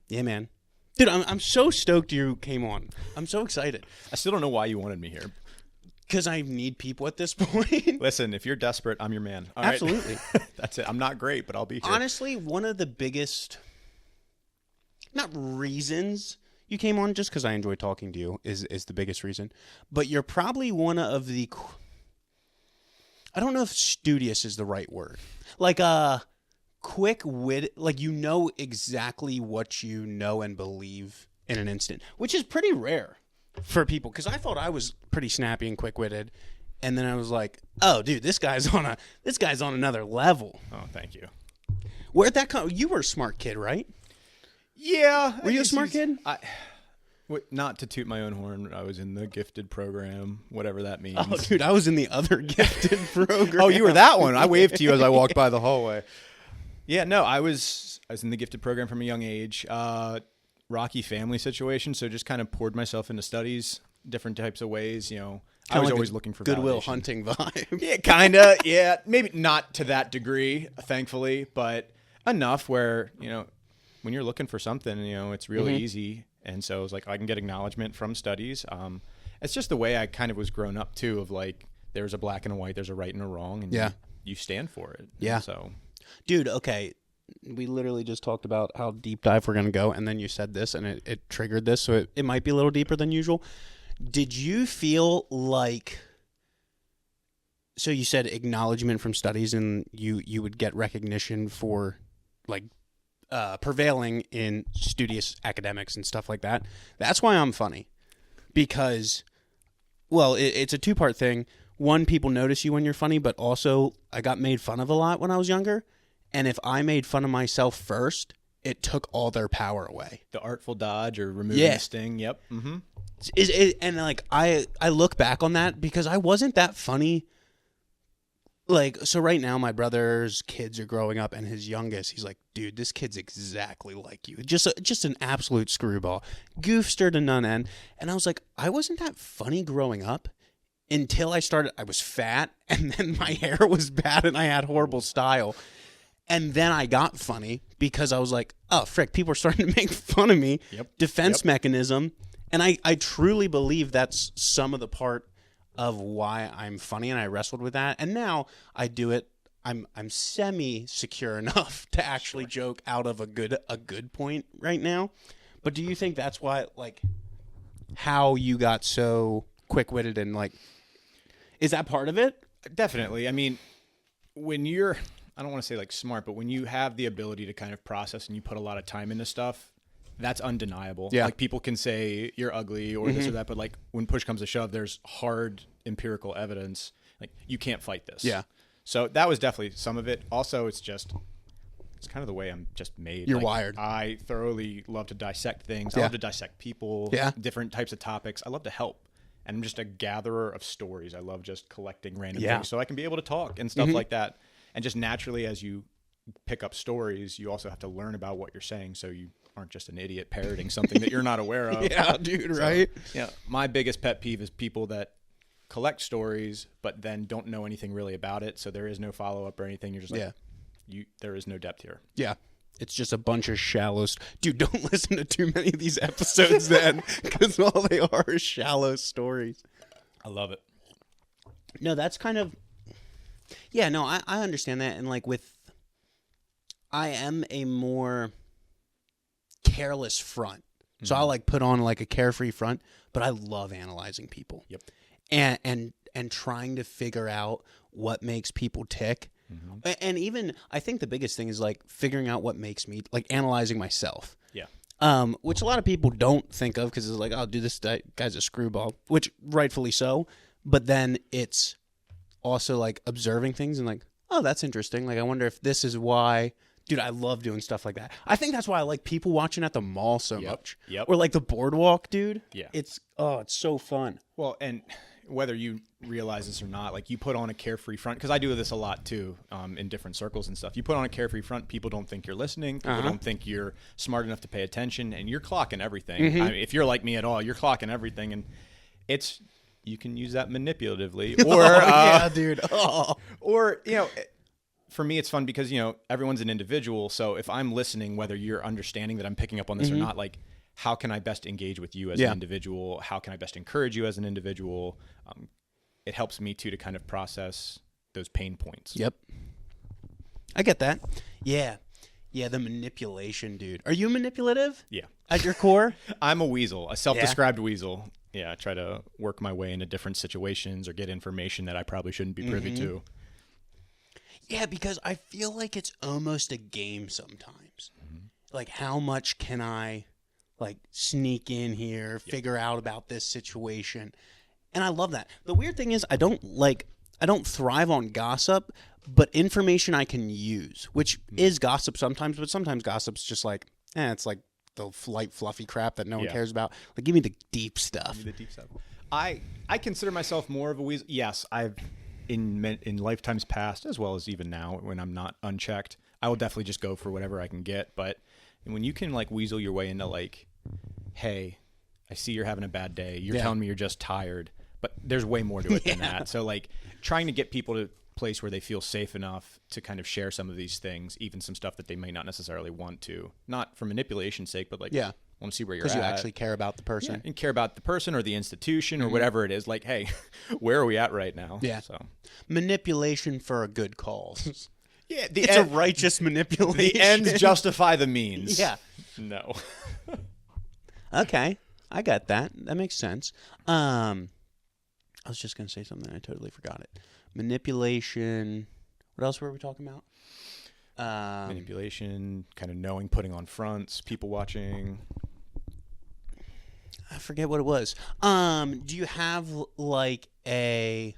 Yeah, man. Dude, I'm so stoked you came on. I'm so excited. I still don't know why you wanted me here. Because I need people at this point. Listen, if you're desperate, I'm your man. All Absolutely. Right? That's it. I'm not great, but I'll be here. Honestly, one of the biggest, not reasons you came on, just because I enjoy talking to you, is the biggest reason. But you're probably one of the, I don't know if studious is the right word. Like quick wit, like you know exactly what you know and believe in an instant, which is pretty rare for people, because I thought I was pretty snappy and quick-witted, and then I was like, oh dude, this guy's on another level. Oh, thank you. Where'd that come? You were a smart kid, right? Yeah. Were you a smart kid? Not to toot my own horn, I was in the gifted program, whatever that means. Oh dude, I was in the other gifted program. Oh, you were that one. I waved to you as I walked by the hallway. Yeah, no, I was in the gifted program from a young age. Rocky family situation, so just kind of poured myself into studies, different types of ways. You know, I was always looking for Goodwill validation. Hunting vibe. Yeah, kind of. Yeah, maybe not to that degree, thankfully, but enough where when you're looking for something, it's really easy. And so it's like I can get acknowledgement from studies. It's just the way I kind of was grown up too. Of like, there's a black and a white, there's a right and a wrong, and you stand for it. Yeah. And so, dude, okay. We literally just talked about how deep dive we're going to go, and then you said this, and it triggered this, so it might be a little deeper than usual. Did you feel like, so you said acknowledgement from studies, and you would get recognition for, like, prevailing in studious academics and stuff like that? That's why I'm funny. Because, well, it's a two-part thing. One, people notice you when you're funny, but also I got made fun of a lot when I was younger. And if I made fun of myself first, it took all their power away. the artful dodge or removing the sting. Yep. Mm-hmm. And like I look back on that because I wasn't that funny. Like, so right now my brother's kids are growing up, and his youngest, he's like, dude, this kid's exactly like you. Just an absolute screwball. Goofster to none end. And I was like, I wasn't that funny growing up until I was fat, and then my hair was bad, and I had horrible style. And then I got funny because I was like, oh, frick, people are starting to make fun of me. Yep. Defense mechanism. And I truly believe that's some of the part of why I'm funny, and I wrestled with that. And now I do it. I'm semi-secure enough to actually joke out of a good point right now. But do you think that's why, like, how you got so quick-witted and, like, is that part of it? Definitely. I mean, when you're, I don't want to say like smart, but when you have the ability to kind of process and you put a lot of time into stuff, that's undeniable. Yeah. Like people can say you're ugly or this or that, but like when push comes to shove, there's hard empirical evidence. Like you can't fight this. Yeah. So that was definitely some of it. Also, it's kind of the way I'm just made. You're wired. I thoroughly love to dissect things. Yeah. I love to dissect people, Yeah. different types of topics. I love to help. And I'm just a gatherer of stories. I love just collecting random things so I can be able to talk and stuff like that. And just naturally, as you pick up stories, you also have to learn about what you're saying so you aren't just an idiot parroting something that you're not aware of. Yeah, dude, right? Yeah. My biggest pet peeve is people that collect stories but then don't know anything really about it. So there is no follow-up or anything. You're just like, there is no depth here. Yeah. It's just a bunch of shallow... Dude, don't listen to too many of these episodes then, because all they are is shallow stories. I love it. No, that's kind of... Yeah, no, I understand that. And, like, I am a more careless front. So I'll, like, put on, like, a carefree front, but I love analyzing people. Yep. And trying to figure out what makes people tick. Mm-hmm. And even, I think the biggest thing is, like, figuring out what makes me, like, analyzing myself. Yeah. Which a lot of people don't think of because it's like, oh, dude, this guy's a screwball, which rightfully so. But then it's also, like, observing things and, like, oh, that's interesting. Like, I wonder if this is why. Dude, I love doing stuff like that. I think that's why I like people watching at the mall so much. Yep. Or, like, the boardwalk, dude. Yeah. It's so fun. Well, and whether you realize this or not, like you put on a carefree front, because I do this a lot too, in different circles and stuff. You put on a carefree front, people don't think you're listening. People don't think you're smart enough to pay attention, and you're clocking everything. I mean, if you're like me at all, you're clocking everything, and you can use that manipulatively, or yeah, dude. Or for me, it's fun because, everyone's an individual. So if I'm listening, whether you're understanding that I'm picking up on this or not, like, how can I best engage with you as an individual? How can I best encourage you as an individual? It helps me too to kind of process those pain points. Yep. I get that. Yeah. Yeah, the manipulation, dude. Are you manipulative? Yeah. At your core? I'm a weasel, a self-described weasel. Yeah, I try to work my way into different situations or get information that I probably shouldn't be privy to. Yeah, because I feel like it's almost a game sometimes. Like, how much can I, like, sneak in here, figure out about this situation? And I love that. The weird thing is I don't thrive on gossip, but information I can use, which is gossip sometimes, but sometimes gossip's just like, it's like the light, fluffy crap that no one cares about. Like, give me the deep stuff. Give me the deep stuff. I consider myself more of a weasel. Yes, I've in lifetimes past, as well as even now when I'm not unchecked, I will definitely just go for whatever I can get. But when you can like weasel your way into like, hey, I see you're having a bad day. You're telling me you're just tired, but there's way more to it than that. So like trying to get people to a place where they feel safe enough to kind of share some of these things, even some stuff that they may not necessarily want to, not for manipulation's sake, but like, want to see where you're at. Because you actually care about the person. And care about the person or the institution or whatever it is. Like, hey, where are we at right now? Yeah. So manipulation for a good cause. Yeah, it's a righteous manipulation. The ends justify the means. Yeah. No. Okay. I got that. That makes sense. I was just going to say something. I totally forgot it. Manipulation. What else were we talking about? Manipulation, kind of knowing, putting on fronts, people watching. I forget what it was. Do you have like a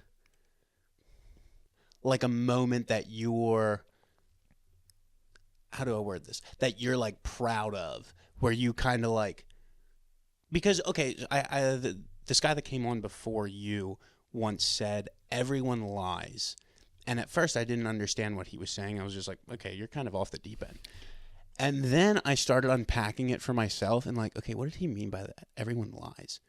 moment that you're, how do I word this? That you're like proud of, where you kind of like, because okay, this guy that came on before you once said everyone lies. And at first I didn't understand what he was saying. I was just like, okay, you're kind of off the deep end. And then I started unpacking it for myself and like, okay, what did he mean by that? Everyone lies.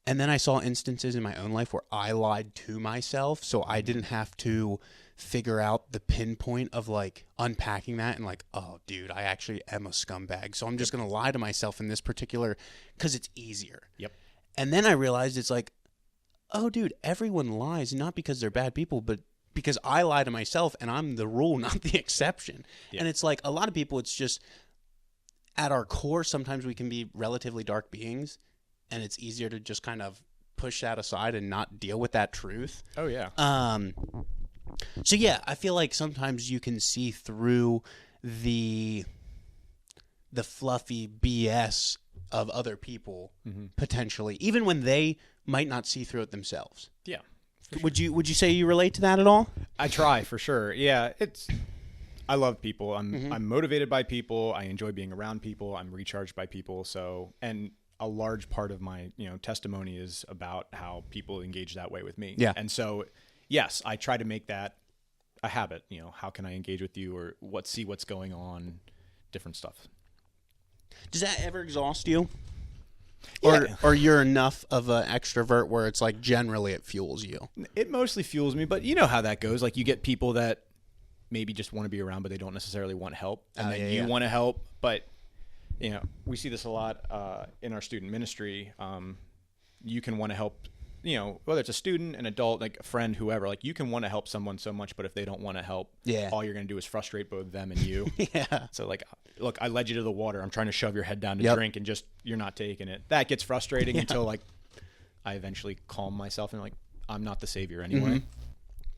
And then I saw instances in my own life where I lied to myself, so I didn't have to figure out the pinpoint of like unpacking that and like, oh, dude, I actually am a scumbag. So I'm just going to lie to myself in this particular, because it's easier. Yep. And then I realized it's like, oh, dude, everyone lies, not because they're bad people, but because I lie to myself and I'm the rule, not the exception. Yeah. And it's like a lot of people, it's just at our core, sometimes we can be relatively dark beings and it's easier to just kind of push that aside and not deal with that truth. Oh, yeah. So, yeah, I feel like sometimes you can see through the fluffy BS of other people potentially, even when they might not see through it themselves. Yeah. Sure. Would you say you relate to that at all? I try for sure. Yeah, I love people. I'm motivated by people. I enjoy being around people. I'm recharged by people. So, and a large part of my, testimony is about how people engage that way with me. Yeah. And so, yes, I try to make that a habit. How can I engage with you or see what's going on, different stuff. Does that ever exhaust you? Yeah. Or you're enough of an extrovert where it's like generally it fuels you? It mostly fuels me, but you know how that goes. Like you get people that maybe just want to be around, but they don't necessarily want help. And then you want to help, but we see this a lot in our student ministry. You can want to help, whether it's a student, an adult, like a friend, whoever, like you can want to help someone so much, but if they don't want to help, all you're going to do is frustrate both them and you. Yeah. So like, look, I led you to the water. I'm trying to shove your head down to drink and just, you're not taking it. That gets frustrating until like I eventually calm myself and like, I'm not the savior anyway.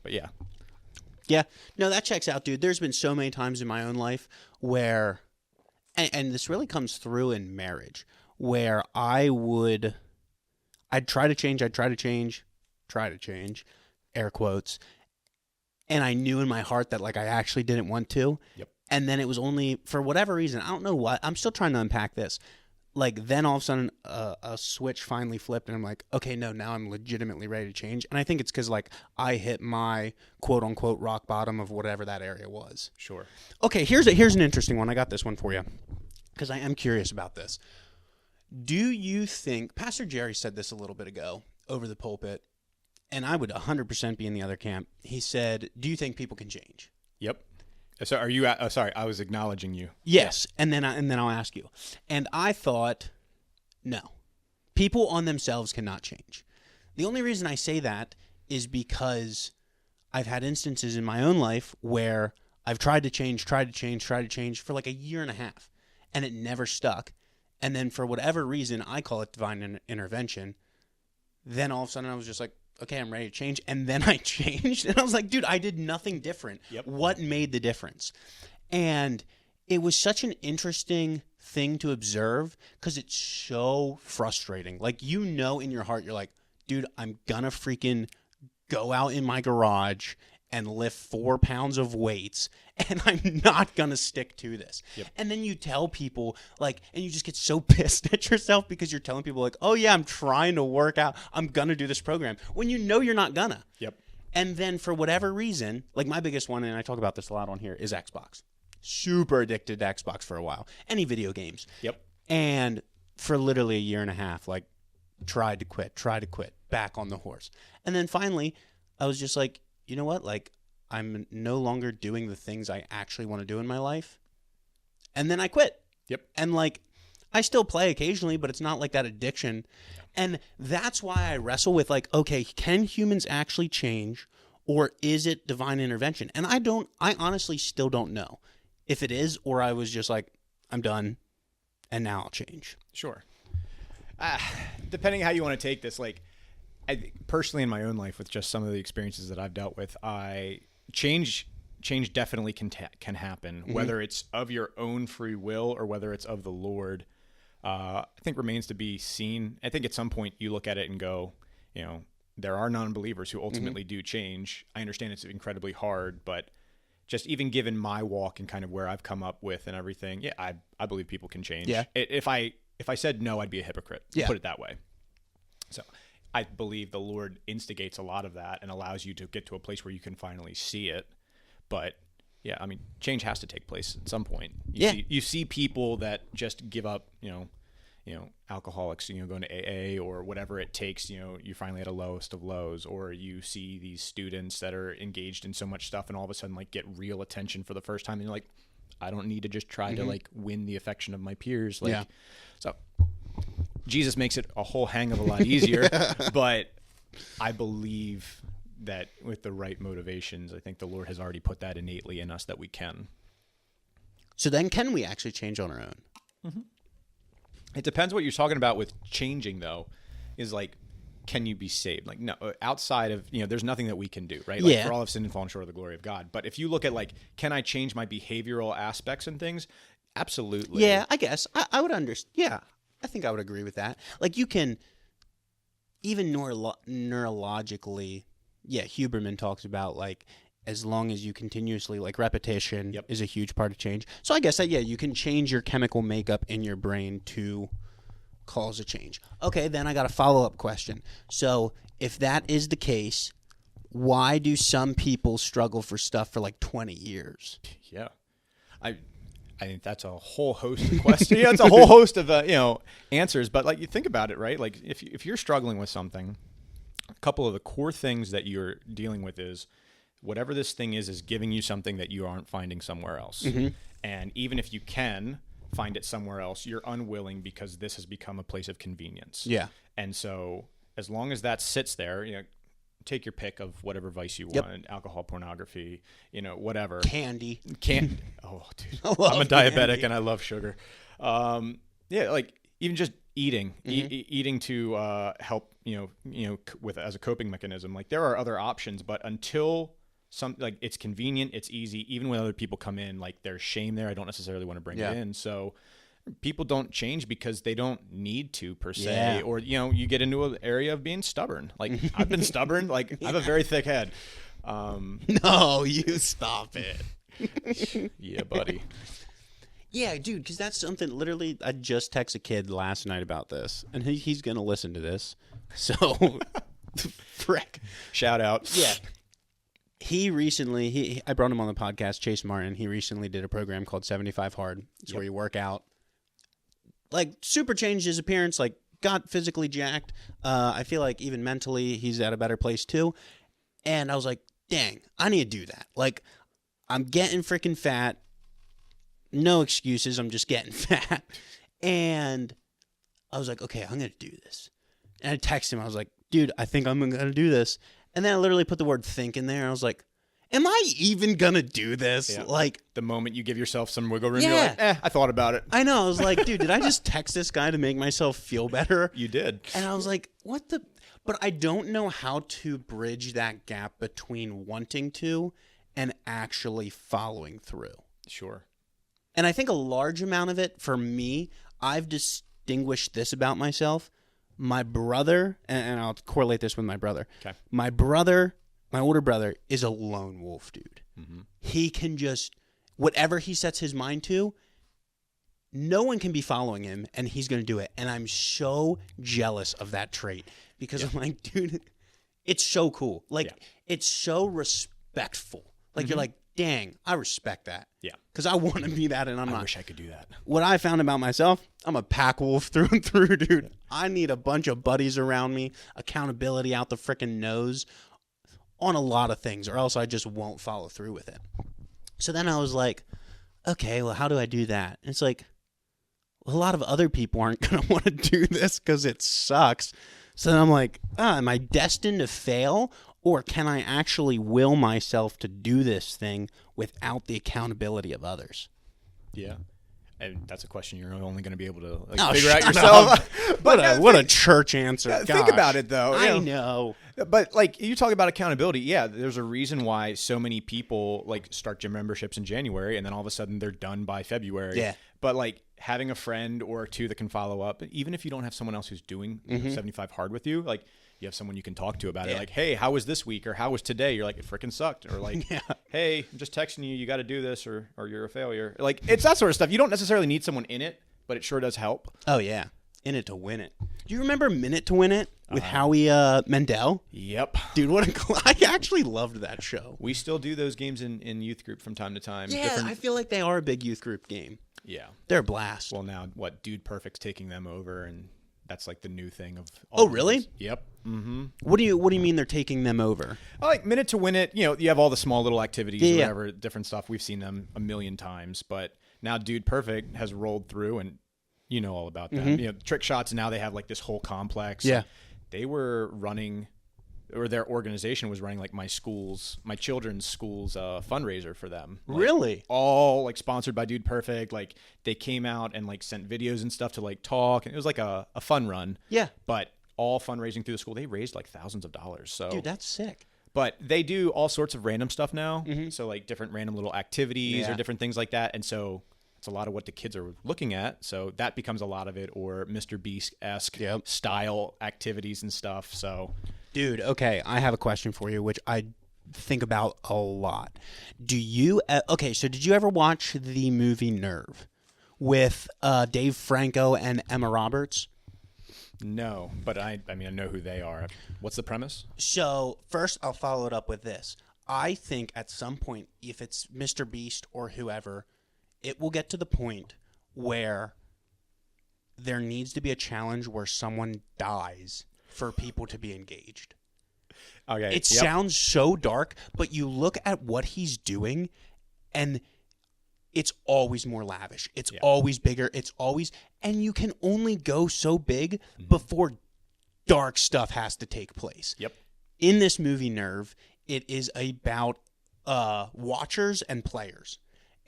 But yeah. Yeah. No, that checks out, dude. There's been so many times in my own life where, and this really comes through in marriage, where I'd try to change, air quotes. And I knew in my heart that like I actually didn't want to. Yep. And then it was only for whatever reason, I don't know why, I'm still trying to unpack this. Like then all of a sudden a switch finally flipped and I'm like, okay, no, now I'm legitimately ready to change. And I think it's because like I hit my quote unquote rock bottom of whatever that area was. Sure. Okay, here's an interesting one. I got this one for you because I am curious about this. Do you think, Pastor Jerry said this a little bit ago over the pulpit, and I would 100% be in the other camp. He said, do you think people can change? Yep. So are you? Sorry, I was acknowledging you. Yes, and then I'll ask you. And I thought, no, people on themselves cannot change. The only reason I say that is because I've had instances in my own life where I've tried to change for like a year and a half, and it never stuck. And then for whatever reason, I call it divine intervention. Then all of a sudden I was just like, okay, I'm ready to change. And then I changed. And I was like, dude, I did nothing different. Yep. What made the difference? And it was such an interesting thing to observe because it's so frustrating. Like, you know, in your heart, you're like, dude, I'm going to freaking go out in my garage and lift 4 pounds of weights, and I'm not going to stick to this. Yep. And then you tell people, like, and you just get so pissed at yourself because you're telling people, like, oh, yeah, I'm trying to work out. I'm going to do this program when you know you're not going to. Yep. And then for whatever reason, like my biggest one, and I talk about this a lot on here, is Xbox. Super addicted to Xbox for a while. Any video games. Yep. And for literally a year and a half, like, tried to quit, back on the horse. And then finally, I was just like, you know what? Like, I'm no longer doing the things I actually want to do in my life. And then I quit. Yep. And like, I still play occasionally, but it's not like that addiction. And that's why I wrestle with like, okay, can humans actually change, or is it divine intervention? And I honestly still don't know if it is, or I was just like, I'm done and now I'll change. Sure. Depending how you want to take this, like, I personally in my own life with just some of the experiences that I've dealt with, change definitely can happen, whether it's of your own free will or whether it's of the Lord. I think remains to be seen. I think at some point you look at it and go, you know, there are non-believers who ultimately do change. I understand it's incredibly hard, but just even given my walk and kind of where I've come up with and everything, yeah, I believe people can change. Yeah. If I said no, I'd be a hypocrite. Yeah. Put it that way. So I believe the Lord instigates a lot of that and allows you to get to a place where you can finally see it. But yeah, I mean, change has to take place at some point. You see people that just give up, you know, alcoholics, going to AA or whatever it takes, you finally at a lowest of lows, or you see these students that are engaged in so much stuff and all of a sudden like get real attention for the first time. And you're like, I don't need to just try to like win the affection of my peers. Like, so Jesus makes it a whole hang of a lot easier, but I believe that with the right motivations, I think the Lord has already put that innately in us that we can. So then can we actually change on our own? Mm-hmm. It depends what you're talking about with changing, though, is like, can you be saved? Like, no, outside of, there's nothing that we can do, right? Like, for all have sinned and fallen short of the glory of God. But if you look at like, can I change my behavioral aspects and things? Absolutely. Yeah, I guess. I would understand. Yeah, I think I would agree with that. Like, you can, even neurologically, Huberman talks about like, as long as you continuously, like repetition is a huge part of change. So I guess that, you can change your chemical makeup in your brain to cause a change. Okay, then I got a follow-up question. So if that is the case, why do some people struggle for stuff for like 20 years? Yeah. I think that's a whole host of questions. It's a whole host of, answers. But like, you think about it, right? Like if you're struggling with something, a couple of the core things that you're dealing with is whatever this thing is giving you something that you aren't finding somewhere else. Mm-hmm. And even if you can find it somewhere else, you're unwilling because this has become a place of convenience. Yeah. And so as long as that sits there, take your pick of whatever vice you want, alcohol, pornography, whatever. Candy. Oh, dude. I'm a diabetic and I love sugar. Like even just eating, eating to help, with as a coping mechanism. Like there are other options, but until it's convenient, it's easy. Even when other people come in, like there's shame there. I don't necessarily want to bring it in. So people don't change because they don't need to per se, or you get into an area of being stubborn. Like I've been stubborn. Like I have a very thick head. No, you stop it. Yeah, buddy. Yeah, dude, because that's something. Literally, I just texted a kid last night about this, and he's gonna listen to this. So, frick, shout out. Yeah. He recently, I brought him on the podcast, Chase Martin. He recently did a program called 75 Hard. It's where you work out. Like, super changed his appearance, like, got physically jacked. I feel like even mentally, he's at a better place, too. And I was like, dang, I need to do that. Like, I'm getting freaking fat. No excuses. I'm just getting fat. And I was like, okay, I'm going to do this. And I texted him. I was like, dude, I think I'm going to do this. And then I literally put the word think in there. I was like, am I even going to do this? Yeah. Like, the moment you give yourself some wiggle room, Yeah. you're like, I thought about it. I know. I was like, dude, did I just text this guy to make myself feel better? You did. And I was like, what the? But I don't know how to bridge that gap between wanting to and actually following through. Sure. And I think a large amount of it, for me, I've distinguished this about myself. My brother, and I'll correlate this with my brother. Okay. My brother, my older brother, is a lone wolf dude. Mm-hmm. He can just, whatever he sets his mind to, no one can be following him, and he's going to do it. And I'm so jealous of that trait because I'm like, dude, it's so cool. Like, it's so respectful. Like, you're like, dang, I respect that. Yeah. Because I want to be that, and I'm not. I wish I could do that. What I found about myself, I'm a pack wolf through and through, dude. I need a bunch of buddies around me, accountability out the frickin' nose on a lot of things, or else I just won't follow through with it. So then I was like, okay, well, how do I do that? And it's like, well, a lot of other people aren't going to want to do this because it sucks. So then I'm like, am I destined to fail? Or can I actually will myself to do this thing without the accountability of others? Yeah. And that's a question you're only going to be able to shut figure out yourself. But what a church answer. Think about it, though. I know. But like you talk about accountability, yeah, there's a reason why so many people like start gym memberships in January and then all of a sudden they're done by February. Yeah. But like having a friend or two that can follow up, even if you don't have someone else who's doing 75 hard with you, like you have someone you can talk to about it. Like, hey, how was this week? Or how was today? You're like, it freaking sucked. Or like, hey, I'm just texting you. You got to do this or you're a failure. Like it's that sort of stuff. You don't necessarily need someone in it, but it sure does help. Oh, yeah. In it to win it. Do you remember Minute to Win It with Howie Mandel? Yep. Dude, I actually loved that show. We still do those games in youth group from time to time. Yeah, I feel like they are a big youth group game. Yeah. They're a blast. Well, now Dude Perfect's taking them over, and that's like the new thing of. Oh, really? Those. Yep. Mm-hmm. What do you mean they're taking them over? Like Minute to Win It. You know, you have all the small little activities, whatever, different stuff. We've seen them a million times, but now Dude Perfect has rolled through, and you know all about them. You know, trick shots. Now they have like this whole complex. Yeah. They were running. Or their organization was running like my children's school's fundraiser for them. Like, really? All like sponsored by Dude Perfect. Like they came out and like sent videos and stuff to like talk, and it was like a fun run. Yeah. But all fundraising through the school, they raised like thousands of dollars. So dude, that's sick. But they do all sorts of random stuff now. So like different random little activities or different things like that, and so. It's a lot of what the kids are looking at, so that becomes a lot of it, or Mr. Beast-esque style activities and stuff. So, dude, okay, I have a question for you, which I think about a lot. Do you? So did you ever watch the movie Nerve with Dave Franco and Emma Roberts? No, but I mean, I know who they are. What's the premise? So first, I'll follow it up with this. I think at some point, if it's Mr. Beast or whoever, it will get to the point where there needs to be a challenge where someone dies for people to be engaged. Okay. It sounds so dark, but you look at what he's doing, and it's always more lavish. It's always bigger. It's always... And you can only go so big before dark stuff has to take place. Yep. In this movie, Nerve, it is about watchers and players.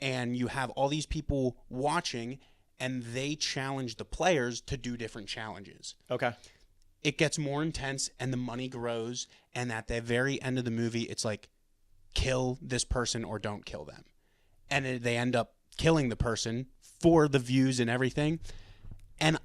And you have all these people watching, and they challenge the players to do different challenges. Okay. It gets more intense, and the money grows. And at the very end of the movie, it's like, kill this person or don't kill them. And they end up killing the person for the views and everything. And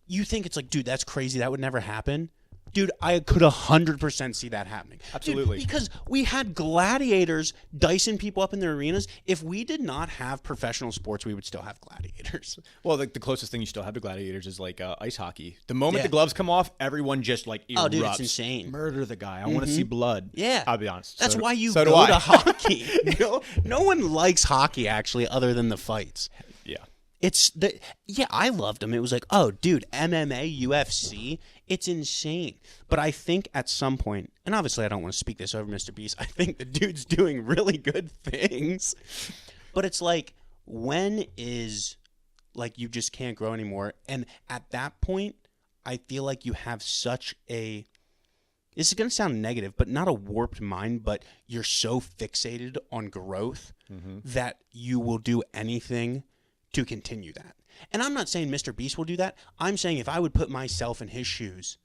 you think it's like, dude, that's crazy. That would never happen. Dude, I could 100% see that happening. Absolutely. Dude, because we had gladiators dicing people up in their arenas. If we did not have professional sports, we would still have gladiators. Well, the closest thing you still have to gladiators is like ice hockey. The moment the gloves come off, everyone just like erupts. Oh, dude, it's insane. Murder the guy. I want to see blood. Yeah. I'll be honest. That's why you go to hockey. No one likes hockey, actually, other than the fights. Yeah. I loved him. It was like, oh, dude, MMA, UFC, it's insane. But I think at some point, and obviously I don't want to speak this over Mr. Beast, I think the dude's doing really good things. But it's like, when is, like, you just can't grow anymore? And at that point, I feel like you have such a, this is going to sound negative, but not a warped mind, but you're so fixated on growth that you will do anything to continue that. And I'm not saying Mr. Beast will do that. I'm saying if I would put myself in his shoes,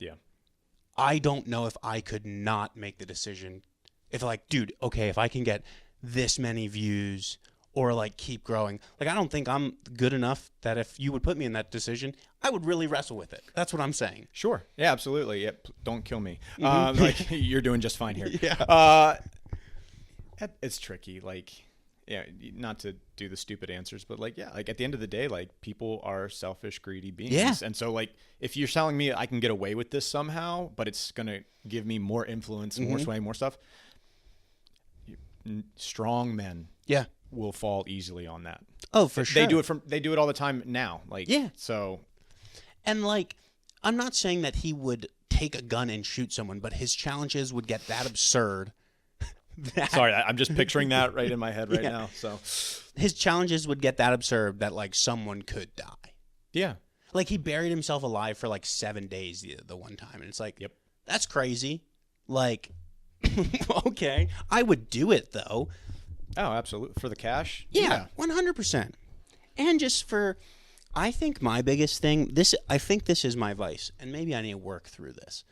I don't know if I could not make the decision. If like, dude, okay, if I can get this many views or like keep growing, like I don't think I'm good enough that if you would put me in that decision, I would really wrestle with it. That's what I'm saying. Sure. Yeah, absolutely. Yep. Don't kill me. Like you're doing just fine here. It's tricky. Like, yeah, not to do the stupid answers, but like, yeah, like at the end of the day, like people are selfish, greedy beings. Yeah. And so like, if you're telling me I can get away with this somehow, but it's going to give me more influence, more sway, more stuff, strong men will fall easily on that. Oh, for sure. They do it all the time now. Like, so. And like, I'm not saying that he would take a gun and shoot someone, but his challenges would get that absurd. Sorry, I'm just picturing that right in my head right now. So his challenges would get that absurd that like someone could die. Yeah. Like he buried himself alive for like 7 days the one time. And it's like, that's crazy. Like, okay, I would do it though. Oh, absolutely. For the cash? Yeah. 100%. And just for, I think my biggest thing, I think this is my vice, and maybe I need to work through this.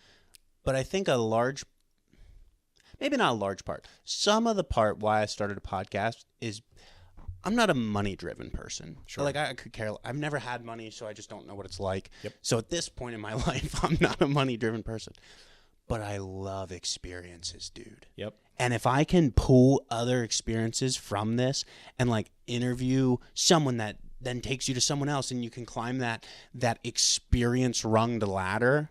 But I think maybe not a large part. Some of the part why I started a podcast is I'm not a money-driven person. Sure. Like I could care. I've never had money, so I just don't know what it's like. Yep. So at this point in my life, I'm not a money-driven person. But I love experiences, dude. Yep. And if I can pull other experiences from this and like interview someone that then takes you to someone else and you can climb that experience runged ladder.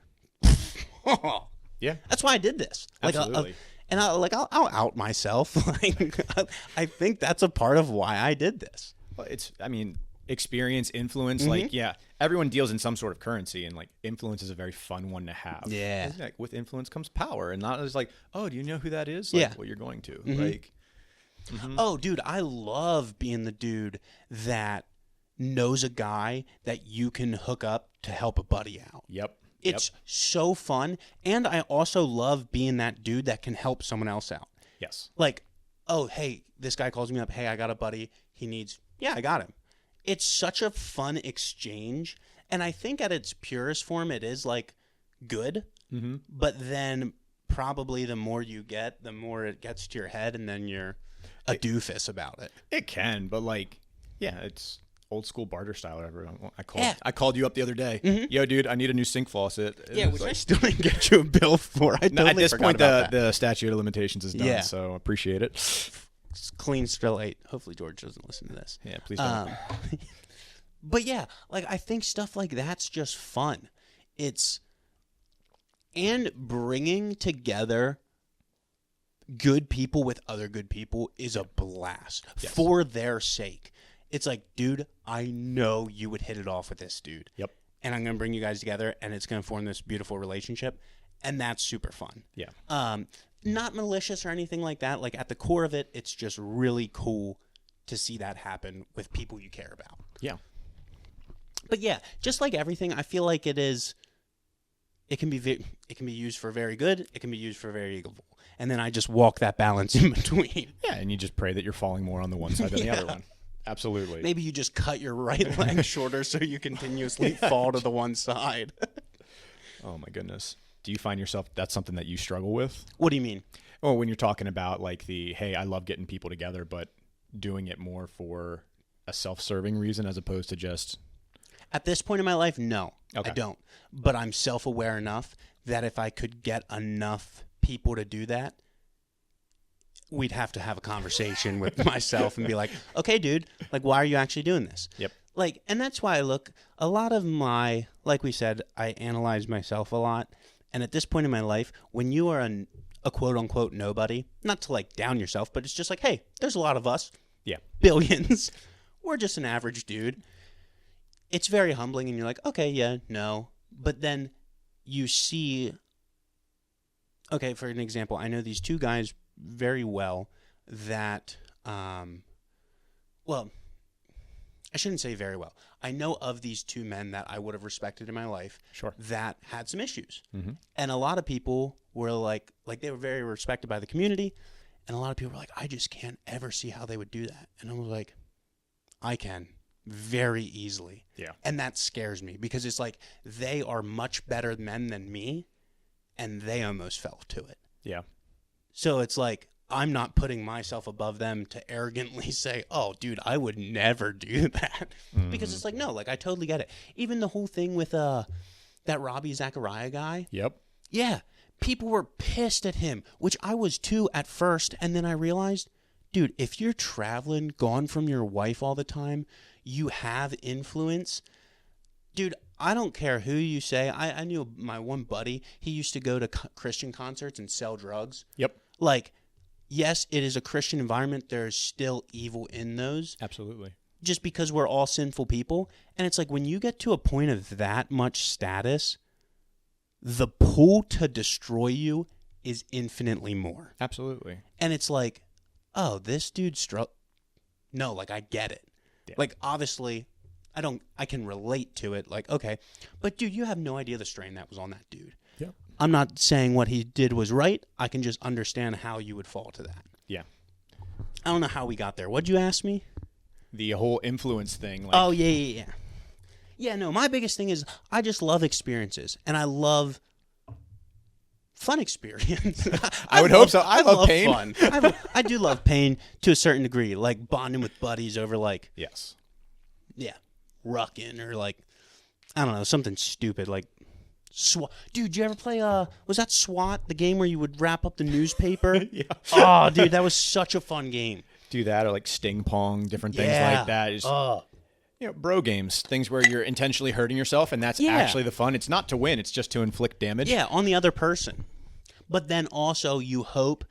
Yeah. That's why I did this. Absolutely. I'll out myself. Like, I think that's a part of why I did this. Well, experience, influence, like, everyone deals in some sort of currency, and like influence is a very fun one to have. Yeah. Like, with influence comes power, and not just like, oh, do you know who that is? Like, well, you're going to. Like, oh, dude, I love being the dude that knows a guy that you can hook up to help a buddy out. Yep. It's so fun. And I also love being that dude that can help someone else out. Yes. Like, oh, hey, this guy calls me up. Hey, I got a buddy. He needs, I got him. It's such a fun exchange. And I think at its purest form, it is like good. But then probably the more you get, the more it gets to your head. And then you're a doofus about it. It can. But like, it's old school barter style. Everyone, I called you up the other day. Yo, dude, I need a new sink faucet. Which I still didn't get you a bill for. At this point, the statute of limitations is done, so appreciate it. It's clean, still 8. Hopefully George doesn't listen to this. Yeah, please don't. But yeah, like I think stuff like that's just fun. And bringing together good people with other good people is a blast for their sake. It's like, dude, I know you would hit it off with this dude. Yep. And I'm going to bring you guys together, and it's going to form this beautiful relationship, and that's super fun. Yeah. Not malicious or anything like that. Like, at the core of it, it's just really cool to see that happen with people you care about. Yeah. But yeah, just like everything, I feel like it can be used for very good. It can be used for very evil. And then I just walk that balance in between. Yeah, and you just pray that you're falling more on the one side than the other one. Absolutely. Maybe you just cut your right leg shorter so you continuously fall to the one side. Oh, my goodness. Do you find yourself, that's something that you struggle with? What do you mean? Oh, when you're talking about like hey, I love getting people together, but doing it more for a self-serving reason as opposed to just... At this point in my life, no, okay. I don't. But I'm self-aware enough that if I could get enough people to do that, we'd have to have a conversation with myself and be like, okay, dude, like, why are you actually doing this? Yep. Like, and that's why I look, a lot of my, like we said, I analyze myself a lot. And at this point in my life, when you are a quote unquote nobody, not to like down yourself, but it's just like, hey, there's a lot of us. Yeah. Billions. We're just an average dude. it's very humbling, and you're like, okay, yeah, no. But then you see, okay, for an example, I know these two guys very well that, well, I shouldn't say very well. I know of these two men that I would have respected in my life Sure. that had some issues. Mm-hmm. And a lot of people were like they were very respected by the community. And a lot of people were like, I just can't ever see how they would do that. And I was like, I can very easily. Yeah. And that scares me because it's like they are much better men than me and they almost fell to it. Yeah. So it's like, I'm not putting myself above them to arrogantly say, oh, dude, I would never do that. Mm-hmm. Because it's like, no, like I totally get it. Even the whole thing with that Robbie Zachariah guy. Yep. Yeah. People were pissed at him, which I was too at first. And then I realized, dude, if you're traveling, gone from your wife all the time, you have influence. Dude, I don't care who you say. I knew my one buddy, he used to go to Christian concerts and sell drugs. Yep. Like, yes, it is a Christian environment. There's still evil in those. Absolutely. Just because we're all sinful people. And it's like when you get to a point of that much status, the pull to destroy you is infinitely more. Absolutely. And it's like, oh, this dude No, like I get it. Yeah. Like obviously, I can relate to it. Like, okay. But dude, you have no idea the strain that was on that dude. Yep. I'm not saying what he did was right. I can just understand how you would fall to that. Yeah. I don't know how we got there. What'd you ask me? The whole influence thing. Like, Oh, yeah. Yeah, no, my biggest thing is I just love experiences, and I love fun experience. I would hope so. I love pain. Fun. I do love pain to a certain degree, like bonding with buddies over like, yes. yeah, rucking or like, I don't know, something stupid like SWAT. Dude, did you ever play, was that SWAT, the game where you would wrap up the newspaper? Yeah. Oh, dude, that was such a fun game. Do that or like sting pong, different things Yeah. like that. Just, bro games, things where you're intentionally hurting yourself, and that's Yeah. actually the fun. It's not to win; it's just to inflict damage. Yeah, on the other person. But then also you hope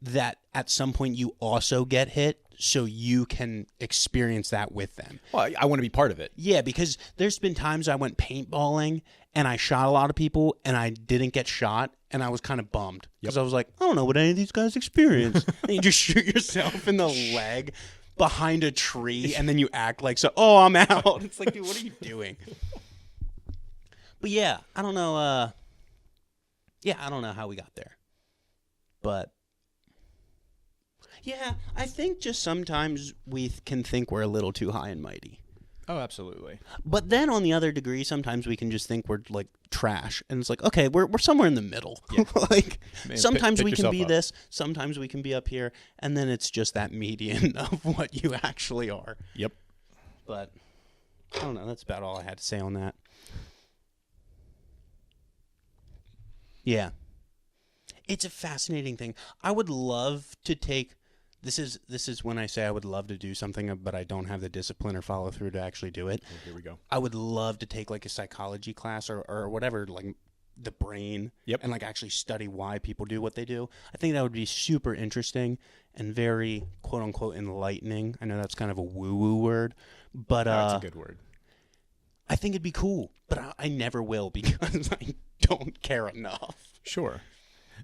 that at some point you also get hit so you can experience that with them. Well, I want to be part of it. Yeah, because there's been times I went paintballing and I shot a lot of people and I didn't get shot and I was kind of bummed because I was like, I don't know what any of these guys experience. And you just shoot yourself in the leg behind a tree and then you act like, so, I'm out. It's like, dude, what are you doing? But yeah, I don't know. I don't know how we got there. But yeah, I think just sometimes we can think we're a little too high and mighty. Oh, absolutely. But then on the other degree, sometimes we can just think we're like trash. And it's like, okay, we're somewhere in the middle. Yeah. Like Man, sometimes pick we can be yourself up. this, sometimes we can be up here. And then it's just that median of what you actually are. Yep. But I don't know. That's about all I had to say on that. Yeah. It's a fascinating thing. I would love to take... This is when I say I would love to do something, but I don't have the discipline or follow through to actually do it. Well, here we go. I would love to take like a psychology class or whatever, like the brain, Yep. and like actually study why people do what they do. I think that would be super interesting and very quote unquote enlightening. I know that's kind of a woo-woo word, but That's a good word. I think it'd be cool. But I never will because I don't care enough. Sure.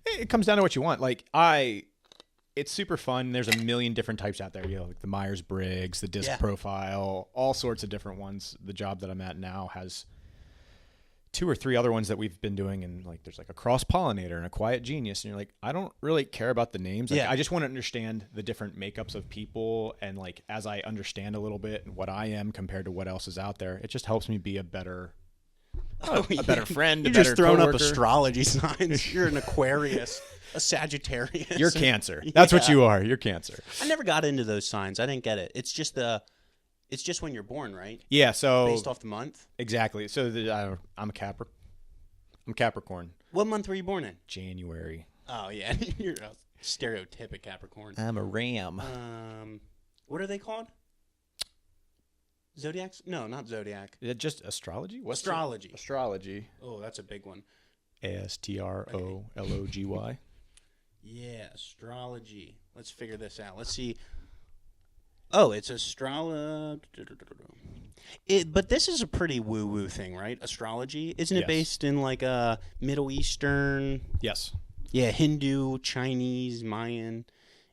It comes down to what you want. Like it's super fun. There's a million different types out there. You know, like the Myers-Briggs, the DISC profile, all sorts of different ones. The job that I'm at now has 2 or 3 other ones that we've been doing. And like, there's like a cross-pollinator and a quiet genius. And you're like, I don't really care about the names. Like, I just want to understand the different makeups of people. And like, as I understand a little bit what I am compared to what else is out there, it just helps me be a better better friend. You're a better just throwing coworker. up astrology signs. You're an Aquarius, a Sagittarius. You're Cancer. That's what you are. You're Cancer. I never got into those signs. I didn't get it. It's just when you're born, right? Yeah. So Based off the month. exactly. So I'm a I'm Capricorn. What month were you born in? January. Oh yeah, you're a stereotypic Capricorn. I'm a Ram. What are they called? Zodiacs? No, not Zodiac. Is it just astrology? What's Astrology. Astrology. Oh, that's a big one. ASTROLOGY. Yeah, astrology. Let's figure this out. Let's see. Oh, it's But this is a pretty woo-woo thing, right? Astrology. Isn't it Yes. based in like a Middle Eastern? Yes. Yeah, Hindu, Chinese, Mayan.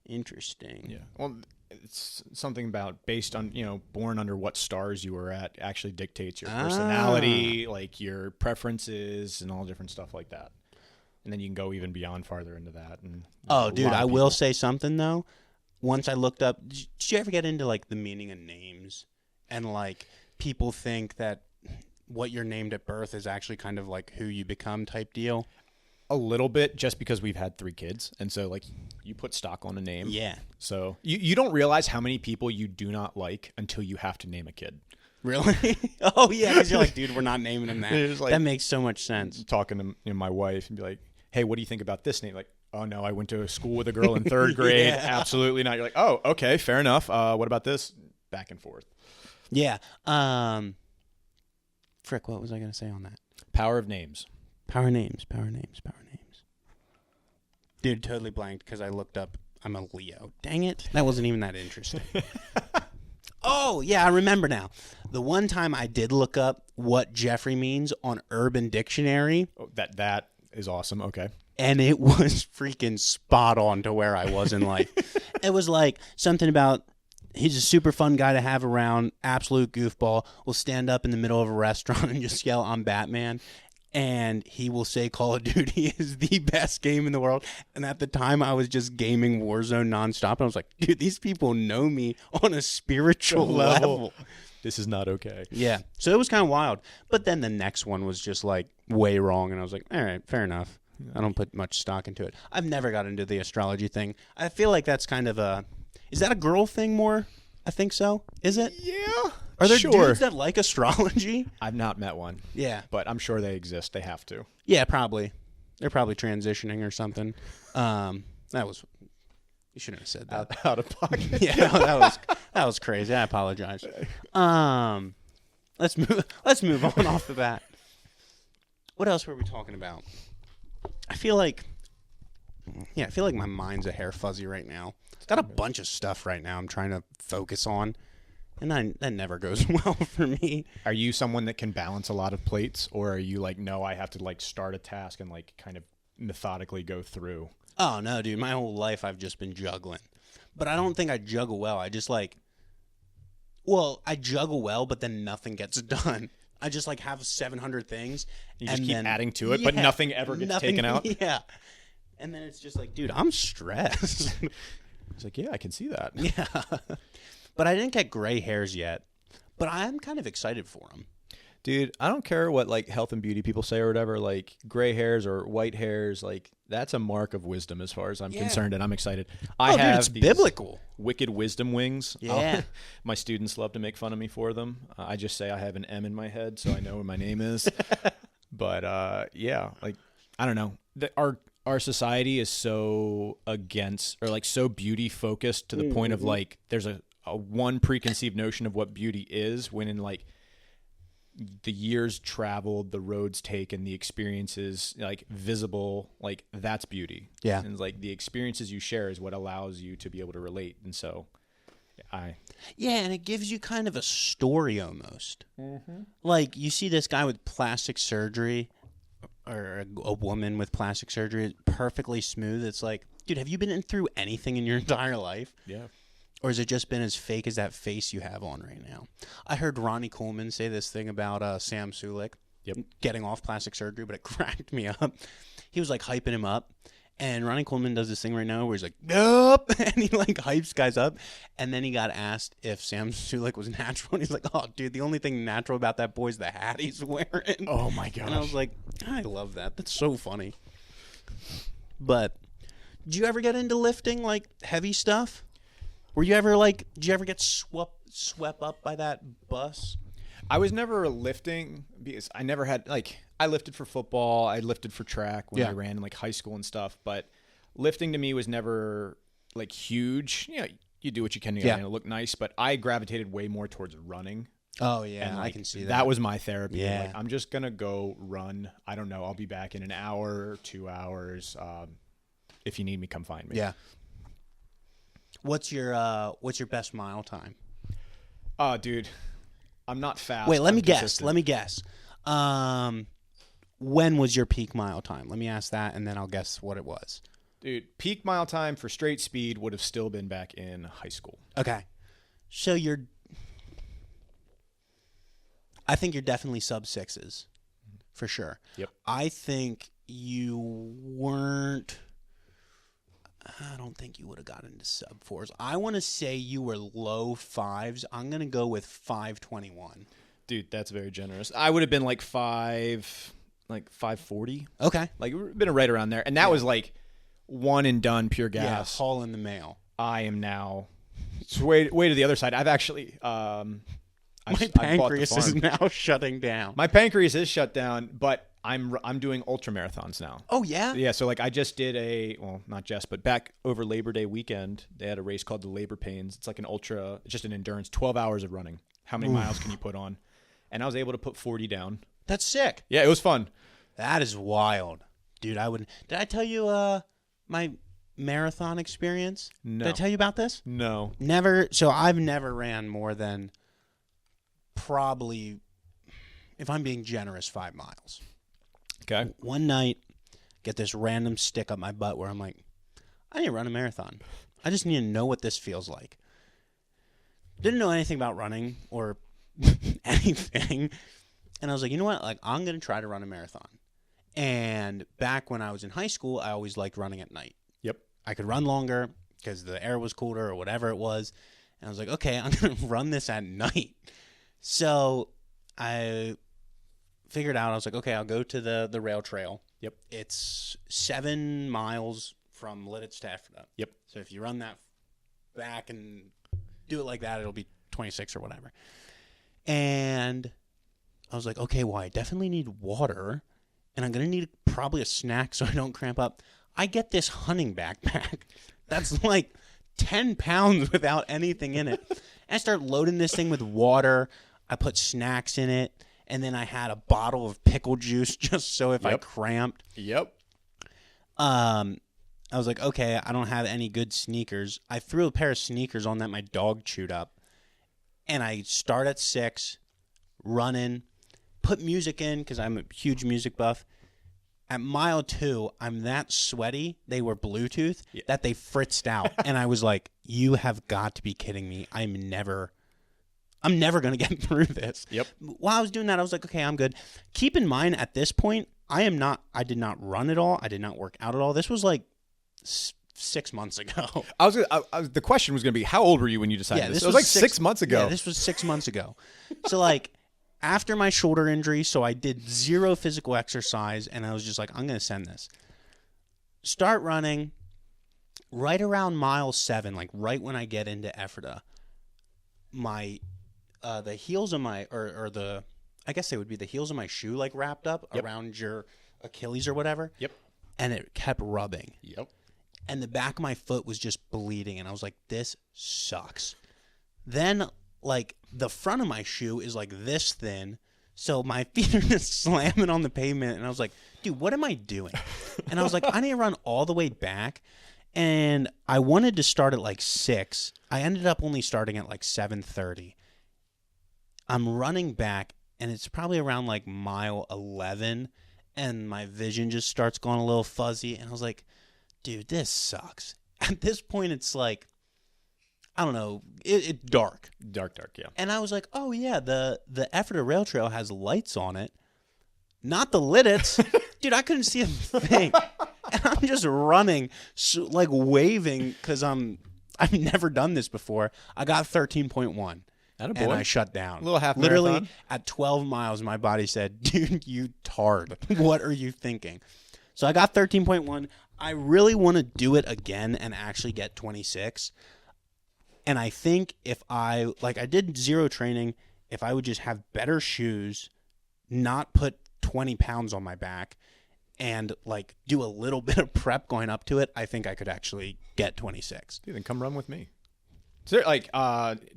Interesting. Yeah. Well, it's something about based on, born under what stars you were at actually dictates your personality, like your preferences and all different stuff like that. And then you can go even beyond farther into that. And Oh, dude, I will say something though. Once I looked up, did you ever get into like the meaning of names? And like people think that what you're named at birth is actually kind of like who you become type deal. A little bit, just because we've had 3 kids. And so like you put stock on a name. Yeah. So you don't realize how many people you do not like until you have to name a kid. Really? Oh, yeah, because you're like, dude, we're not naming him that. Like, that makes so much sense. Talking to my wife and be like, hey, what do you think about this name? Like, oh, no, I went to school with a girl in 3rd grade. Yeah. Absolutely not. You're like, oh, okay, fair enough. What about this? Back and forth. Yeah. Frick, what was I going to say on that? Power of names. Power names. Dude, totally blanked because I looked up. I'm a Leo. Dang it. That wasn't even that interesting. Oh, yeah, I remember now. The one time I did look up what Jeffrey means on Urban Dictionary. Oh, that is awesome. Okay. And it was freaking spot on to where I was in life. It was like something about he's a super fun guy to have around, absolute goofball, will stand up in the middle of a restaurant and just yell, I'm Batman. And he will say Call of Duty is the best game in the world. And at the time, I was just gaming Warzone nonstop. And I was like, dude, these people know me on a spiritual level. This is not okay. Yeah. So it was kind of wild. But then the next one was just like way wrong. And I was like, all right, fair enough. I don't put much stock into it. I've never got into the astrology thing. I feel like that's kind of a... Is that a girl thing more? I think so. Is it? Yeah. Are there sure. dudes that like astrology? I've not met one. Yeah. But I'm sure they exist. They have to. Yeah, probably. They're probably transitioning or something. That was... You shouldn't have said that. Out of pocket. Yeah, that was crazy. I apologize. Let's move on off the bat. What else were we talking about? I feel like my mind's a hair fuzzy right now. It's got a bunch of stuff right now I'm trying to focus on, and that never goes well for me. Are you someone that can balance a lot of plates, or are you like, no, I have to like start a task and like kind of methodically go through? Oh no, dude! My whole life I've just been juggling, but I don't think I juggle well. I juggle well, but then nothing gets done. I just like have 700 things. You just keep adding to it, but nothing ever gets taken out. Yeah. And then it's just like, dude, I'm stressed. It's like, yeah, I can see that. Yeah. But I didn't get gray hairs yet. But I am kind of excited for them. Dude, I don't care what like health and beauty people say or whatever, like gray hairs or white hairs, like that's a mark of wisdom as far as I'm concerned, and I'm excited. I have it's these biblical. Wicked wisdom wings. Yeah. My students love to make fun of me for them. I just say I have an M in my head, so I know what my name is. But yeah, like I don't know. Our society is so against or like so beauty focused to the point of like there's a one preconceived notion of what beauty is, when in like the years traveled, the roads taken, the experiences like visible, like that's beauty. Yeah. And like the experiences you share is what allows you to be able to relate. And so Yeah, and it gives you kind of a story almost. Mm-hmm. Like you see this guy with plastic surgery or a woman with plastic surgery, perfectly smooth. It's like, dude, have you been through anything in your entire life? Yeah. Or has it just been as fake as that face you have on right now? I heard Ronnie Coleman say this thing about Sam Sulek getting off plastic surgery, but it cracked me up. He was like hyping him up. And Ronnie Coleman does this thing right now where he's like, nope. And he like hypes guys up. And then he got asked if Sam Sulek was natural. And he's like, oh, dude, the only thing natural about that boy is the hat he's wearing. Oh, my gosh. And I was like, I love that. That's so funny. But do you ever get into lifting, like heavy stuff? Were you ever like, did you ever get swept up by that bus? I was never lifting because I never had like, I lifted for football. I lifted for track when I ran in like high school and stuff. But lifting to me was never like huge. You know, you do what you can to look nice. But I gravitated way more towards running. Oh, yeah, and, like, I can see that. That was my therapy. Yeah. Like, I'm just going to go run. I don't know. I'll be back in an hour or 2 hours. If you need me, come find me. Yeah. What's your best mile time? Oh, dude. I'm not fast. Wait, let I'm me guess. consistent. Let me guess. When was your peak mile time? Let me ask that, and then I'll guess what it was. Dude, peak mile time for straight speed would have still been back in high school. Okay. So I think you're definitely sub 6s, for sure. Yep. I think you weren't. I don't think you would have gotten into sub 4s. I want to say you were low 5s. I'm going to go with 5:21. Dude, that's very generous. I would have been like 540. Okay. Like, it would have been right around there. And that was like one and done pure gas. Yeah, haul in the mail. I am now it's way to the other side. I've actually My pancreas is now shutting down. My pancreas is shut down, but I'm doing ultra marathons now. Oh yeah? Yeah, so like I just did not just, but back over Labor Day weekend, they had a race called the Labor Pains. It's like an ultra, just an endurance, 12 hours of running. How many miles can you put on? And I was able to put 40 down. That's sick. Yeah, it was fun. That is wild. Dude, did I tell you my marathon experience? No. Did I tell you about this? No. Never. So I've never ran more than probably, if I'm being generous, 5 miles. Okay. One night, get this random stick up my butt where I'm like, I need to run a marathon. I just need to know what this feels like. Didn't know anything about running or anything. And I was like, you know what? Like, I'm going to try to run a marathon. And back when I was in high school, I always liked running at night. Yep. I could run longer because the air was cooler or whatever it was. And I was like, okay, I'm going to run this at night. So I figured out, I was like, okay, I'll go to the rail trail. Yep. It's 7 miles from Lidditz to Ephrata. Yep. So if you run that back and do it like that, it'll be 26 or whatever. And I was like, okay, well, I definitely need water, and I'm going to need probably a snack so I don't cramp up. I get this hunting backpack that's like 10 pounds without anything in it. And I start loading this thing with water. I put snacks in it, and then I had a bottle of pickle juice just so if I cramped. Yep. I was like, okay, I don't have any good sneakers. I threw a pair of sneakers on that my dog chewed up, and I start at 6, running, put music in because I'm a huge music buff. At mile 2, I'm that sweaty, they were Bluetooth, that they fritzed out. And I was like, you have got to be kidding me. I'm never going to get through this. Yep. While I was doing that, I was like, okay, I'm good. Keep in mind, at this point, I did not run at all. I did not work out at all. This was like 6 months ago. The question was going to be, how old were you when you decided this? It was like 6 months ago. Yeah, this was 6 months ago. So like, after my shoulder injury, so I did 0 physical exercise, and I was just like, I'm going to send this. Start running right around mile 7, like right when I get into Ephrata. The heels of my, I guess they would be the heels of my shoe, like wrapped up around your Achilles or whatever. Yep. And it kept rubbing. Yep. And the back of my foot was just bleeding, and I was like, this sucks. Then, like, the front of my shoe is like this thin, so my feet are just slamming on the pavement, and I was like, dude, what am I doing? And I was like, I need to run all the way back, and I wanted to start at like 6. I ended up only starting at like 7:30. I'm running back, and it's probably around like mile 11, and my vision just starts going a little fuzzy, and I was like, dude, this sucks. At this point, it's like, I don't know, it's dark. Dark, yeah. And I was like, oh, yeah, the Ephrata Rail Trail has lights on it. Not the Lidditz. Dude, I couldn't see a thing. And I'm just running, so, like waving, because I've never done this before. I got 13.1. And I shut down. A little half Literally, marathon. at 12 miles, my body said, dude, you tard. What are you thinking? So I got 13.1. I really want to do it again and actually get 26. And I think if I did 0 training, if I would just have better shoes, not put 20 pounds on my back, and like do a little bit of prep going up to it, I think I could actually get 26. Dude, then come run with me. So like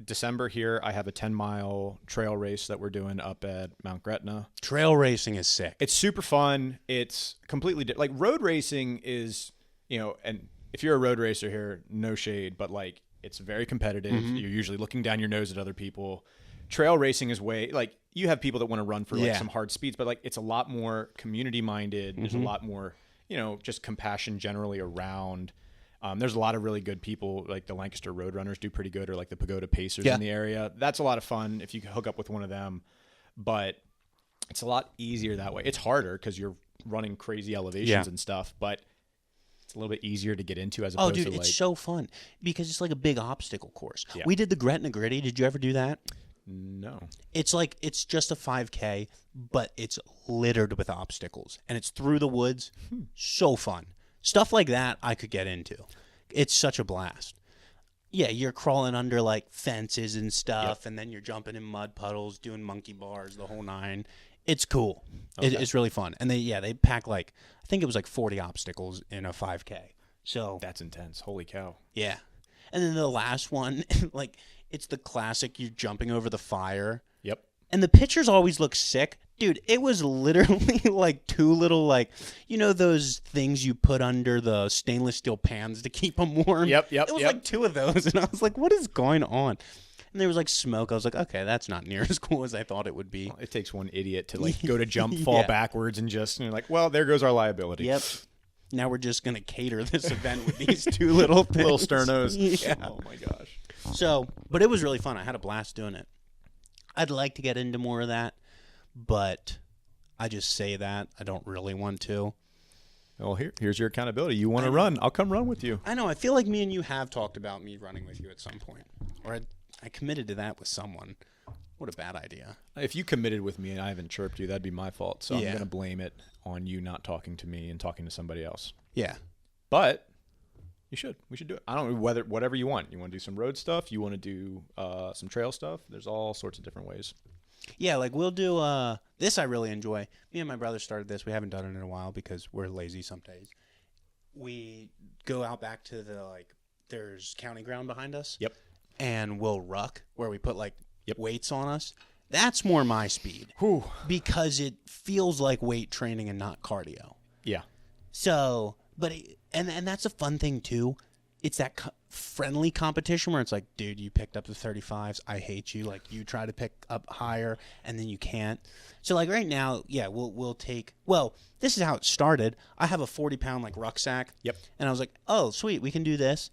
December here, I have a 10-mile trail race that we're doing up at Mount Gretna. Trail racing is sick. It's super fun. It's completely like road racing is, and if you're a road racer here, no shade, but like it's very competitive. Mm-hmm. You're usually looking down your nose at other people, trail racing is way like you have people that want to run for like Yeah. some hard speeds, but like it's a lot more community minded. There's a lot more, just compassion generally around. There's a lot of really good people, like the Lancaster Roadrunners do pretty good, or like the Pagoda Pacers in the area. That's a lot of fun if you hook up with one of them, but it's a lot easier that way. It's harder because you're running crazy elevations and stuff, but it's a little bit easier to get into as opposed to like... it's so fun because it's like a big obstacle course. Yeah. We did the Gretna Gritty. Did you ever do that? No. It's just a 5K, but it's littered with obstacles, and it's through the woods. So fun. Stuff like that I could get into. It's such a blast. Yeah, you're crawling under like fences and stuff, and then you're jumping in mud puddles, doing monkey bars, the whole nine. It's cool. Okay. It's really fun. And they pack like, I think it was like 40 obstacles in a 5K. So That's intense. Holy cow. yeah. And then the last one, like, it's the classic, you're jumping over the fire. Yep. And the pictures always look sick. Dude, it was literally like two little, like, those things you put under the stainless steel pans to keep them warm? Yep. It was like two of those. And I was like, what is going on? And there was like smoke. I was like, okay, that's not near as cool as I thought it would be. Well, it takes one idiot to like go to jump, fall backwards, and you're like, well, there goes our liability. Yep. Now we're just going to cater this event with these two little things. Little sternos. Yeah. Oh, my gosh. So, but it was really fun. I had a blast doing it. I'd like to get into more of that, but I just say that. I don't really want to. Well, here's your accountability. You want to run? I'll come run with you. I know. I feel like me and you have talked about me running with you at some point. Or I committed to that with someone. What a bad idea. If you committed with me and I haven't chirped you, that'd be my fault. So I'm Yeah. going to blame it on you not talking to me and talking to somebody else. Yeah. But you should. We should do it. I don't know whatever you want. You want to do some road stuff? You want to do some trail stuff? There's all sorts of different ways. Yeah, like we'll do this I really enjoy. Me and my brother started this. We haven't done it in a while because we're lazy some days. We go out back to there's county ground behind us. Yep. And we'll ruck where we put weights on us. That's more my speed. Whew. Because it feels like weight training and not cardio. Yeah. So, but and that's a fun thing too. It's that friendly competition where it's like, dude, you picked up the 35s. I hate you. Like, you try to pick up higher and then you can't. So, like, right now, yeah, we'll take. Well, this is how it started. I have a 40-pound rucksack. Yep. And I was like, oh, sweet, we can do this.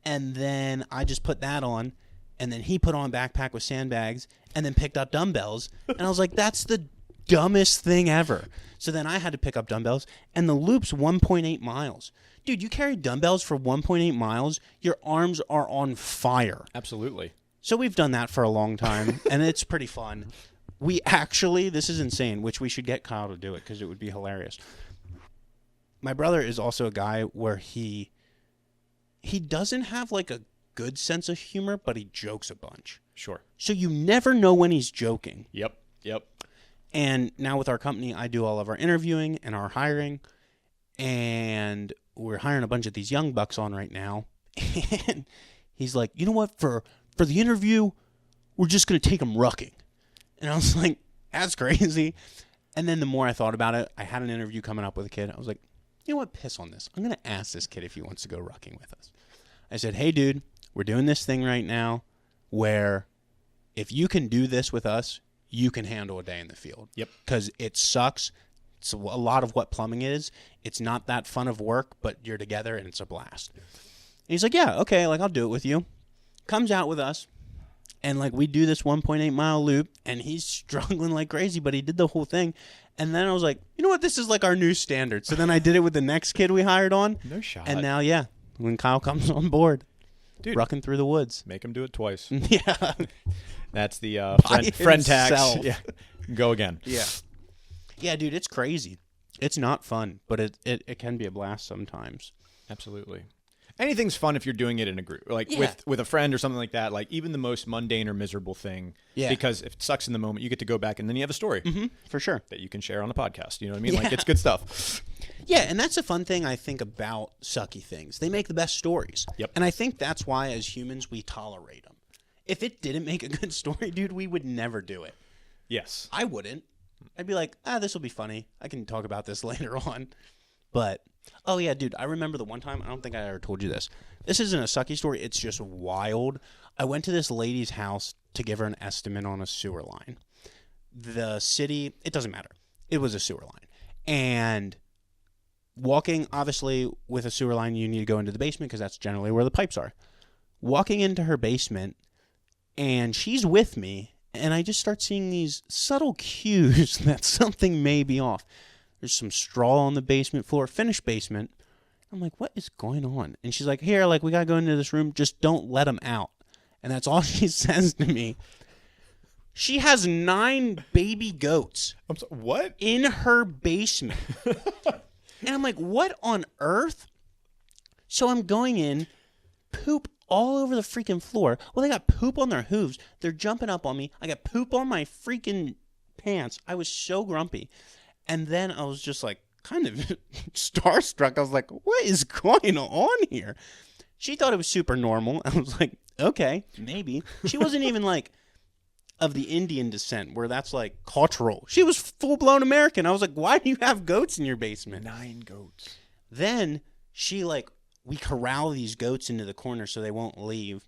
And then I just put that on, and then he put on a backpack with sandbags, and then picked up dumbbells. And I was like, that's the dumbest thing ever. So then I had to pick up dumbbells, and the loop's 1.8 miles. Dude, you carry dumbbells for 1.8 miles, your arms are on fire. Absolutely. So we've done that for a long time, and it's pretty fun. We actually, this is insane, which we should get Kyle to do it because it would be hilarious. My brother is also a guy where he doesn't have a good sense of humor, but he jokes a bunch. Sure. So you never know when he's joking. Yep. And now with our company, I do all of our interviewing and our hiring, and we're hiring a bunch of these young bucks on right now. And he's like, you know what? For the interview, we're just going to take them rucking. And I was like, that's crazy. And then the more I thought about it, I had an interview coming up with a kid. I was like, you know what? Piss on this. I'm going to ask this kid if he wants to go rucking with us. I said, hey, dude, we're doing this thing right now where if you can do this with us, you can handle a day in the field. Yep. Because it sucks. It's a lot of what plumbing is. It's not that fun of work, but you're together and it's a blast. And he's like, yeah, okay, I'll do it with you. Comes out with us. And we do this 1.8 mile loop, and he's struggling like crazy, but he did the whole thing. And then I was like, you know what? This is our new standard. So then I did it with the next kid we hired on. No shot. And now, yeah, when Kyle comes on board, dude, rucking through the woods. Make him do it twice. Yeah. That's the friend tax. himself. Yeah. Go again. Yeah. Yeah, dude, it's crazy. It's not fun, but it can be a blast sometimes. Absolutely. Anything's fun if you're doing it in a group, with a friend or something like that. Even the most mundane or miserable thing. Yeah. Because if it sucks in the moment, you get to go back and then you have a story. Mm-hmm, for sure. That you can share on the podcast. You know what I mean? Yeah. It's good stuff. Yeah, and that's a fun thing I think about sucky things. They make the best stories. Yep. And I think that's why as humans we tolerate them. If it didn't make a good story, dude, we would never do it. Yes. I wouldn't. I'd be like, this will be funny. I can talk about this later on. But, oh yeah, dude, I remember the one time, I don't think I ever told you this. This isn't a sucky story. It's just wild. I went to this lady's house to give her an estimate on a sewer line. The city, it doesn't matter. It was a sewer line. And walking, obviously, with a sewer line, you need to go into the basement because that's generally where the pipes are. Walking into her basement, and she's with me, and I just start seeing these subtle cues that something may be off. There's some straw on the basement floor, finished basement. I'm like, what is going on? And she's like, here, like, we got to go into this room. Just don't let them out. And that's all she says to me. She has 9 baby goats. What? In her basement. And I'm like, what on earth? So I'm going in, poop all over the freaking floor. Well, they got poop on their hooves. They're jumping up on me. I got poop on my freaking pants. I was so grumpy. And then I was just like kind of starstruck. I was like, what is going on here? She thought it was super normal. I was like, okay, maybe. She wasn't even like of the Indian descent where that's like cultural. She was full-blown American. I was like, why do you have goats in your basement? 9 goats. Then she like, we corral these goats into the corner so they won't leave.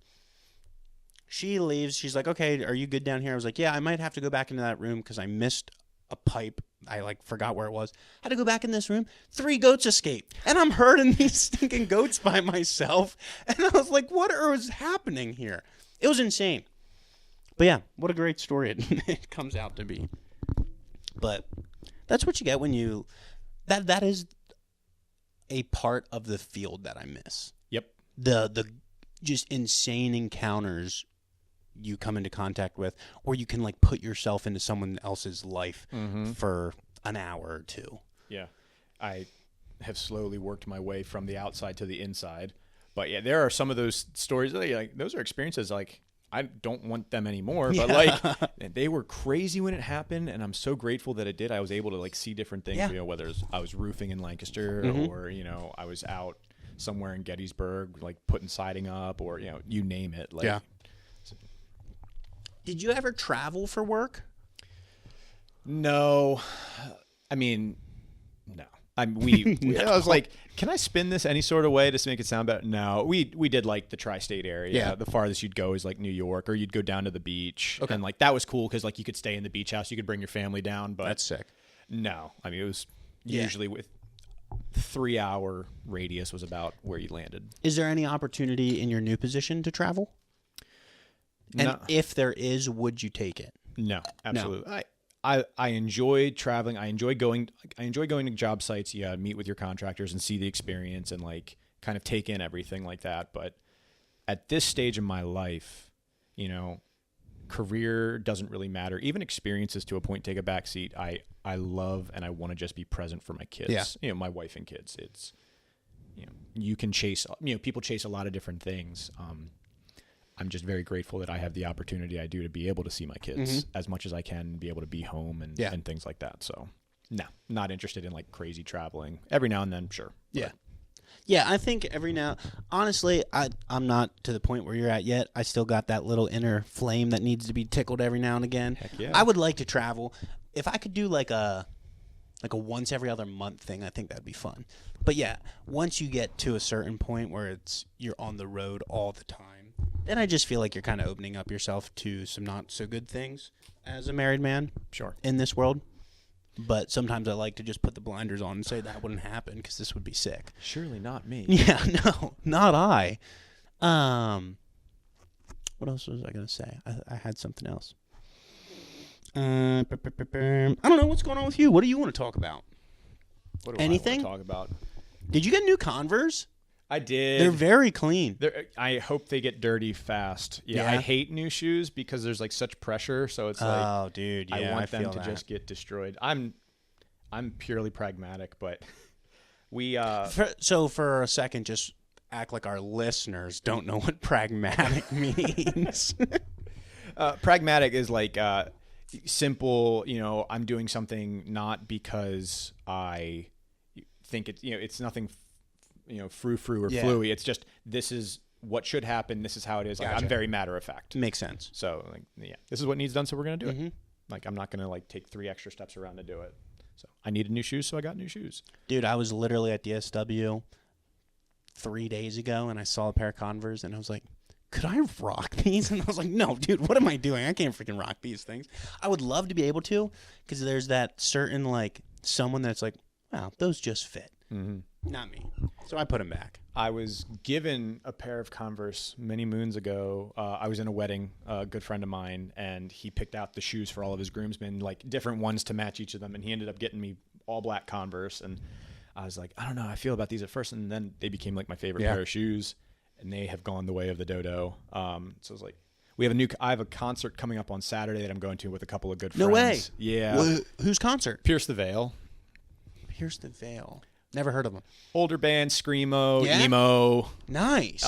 She leaves. She's like, okay, are you good down here? I was like, yeah, I might have to go back into that room because I missed a pipe. I like forgot where it was. Had to go back in this room. 3 goats escaped. And I'm herding these stinking goats by myself. And I was like, what is happening here? It was insane. But yeah, what a great story it comes out to be. But that's what you get when you... That is a part of the field that I miss. Yep. The just insane encounters you come into contact with, or you can like put yourself into someone else's life for an hour or 2. Yeah. I have slowly worked my way from the outside to the inside. But yeah, there are some of those stories that like those are experiences like I don't want them anymore, but like they were crazy when it happened, and I'm so grateful that it did. I was able to like see different things, you know, whether I was roofing in Lancaster or, you know, I was out somewhere in Gettysburg, like putting siding up or, you know, you name it. Like, yeah. Did you ever travel for work? No. I mean, no. I was like, can I spin this any sort of way to make it sound better? No, we did like the tri-state area. Yeah. The farthest you'd go is like New York, or you'd go down to the beach. Okay. And like that was cool because like you could stay in the beach house, you could bring your family down. But that's sick. No, I mean it was usually with 3-hour radius was about where you landed. Is there any opportunity in your new position to travel? And no. If there is, would you take it? No, absolutely. No. I enjoy traveling. I enjoy going to job sites. Yeah, meet with your contractors and see the experience and like kind of take in everything like that. But at this stage in my life, you know, career doesn't really matter. Even experiences to a point take a back seat. I love and I want to just be present for my kids. Yeah. You know, my wife and kids. It's, you know, you can chase. You know, people chase a lot of different things. I'm just very grateful that I have the opportunity I do to be able to see my kids as much as I can, be able to be home and things like that. So, no, not interested in like crazy traveling. Every now and then, sure. Yeah. Yeah, I think every now, honestly, I'm not to the point where you're at yet. I still got that little inner flame that needs to be tickled every now and again. Heck yeah. I would like to travel. If I could do like a once every other month thing, I think that'd be fun. But yeah, once you get to a certain point where you're on the road all the time, then I just feel like you're kind of opening up yourself to some not so good things as a married man. Sure. In this world. But sometimes I like to just put the blinders on and say that wouldn't happen because this would be sick. Surely not me. Yeah, no, not I. What else was I going to say? I had something else. I don't know. What's going on with you? What do you want to talk about? What do Anything? I want to talk about? Did you get new Converse? I did. They're very clean. I hope they get dirty fast. Yeah, I hate new shoes because there's like such pressure. So it's like, oh, dude, yeah, I want them to just get destroyed. I'm purely pragmatic, but we. So for a second, just act like our listeners don't know what pragmatic means. Pragmatic is like simple. You know, I'm doing something not because I think it's it's nothing. Frou-frou or fluey. It's just, this is what should happen. This is how it is. Like, I'm very matter of fact. Makes sense. So, like, yeah, this is what needs done, so we're going to do it. Like, I'm not going to, like, take 3 extra steps around to do it. So, I needed new shoes, so I got new shoes. Dude, I was literally at DSW 3 days ago, and I saw a pair of Converse, and I was like, could I rock these? And I was like, no, dude, what am I doing? I can't freaking rock these things. I would love to be able to, because there's that certain, like, someone that's like, wow, those just fit. Mm-hmm. Not me. So I put them back. I was given a pair of Converse many moons ago. I was in a wedding, a good friend of mine, and he picked out the shoes for all of his groomsmen, like different ones to match each of them. And he ended up getting me all black Converse. And I was like, I don't know how I feel about these at first. And then they became like my favorite pair of shoes, and they have gone the way of the dodo. So I was like, I have a concert coming up on Saturday that I'm going to with a couple of good friends. No way. Yeah. Well, whose concert? Pierce the Veil. Pierce the Veil. Never heard of them. Older band, screamo, emo. Nice.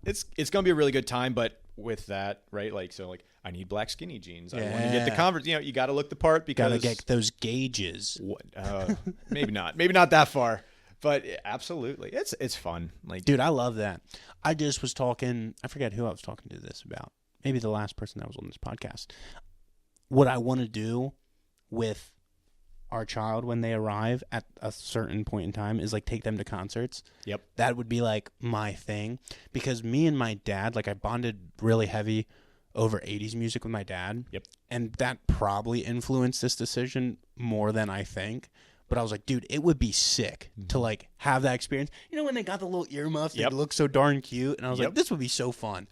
It's gonna be a really good time, but with that, right? Like, so like I need black skinny jeans. I want to get the Converse. You know, you got to look the part because gotta get those gauges. Maybe not that far, but absolutely, it's fun. Like, dude, I love that. I just was talking. I forget who I was talking to this about. Maybe the last person that was on this podcast. What I want to do with our child when they arrive at a certain point in time is like take them to concerts. Yep. That would be like my thing, because me and my dad, like I bonded really heavy over 80s music with my dad. Yep. And that probably influenced this decision more than I think. But I was like, dude, it would be sick to like have that experience. You know, when they got the little earmuffs, they look so darn cute. And I was like, this would be so fun.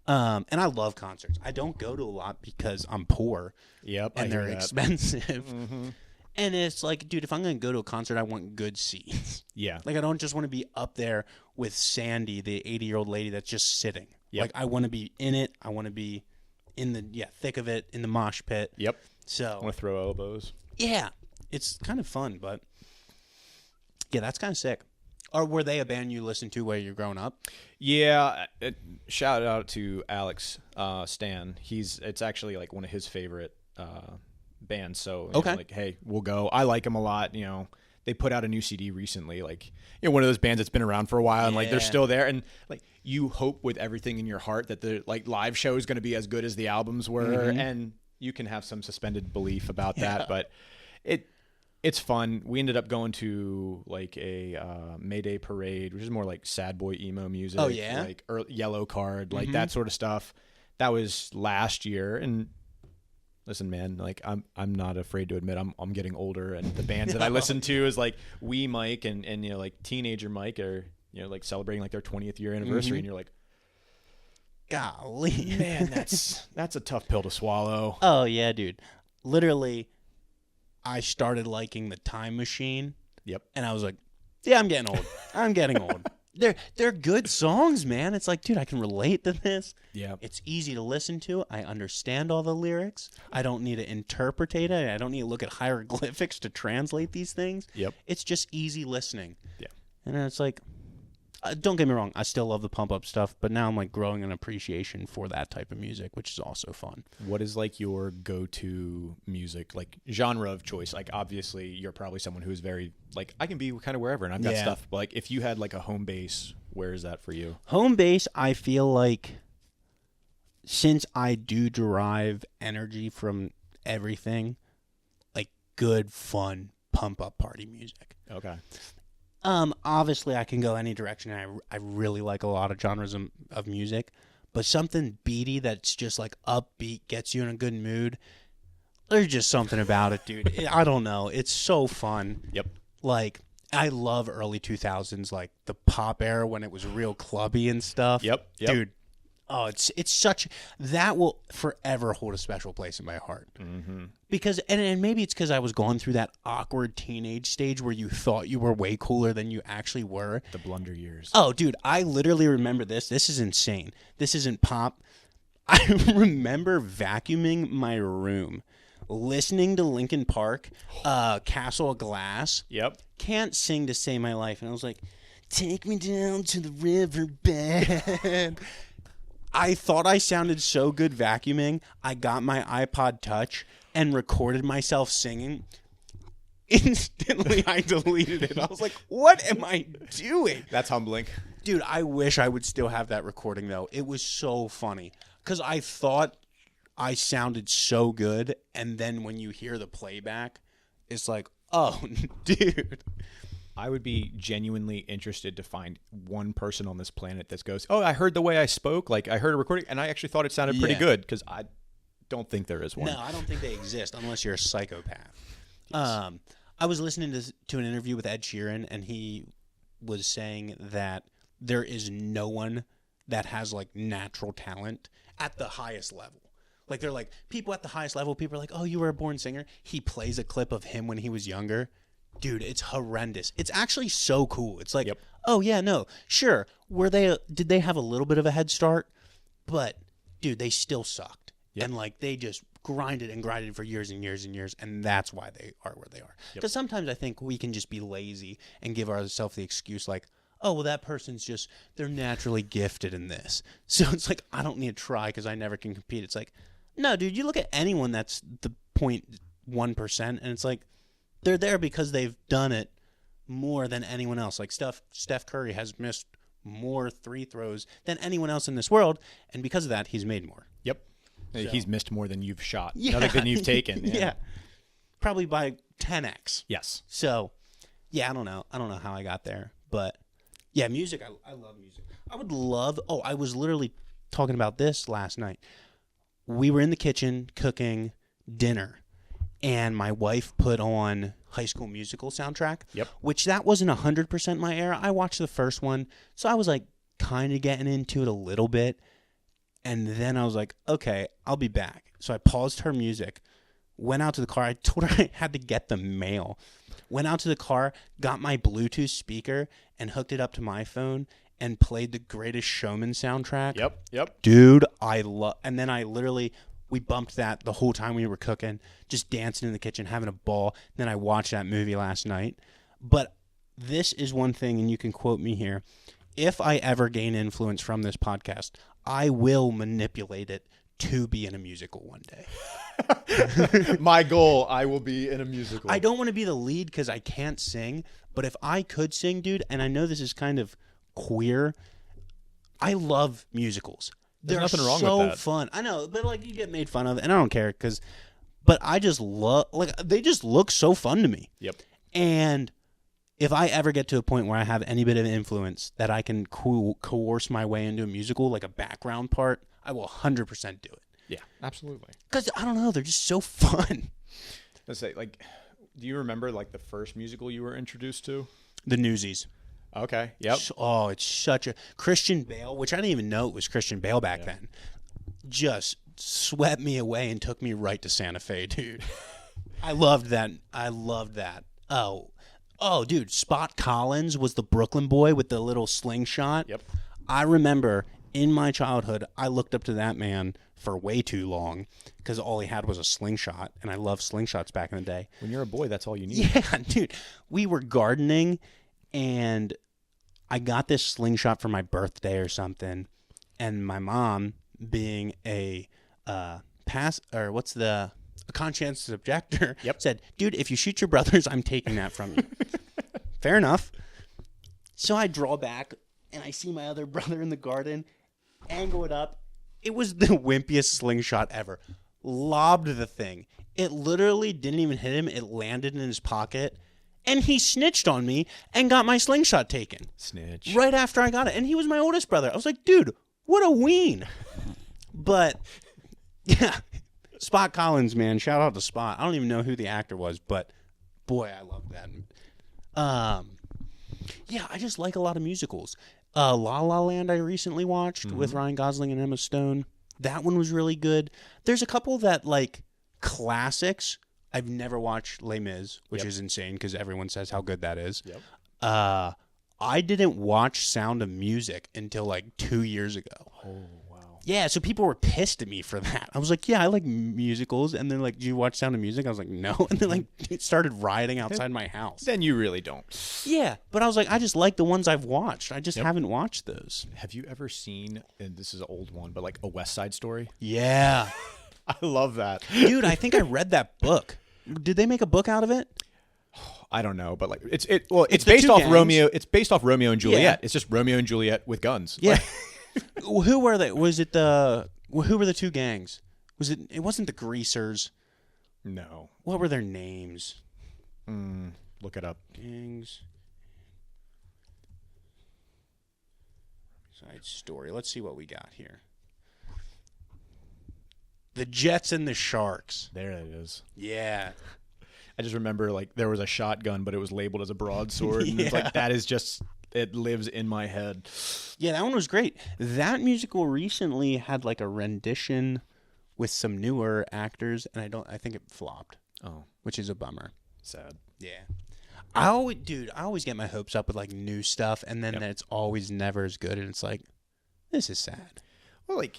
And I love concerts. I don't go to a lot because I'm poor. Yep. And they're expensive. Mm-hmm. And it's like, dude, if I'm going to go to a concert, I want good seats. Yeah. Like, I don't just want to be up there with Sandy, the 80-year-old lady that's just sitting. Yep. Like, I want to be in it. I want to be in the thick of it, in the mosh pit. Yep. So I want to throw elbows. Yeah. It's kind of fun, but yeah, that's kind of sick. Or were they a band you listened to while you're growing up? Yeah. Shout out to Alex Stan. It's actually like one of his favorite bands. So you know, like, hey, we'll go. I like them a lot. You know, they put out a new CD recently. Like, you know, one of those bands that's been around for a while, and like they're still there. And like, you hope with everything in your heart that the like live show is going to be as good as the albums were, and you can have some suspended belief about that. But it's fun. We ended up going to like a Mayday parade, which is more like sad boy emo music. Oh yeah, like Yellow Card, like that sort of stuff. That was last year, and listen, man, like I'm not afraid to admit I'm getting older, and the bands that I listen to is like Wee Mike and you know, like Teenager Mike are, you know, like celebrating like their 20th year anniversary, and you're like, golly, man, that's a tough pill to swallow. Oh yeah, dude. Literally, I started liking the Time Machine. Yep. And I was like, yeah, I'm getting old. I'm getting old. They're good songs, man. It's like, dude, I can relate to this. Yeah. It's easy to listen to. I understand all the lyrics. I don't need to interpret it. I don't need to look at hieroglyphics to translate these things. Yep. It's just easy listening. Yeah. And it's like, don't get me wrong, I still love the pump up stuff, but now I'm like growing an appreciation for that type of music, which is also fun. What is like your go-to music, like genre of choice? Like, obviously you're probably someone who's very like, I can be kind of wherever, and I've got stuff, but like if you had like a home base, where is that for you? Home base, I feel like, since I do derive energy from everything, like good, fun, pump up party music. Okay. Obviously I can go any direction. I really like a lot of genres of music, but something beaty that's just like upbeat, gets you in a good mood. There's just something about it, dude. I don't know. It's so fun. Yep. Like, I love early 2000s, like the pop era when it was real clubby and stuff. Yep. Dude. Oh, it's such, that will forever hold a special place in my heart. Mm-hmm. Because, and maybe it's because I was going through that awkward teenage stage where you thought you were way cooler than you actually were. The blunder years. Oh, dude, I literally remember this. This is insane. This isn't pop. I remember vacuuming my room, listening to Linkin Park, Castle of Glass. Yep. Can't sing to save my life. And I was like, take me down to the riverbed. I thought I sounded so good vacuuming. I got my iPod Touch and recorded myself singing. Instantly, I deleted it. I was like, what am I doing? That's humbling. Dude, I wish I would still have that recording, though. It was so funny. Because I thought I sounded so good, and then when you hear the playback, it's like, oh, dude. I would be genuinely interested to find one person on this planet that goes, oh, I heard the way I spoke. Like, I heard a recording, and I actually thought it sounded pretty good, because I don't think there is one. No, I don't think they exist unless you're a psychopath. Yes. I was listening to an interview with Ed Sheeran, and he was saying that there is no one that has, like, natural talent at the highest level. Like, they're like, people at the highest level, people are like, oh, you were a born singer. He plays a clip of him when he was younger. Dude, it's horrendous. It's actually so cool. It's like, oh, yeah, no, sure. Did they have a little bit of a head start? But, dude, they still sucked. Yep. And, like, they just grinded and grinded for years and years and years, and that's why they are where they are. Because sometimes I think we can just be lazy and give ourselves the excuse, like, oh, well, that person's just, they're naturally gifted in this. So it's like, I don't need to try because I never can compete. It's like, no, dude, you look at anyone that's the 0.1%, and it's like, they're there because they've done it more than anyone else. Like Steph Curry has missed more free throws than anyone else in this world, and because of that, he's made more. Yep. So. He's missed more than you've shot. Yeah. Nothing than you've taken. Yeah. Probably by 10x. Yes. So, yeah, I don't know how I got there, but yeah, music, I love music. I was literally talking about this last night. We were in the kitchen cooking dinner, and my wife put on High School Musical soundtrack, which that wasn't 100% my era. I watched the first one, so I was like kind of getting into it a little bit, and then I was like, okay, I'll be back. So I paused her music, went out to the car. I told her I had to get the mail. Went out to the car, got my Bluetooth speaker, and hooked it up to my phone, and played the Greatest Showman soundtrack. Yep. Dude, and then we bumped that the whole time we were cooking, just dancing in the kitchen, having a ball. Then I watched that movie last night. But this is one thing, and you can quote me here. If I ever gain influence from this podcast, I will manipulate it to be in a musical one day. My goal, I will be in a musical. I don't want to be the lead because I can't sing, but if I could sing, dude, and I know this is kind of queer, I love musicals. There's nothing wrong with that. So fun. I know, but like you get made fun of, and I don't care but I just love, like, they just look so fun to me. Yep. And if I ever get to a point where I have any bit of influence that I can coerce my way into a musical, like a background part, I will 100% do it. Yeah, absolutely. Because, I don't know, they're just so fun. Let's say, like, do you remember, like, the first musical you were introduced to? The Newsies. Okay, yep. Oh, it's such a... Christian Bale, which I didn't even know it was Christian Bale back then, just swept me away and took me right to Santa Fe, dude. I loved that. Oh, dude, Spot Collins was the Brooklyn boy with the little slingshot. Yep. I remember in my childhood, I looked up to that man for way too long because all he had was a slingshot, and I loved slingshots back in the day. When you're a boy, that's all you need. Yeah, dude. We were gardening, and I got this slingshot for my birthday or something, and my mom, being a conscientious objector, said, dude, if you shoot your brothers, I'm taking that from you. Fair enough. So I draw back, and I see my other brother in the garden, angle it up. It was the wimpiest slingshot ever. Lobbed the thing. It literally didn't even hit him. It landed in his pocket, and he snitched on me and got my slingshot taken. Snitch. Right after I got it. And he was my oldest brother. I was like, dude, what a ween. But, yeah, Spot Collins, man. Shout out to Spot. I don't even know who the actor was, but, boy, I love that. Yeah, I just like a lot of musicals. La La Land I recently watched with Ryan Gosling and Emma Stone. That one was really good. There's a couple that, like, classics. I've never watched Les Mis, which is insane because everyone says how good that is. Yep. I didn't watch Sound of Music until, like, 2 years ago. Oh, wow. Yeah, so people were pissed at me for that. I was like, yeah, I like musicals. And then, like, do you watch Sound of Music? I was like, no. And then, like, it started rioting outside my house. Then you really don't. Yeah, but I was like, I just like the ones I've watched. I just haven't watched those. Have you ever seen, and this is an old one, but like A West Side Story? Yeah. I love that. Dude, I think I read that book. Did they make a book out of it? I don't know, but like it's based off Romeo. It's based off Romeo and Juliet. Yeah. It's just Romeo and Juliet with guns. Yeah. Who were they? Who were the two gangs? It wasn't the Greasers. No. What were their names? Look it up. Gangs Side story. Let's see what we got here. The Jets and the Sharks. There it is. Yeah. I just remember like there was a shotgun, but it was labeled as a broadsword. And it's like that is just it lives in my head. Yeah, that one was great. That musical recently had like a rendition with some newer actors, and I think it flopped. Oh, which is a bummer. sad. Yeah. I always get my hopes up with like new stuff, and then it's always never as good, and it's like, this is sad. Well, like,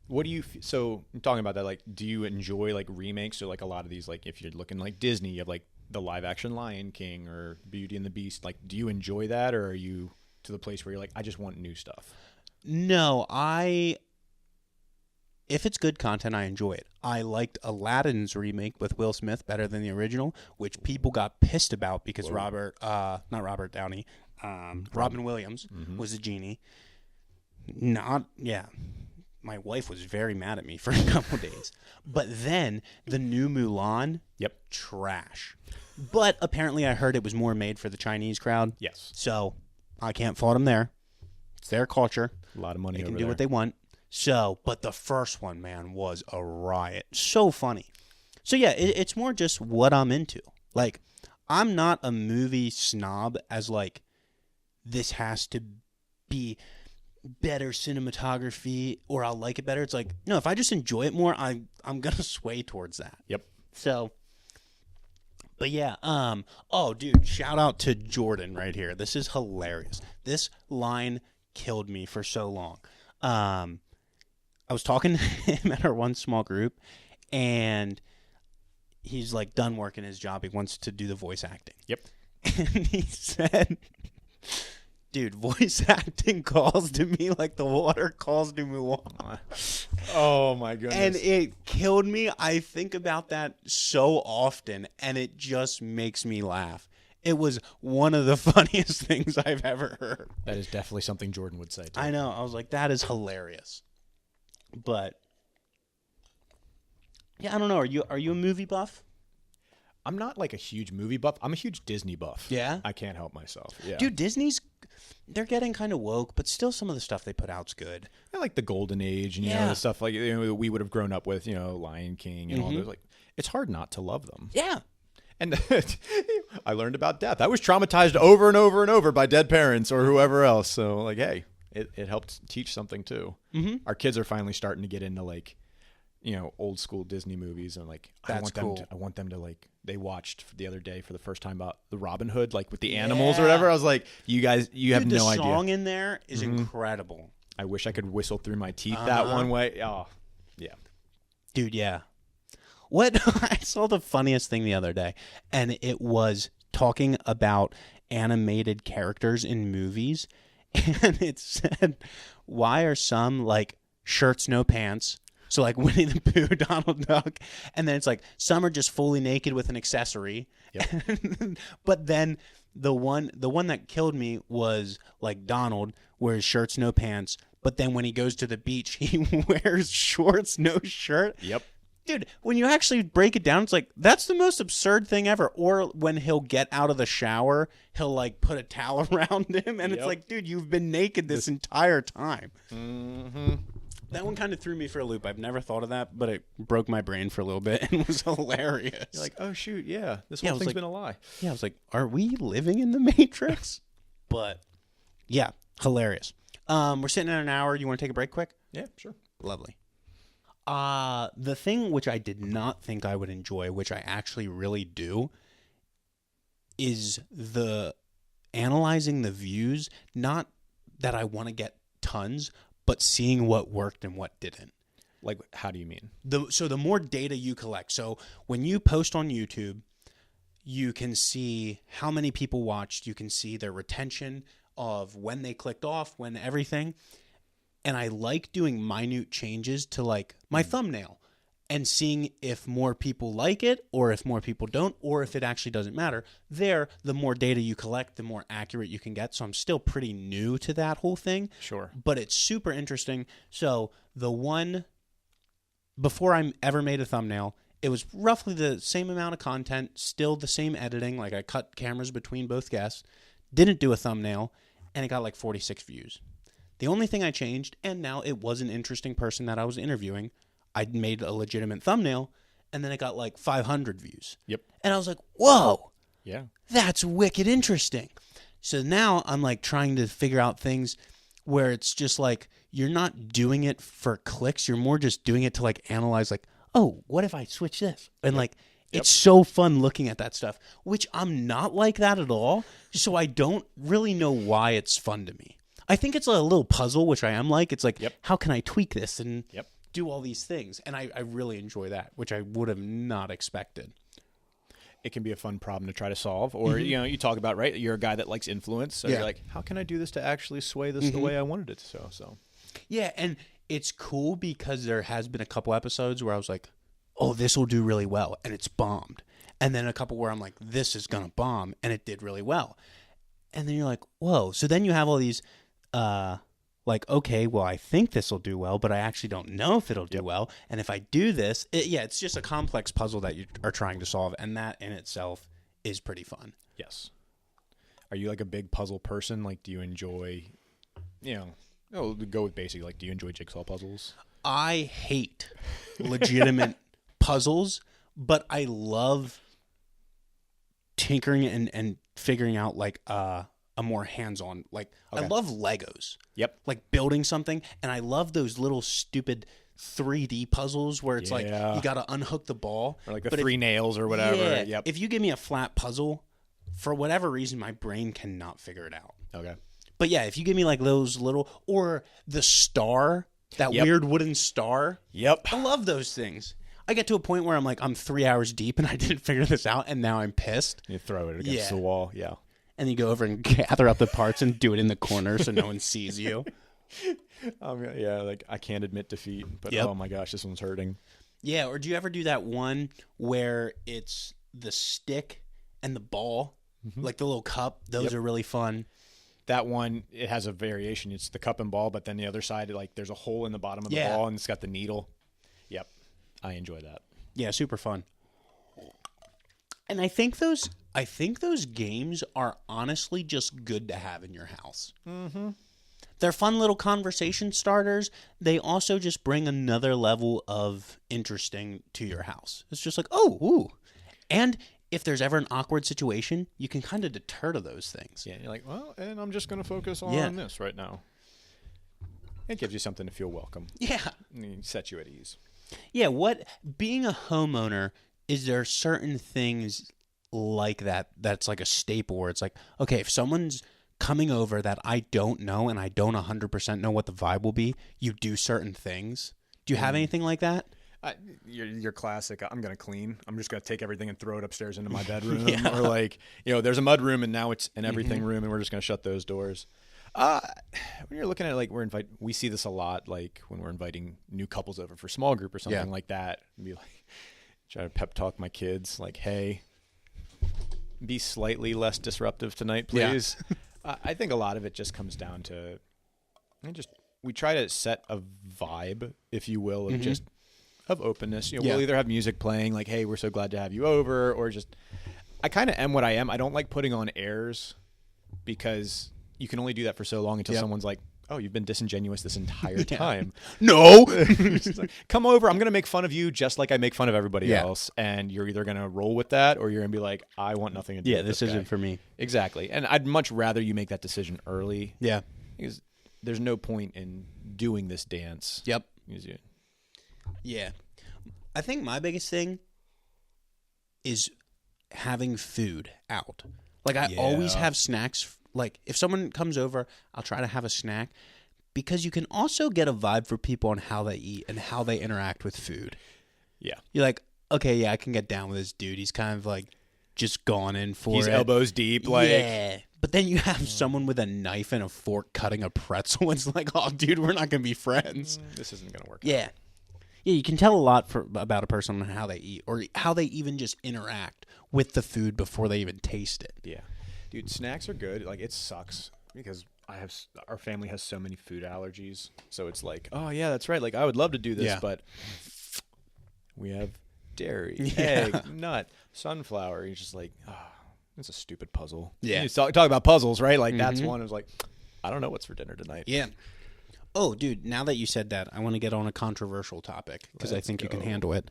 what do you? So I'm talking about that. Like, do you enjoy like remakes or like a lot of these? Like, if you're looking like Disney, you have like the live action Lion King or Beauty and the Beast. Like, do you enjoy that, or are you to the place where you're like, I just want new stuff? No, if it's good content, I enjoy it. I liked Aladdin's remake with Will Smith better than the original, which people got pissed about because Robin Williams was the genie. My wife was very mad at me for a couple days. But then the new Mulan, trash. But apparently I heard it was more made for the Chinese crowd. Yes. So I can't fault them there. It's their culture. A lot of money. They can do what they want. So, but the first one, man, was a riot. So funny. So yeah, it's more just what I'm into. Like, I'm not a movie snob as like, this has to be better cinematography or I'll like it better. It's like, no, if I just enjoy it more, I'm going to sway towards that. Yep. So, but yeah, oh dude, shout out to Jordan right here. This is hilarious. This line killed me for so long. I was talking to him at our one small group, and he's like done working his job. He wants to do the voice acting. Yep. And he said, dude, voice acting calls to me like the water calls to Mulan. Oh, my goodness. And it killed me. I think about that so often, and it just makes me laugh. It was one of the funniest things I've ever heard. That is definitely something Jordan would say, too. I know. I was like, that is hilarious. But yeah, I don't know. Are you a movie buff? I'm not like a huge movie buff. I'm a huge Disney buff. Yeah? I can't help myself. Yeah. Dude, they're getting kind of woke, but still some of the stuff they put out's good. I like the golden age and, you know, the stuff like we would have grown up with, Lion King and all those. Like, it's hard not to love them. Yeah. And I learned about death. I was traumatized over and over and over by dead parents or whoever else. So, like, hey, it helped teach something, too. Mm-hmm. Our kids are finally starting to get into, like, old school Disney movies. And, like, I want them to, like, they watched the other day for the first time about the Robin Hood, like, with the animals or whatever. I was like, you guys, you have no idea. The song in there is incredible. I wish I could whistle through my teeth that one way. Oh, yeah. Dude, yeah. What I saw the funniest thing the other day, and it was talking about animated characters in movies, and it said, why are some like shirts, no pants? So like Winnie the Pooh, Donald Duck, and then it's like some are just fully naked with an accessory. Yep. But then the one that killed me was like Donald wears shirts, no pants, but then when he goes to the beach, he wears shorts, no shirt. Yep. Dude, when you actually break it down, it's like, that's the most absurd thing ever. Or when he'll get out of the shower, he'll, like, put a towel around him. And it's like, dude, you've been naked this entire time. Mm-hmm. That one kind of threw me for a loop. I've never thought of that, but it broke my brain for a little bit and was hilarious. You're like, oh, shoot, yeah. This whole thing's been a lie. Yeah, I was like, are we living in the Matrix? But, yeah, hilarious. We're sitting at an hour. You want to take a break quick? Yeah, sure. Lovely. The thing which I did not think I would enjoy, which I actually really do, is the analyzing the views. Not that I want to get tons, but seeing what worked and what didn't. Like, how do you mean? So the more data you collect. So when you post on YouTube, you can see how many people watched. You can see their retention of when they clicked off, when everything. And I like doing minute changes to like my thumbnail and seeing if more people like it or if more people don't or if it actually doesn't matter. The more data you collect, the more accurate you can get. So I'm still pretty new to that whole thing. Sure. But it's super interesting. So the one, before I ever made a thumbnail, it was roughly the same amount of content, still the same editing. Like I cut cameras between both guests, didn't do a thumbnail, and it got like 46 views. The only thing I changed, and now it was an interesting person that I was interviewing. I made a legitimate thumbnail, and then it got like 500 views. Yep. And I was like, whoa, Yeah. that's wicked interesting. So now I'm like trying to figure out things where it's just like you're not doing it for clicks. You're more just doing it to like analyze like, oh, what if I switch this? And like, it's so fun looking at that stuff, which I'm not like that at all. So I don't really know why it's fun to me. I think it's a little puzzle, which I am like. It's like, how can I tweak this and do all these things? And I really enjoy that, which I would have not expected. It can be a fun problem to try to solve. Or, you talk about, right, you're a guy that likes influence. So you're like, how can I do this to actually sway this the way I wanted it to? So yeah, and it's cool because there has been a couple episodes where I was like, oh, this will do really well, and it's bombed. And then a couple where I'm like, this is going to bomb, and it did really well. And then you're like, whoa. So then you have all these, like, okay, well, I think this will do well, but I actually don't know if it'll do well. And if I do this, it's just a complex puzzle that you are trying to solve, and that in itself is pretty fun. Yes. Are you like a big puzzle person? Like, do you enjoy, go with basic, like, do you enjoy jigsaw puzzles? I hate legitimate puzzles, but I love tinkering and figuring out like a more hands-on, like I love Legos. Yep. Like building something, and I love those little stupid 3D puzzles where it's like you got to unhook the ball. Or like the three nails or whatever. Yeah, yep. If you give me a flat puzzle, for whatever reason, my brain cannot figure it out. Okay. But yeah, if you give me like those little, or the star, that weird wooden star. Yep. I love those things. I get to a point where I'm like, I'm 3 hours deep and I didn't figure this out, and now I'm pissed. You throw it against the wall. Yeah. And you go over and gather up the parts and do it in the corner so no one sees you. Like I can't admit defeat, but oh my gosh, this one's hurting. Yeah, or do you ever do that one where it's the stick and the ball, like the little cup? Those are really fun. That one, it has a variation. It's the cup and ball, but then the other side, like there's a hole in the bottom of the ball, and it's got the needle. Yep, I enjoy that. Yeah, super fun. And I think those games are honestly just good to have in your house. Mm-hmm. They're fun little conversation starters. They also just bring another level of interesting to your house. It's just like, oh, ooh. And if there's ever an awkward situation, you can kind of deter to those things. Yeah, you're like, well, and I'm just going to focus on this right now. It gives you something to feel welcome. Yeah. And it sets you at ease. Yeah, being a homeowner, is there certain things like that's like a staple where it's like, okay, if someone's coming over that I don't know and I don't 100% know what the vibe will be, you do certain things. Do you have anything like that? Your classic, I'm going to clean. I'm just going to take everything and throw it upstairs into my bedroom. Or like, there's a mud room and now it's an everything room and we're just going to shut those doors. When you're looking at it, like we see this a lot, like when we're inviting new couples over for small group or something like that. And be like, try to pep talk my kids like, hey, be slightly less disruptive tonight, please. Yeah. I think a lot of it just comes down to, we try to set a vibe, if you will, of just of openness. We'll either have music playing, like, hey, we're so glad to have you over, or just, I kind of am what I am. I don't like putting on airs because you can only do that for so long until someone's like, oh, you've been disingenuous this entire time. No. Like, come over. I'm going to make fun of you just like I make fun of everybody else. And you're either going to roll with that or you're going to be like, I want nothing to do with this isn't for me. Exactly. And I'd much rather you make that decision early. Yeah. Because there's no point in doing this dance. Yep. Yeah. I think my biggest thing is having food out. Like, I always have snacks. Like, if someone comes over, I'll try to have a snack because you can also get a vibe for people on how they eat and how they interact with food. Yeah. You're like, okay, I can get down with this dude. He's kind of like just gone in for He's it. elbows deep. Like, yeah. But then you have someone with a knife and a fork cutting a pretzel. It's like, oh, dude, we're not going to be friends. This isn't going to work. Yeah. Yeah, you can tell a lot about a person on how they eat or how they even just interact with the food before they even taste it. Yeah. Dude, snacks are good. Like, it sucks because our family has so many food allergies. So it's like, oh, yeah, that's right. Like, I would love to do this, but we have dairy, egg, nut, sunflower. You're just like, oh, it's a stupid puzzle. Yeah. You talk about puzzles, right? Like, that's one. It was like, I don't know what's for dinner tonight. Yeah. Oh, dude, now that you said that, I want to get on a controversial topic because I think you can handle it.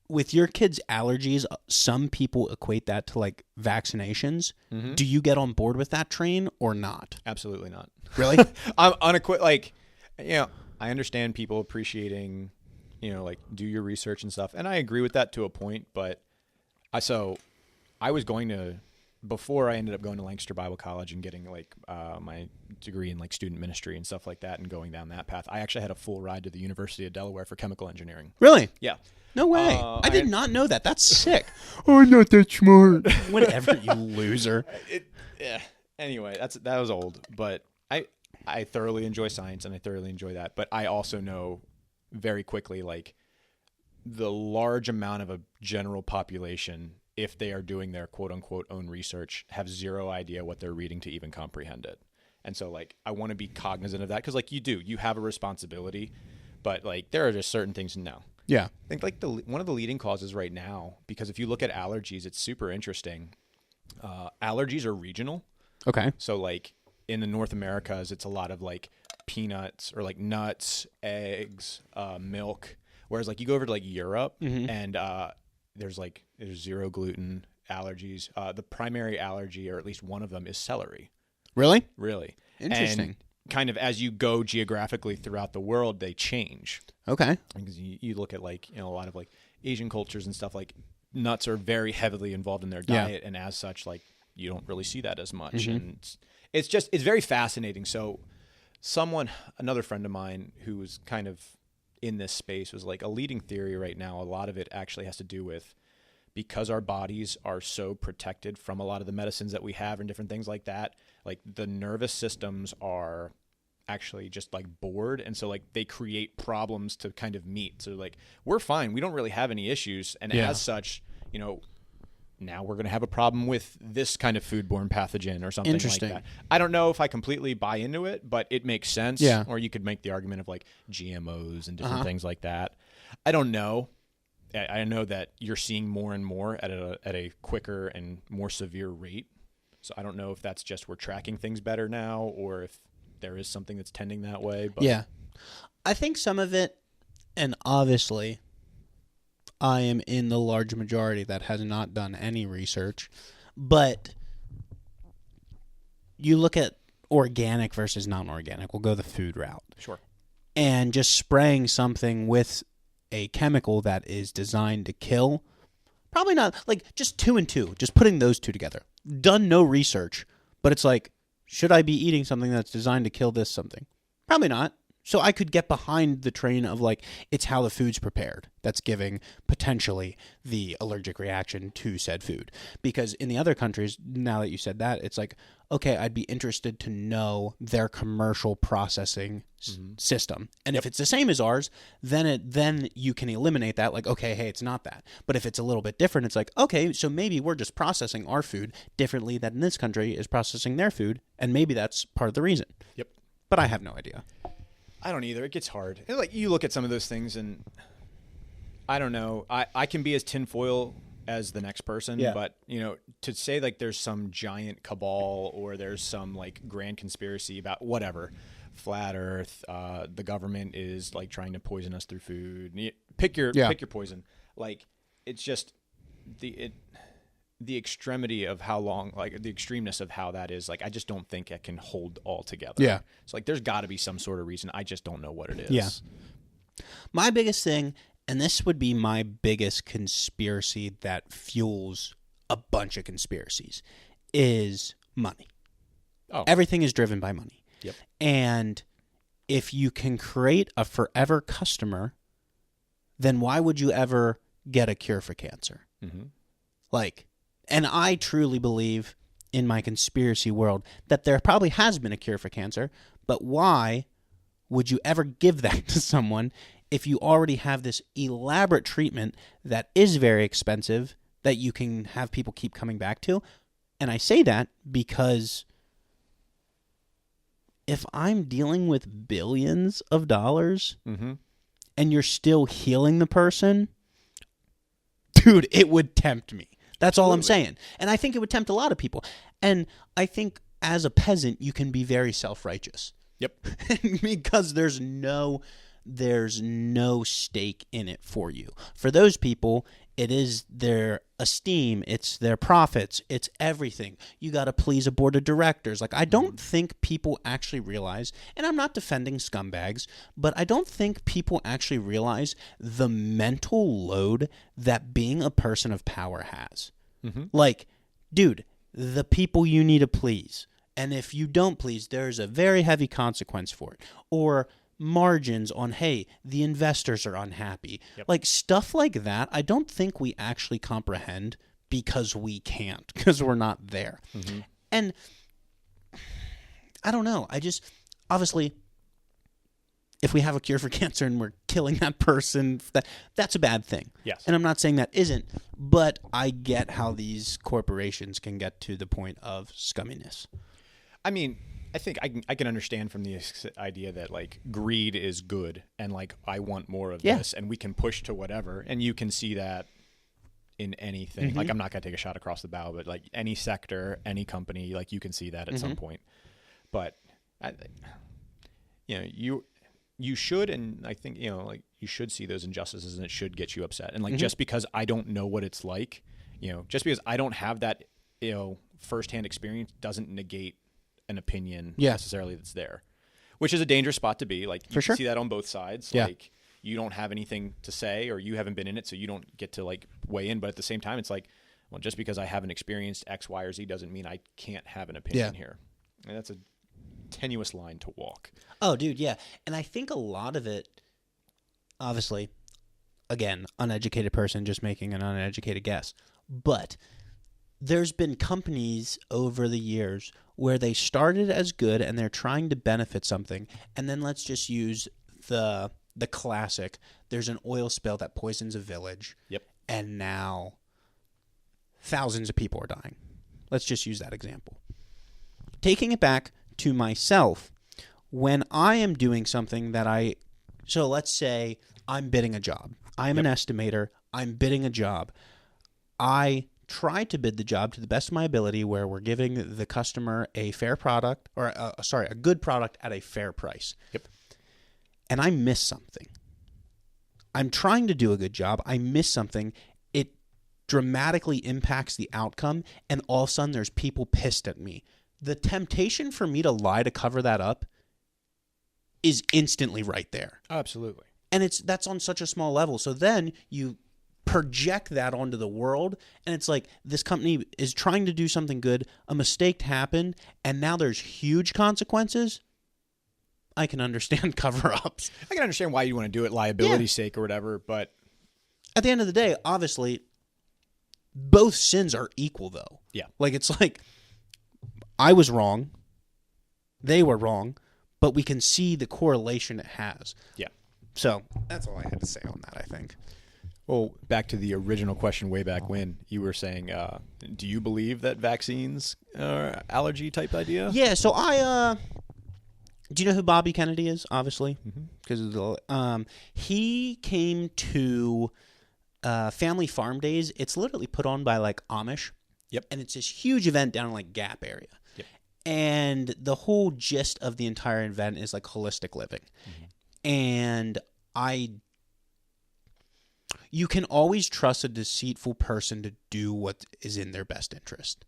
With your kids' allergies, some people equate that to like vaccinations. Mm-hmm. Do you get on board with that train or not? Absolutely not. Really? I'm unequipped. Like, I understand people appreciating, like do your research and stuff. And I agree with that to a point. But I was going to, before I ended up going to Lancaster Bible College and getting like my degree in like student ministry and stuff like that and going down that path, I actually had a full ride to the University of Delaware for chemical engineering. Really? Yeah. No way. I did not know that. That's sick. I'm not that smart. Whatever, you loser. Anyway, that was old. But I thoroughly enjoy science and I thoroughly enjoy that. But I also know very quickly, like, the large amount of a general population, if they are doing their quote unquote own research, have zero idea what they're reading to even comprehend it. And so, like, I want to be cognizant of that because, like, you have a responsibility, but like there are just certain things now. Yeah. I think like one of the leading causes right now, because if you look at allergies, it's super interesting. Allergies are regional. Okay. So like in the North Americas, it's a lot of like peanuts or like nuts, eggs, milk. Whereas like you go over to like Europe and there's zero gluten allergies. The primary allergy, or at least one of them, is celery. Really? Really. Interesting. And kind of as you go geographically throughout the world, they change. Okay. Because you look at like, a lot of like Asian cultures and stuff, like nuts are very heavily involved in their diet. And as such, like you don't really see that as much. And it's very fascinating. So another friend of mine who was kind of in this space was like, a leading theory right now, a lot of it actually has to do with, because our bodies are so protected from a lot of the medicines that we have and different things like that, like the nervous systems are actually just like bored. And so like they create problems to kind of meet. So like, we're fine. We don't really have any issues. And as such, now we're going to have a problem with this kind of foodborne pathogen or something like that. I don't know if I completely buy into it, but it makes sense. Yeah. Or you could make the argument of like GMOs and different things like that. I don't know. I know that you're seeing more and more at a quicker and more severe rate. So I don't know if that's just we're tracking things better now, or if there is something that's tending that way. But yeah. I think some of it, and obviously I am in the large majority that has not done any research, but you look at organic versus non-organic. We'll go the food route. Sure. And just spraying something with a chemical that is designed to kill, probably not, like just 2 and 2, just putting those two together. Done no research, but it's like, should I be eating something that's designed to kill this something? Probably not. So I could get behind the train of like, it's how the food's prepared that's giving potentially the allergic reaction to said food. Because in the other countries, now that you said that, it's like, okay, I'd be interested to know their commercial processing system. And if it's the same as ours, then you can eliminate that. Like, okay, hey, it's not that. But if it's a little bit different, it's like, okay, so maybe we're just processing our food differently than this country is processing their food. And maybe that's part of the reason. Yep. But I have no idea. I don't either. It gets hard. And like you look at some of those things and I don't know. I can be as tinfoil as the next person, but to say like there's some giant cabal or there's some like grand conspiracy about whatever, flat earth, the government is like trying to poison us through food. Pick your poison. Like it's just the extremity of how long, like the extremeness of how that is, like I just don't think it can hold all together. Yeah. So like there's got to be some sort of reason. I just don't know what it is. Yeah. My biggest thing, and this would be my biggest conspiracy that fuels a bunch of conspiracies, is money. Oh. Everything is driven by money. Yep. And if you can create a forever customer, then why would you ever get a cure for cancer? Mm-hmm. Like, and I truly believe in my conspiracy world that there probably has been a cure for cancer, but why would you ever give that to someone if you already have this elaborate treatment that is very expensive that you can have people keep coming back to? And I say that because if I'm dealing with billions of dollars and you're still healing the person, dude, it would tempt me. That's all I'm saying. And I think it would tempt a lot of people. And I think as a peasant, you can be very self-righteous. Yep. Because there's no stake in it for you. For those people, it is their esteem, it's their profits, it's everything. You got to please a board of directors. Like, I don't think people actually realize, and I'm not defending scumbags, but I don't think people actually realize the mental load that being a person of power has. Like, dude, the people you need to please. And if you don't please, there's a very heavy consequence for it. Or margins on, hey, the investors are unhappy. Yep. Like, stuff like that, I don't think we actually comprehend because we can't, because we're not there. And I don't know. I just, obviously, if we have a cure for cancer and we're killing that person, that's a bad thing. Yes. And I'm not saying that isn't, but I get how these corporations can get to the point of scumminess. I mean, I think I can understand from the idea that, like, greed is good and, like, I want more of this and we can push to whatever. And you can see that in anything. Like, I'm not going to take a shot across the bow, but, like, any sector, any company, like, you can see that at some point. But, you should, and I think, like, you should see those injustices and it should get you upset. And, like, just because I don't know what it's like, just because I don't have that, firsthand experience doesn't negate an opinion necessarily that's there, which is a dangerous spot to be. Like, you can see that on both sides. Like, you don't have anything to say, or you haven't been in it, so you don't get to, like, weigh in. But at the same time, it's like, well, just because I haven't experienced X, Y, or Z doesn't mean I can't have an opinion here. And that's a tenuous line to walk. Oh, dude, yeah. And I think a lot of it, obviously, again, uneducated person just making an uneducated guess, but there's been companies over the years where they started as good and they're trying to benefit something, and then let's just use the classic, there's an oil spill that poisons a village, and now thousands of people are dying. Let's just use that example. Taking it back to myself, when I am doing something that so let's say I'm bidding a job. I'm an estimator. I'm bidding a job. I try to bid the job to the best of my ability where we're giving the customer a fair product, or a good product at a fair price. And I miss something. I'm trying to do a good job. I miss something. It dramatically impacts the outcome, and all of a sudden there's people pissed at me. The temptation for me to lie to cover that up is instantly right there. Absolutely. And that's on such a small level. So then you project that onto the world, and it's like, this company is trying to do something good, a mistake happened, and now there's huge consequences. I can understand cover-ups. I can understand why you want to do it, liability's sake or whatever, but at the end of the day, obviously, both sins are equal, though. Yeah. Like, it's like, I was wrong, they were wrong, but we can see the correlation it has. Yeah. So that's all I had to say on that, I think. Well, back to the original question way back when, you were saying, do you believe that vaccines are allergy type idea? Yeah, so do you know who Bobby Kennedy is, obviously? Because he came to Family Farm Days. It's literally put on by, like, Amish. And it's this huge event down in, like, Gap area. And the whole gist of the entire event is, like, holistic living. And you can always trust a deceitful person to do what is in their best interest.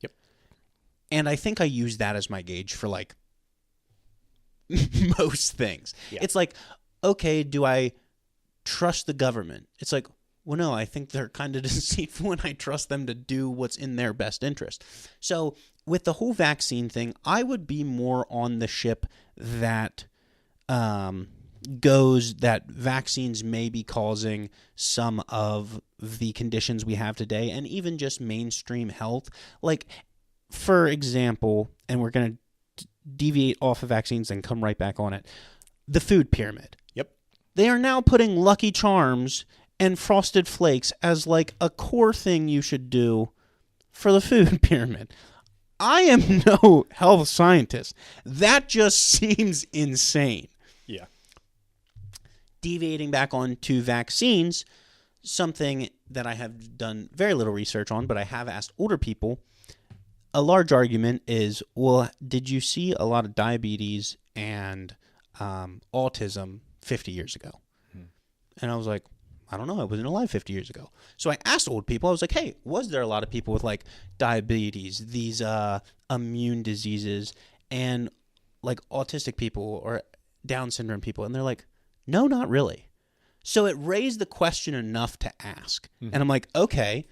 And I think I use that as my gauge for, like, most things. It's like, okay, do I trust the government? It's like, well, no, I think they're kind of deceitful and I trust them to do what's in their best interest. So with the whole vaccine thing, I would be more on the ship that goes that vaccines may be causing some of the conditions we have today, and even just mainstream health. Like, for example, and we're going to deviate off of vaccines and come right back on it, the food pyramid. They are now putting Lucky Charms and Frosted Flakes as, like, a core thing you should do for the food pyramid. I am no health scientist. That just seems insane. Deviating back onto vaccines, something that I have done very little research on, but I have asked older people, a large argument is, well, did you see a lot of diabetes and autism 50 years ago? And I was like, I don't know. I wasn't alive 50 years ago. So I asked old people. I was like, hey, was there a lot of people with like diabetes, these immune diseases, and like autistic people or Down syndrome people? And they're like, no, not really. So it raised the question enough to ask. And I'm like, okay,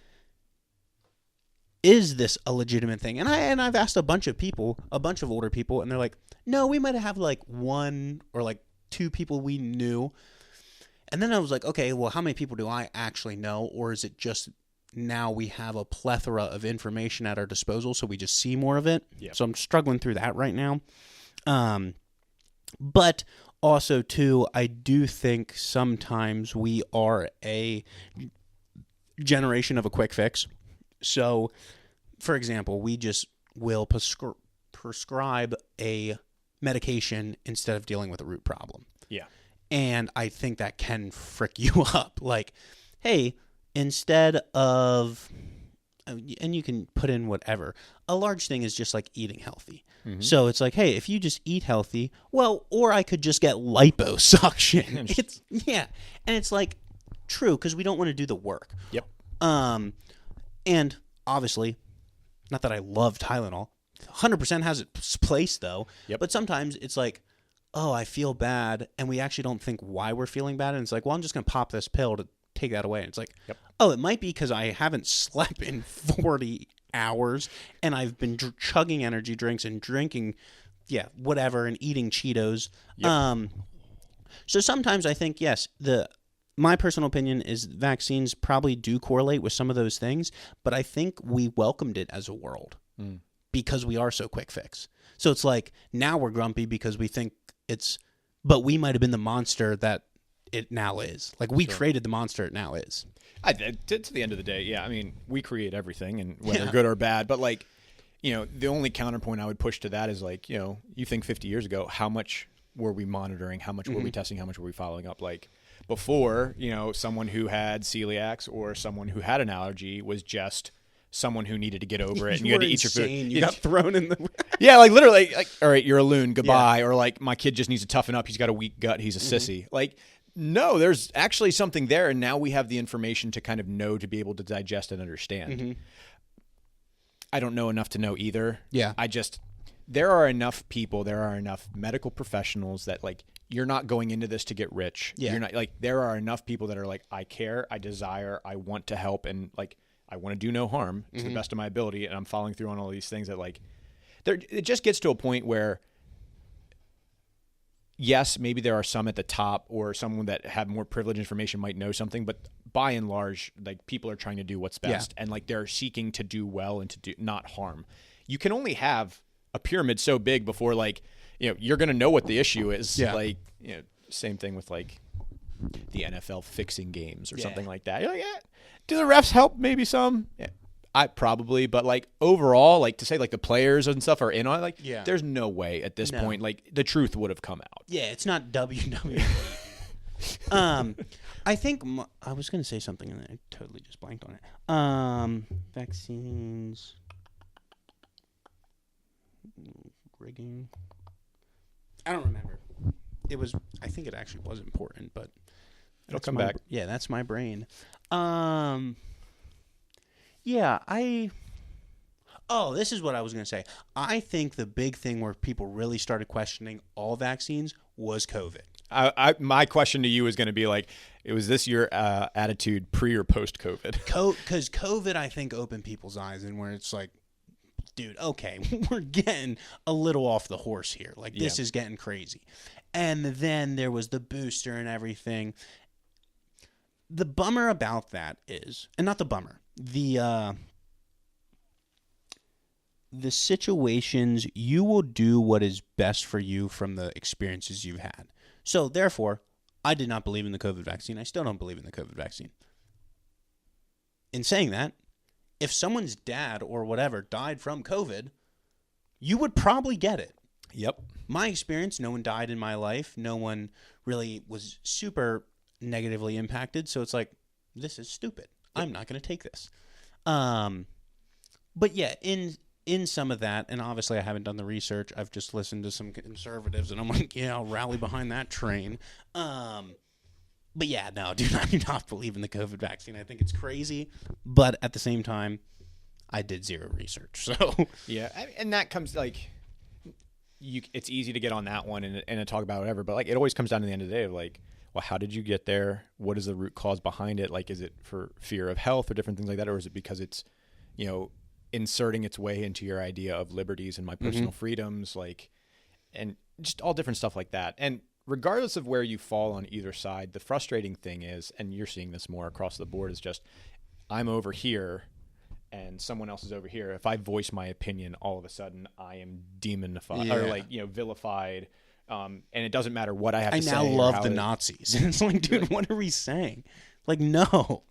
is this a legitimate thing? And I've asked a bunch of people, a bunch of older people, and they're like, no, we might have like one or like two people we knew. And then I was like, okay, well, how many people do I actually know? Or is it just now we have a plethora of information at our disposal, so we just see more of it? Yep. So I'm struggling through that right now. But also, too, I do think sometimes we are a generation of a quick fix. So, for example, we just will prescribe a medication instead of dealing with a root problem. Yeah. And I think that can frick you up. Like, hey, instead of, and you can put in whatever, a large thing is just like eating healthy. So it's like, hey, if you just eat healthy, well, or I could just get liposuction. Yeah. And it's like, true, because we don't want to do the work. Yep. And obviously, not that I love Tylenol, 100% has its place though. Yep. But sometimes it's like, oh, I feel bad, and we actually don't think why we're feeling bad, and it's like, well, I'm just going to pop this pill to take that away. And it's like, oh, it might be because I haven't slept in 40 hours, and I've been chugging energy drinks and drinking, whatever, and eating Cheetos. Yep. So sometimes I think, yes, my personal opinion is vaccines probably do correlate with some of those things, but I think we welcomed it as a world because we are so quick fix. So it's like, now we're grumpy because we think but we might have been the monster that it now is. Like, we created the monster it now is. To the end of the day, yeah. I mean, we create everything, and whether good or bad. But, like, the only counterpoint I would push to that is, like, you think 50 years ago, how much were we monitoring? How much were we testing? How much were we following up? Like, before, someone who had celiacs or someone who had an allergy was just someone who needed to get over it, and you had to eat your food. You got thrown in the yeah, like literally, like, all right, you're a loon, goodbye, or like, my kid just needs to toughen up, he's got a weak gut, he's a sissy. Like, no, there's actually something there, and now we have the information to kind of know, to be able to digest and understand. I don't know enough to know either. Yeah, there are enough people, there are enough medical professionals that, like, you're not going into this to get rich. You're not, like, there are enough people that are like, I care, I desire, I want to help, and like, I want to do no harm to the best of my ability, and I'm following through on all these things that, like, it just gets to a point where, yes, maybe there are some at the top or someone that have more privileged information might know something, but by and large, like, people are trying to do what's best, and like, they're seeking to do well and to do not harm. You can only have a pyramid so big before, like, you're going to know what the issue is. Like, same thing with like the NFL fixing games or something like that. You're like, do the refs help? Maybe some. I probably, but like, overall, like, to say like the players and stuff are in on it, like, there's no way at this point, like, the truth would have come out. Yeah, it's not WWE. I think I was going to say something and I totally just blanked on it. Vaccines, rigging. I don't remember. I think it actually was important, but it'll come back. Yeah, that's my brain. This is what I was going to say. I think the big thing where people really started questioning all vaccines was COVID. My question to you is going to be like, was this your attitude pre or post COVID? Because COVID, I think, opened people's eyes, and where it's like, dude, okay, we're getting a little off the horse here. Like, this is getting crazy. And then there was the booster and everything. The bummer about that is, and not the bummer, the situations, you will do what is best for you from the experiences you've had. So, therefore, I did not believe in the COVID vaccine. I still don't believe in the COVID vaccine. In saying that, if someone's dad or whatever died from COVID, you would probably get it. Yep. My experience, no one died in my life. No one really was super negatively impacted. So it's like, this is stupid. I'm not going to take this. But yeah, in in some of that, and obviously I haven't done the research, I've just listened to some conservatives, and I'm like, yeah, I'll rally behind that train. But yeah, no, dude, I do not believe in the COVID vaccine. I think it's crazy, but at the same time, I did zero research, so. Yeah, and that comes, like, it's easy to get on that one and talk about whatever, but, like, it always comes down to the end of the day of, like, well, how did you get there? What is the root cause behind it? Like, is it for fear of health or different things like that, or is it because it's, you know, inserting its way into your idea of liberties and my personal freedoms, like, and just all different stuff like that. And regardless of where you fall on either side, the frustrating thing is, and you're seeing this more across the board, is just I'm over here and someone else is over here. If I voice my opinion, all of a sudden I am demonified or, like, you know, vilified. And it doesn't matter what I have to say. I now love the Nazis. It's like, dude, what are we saying? Like, no.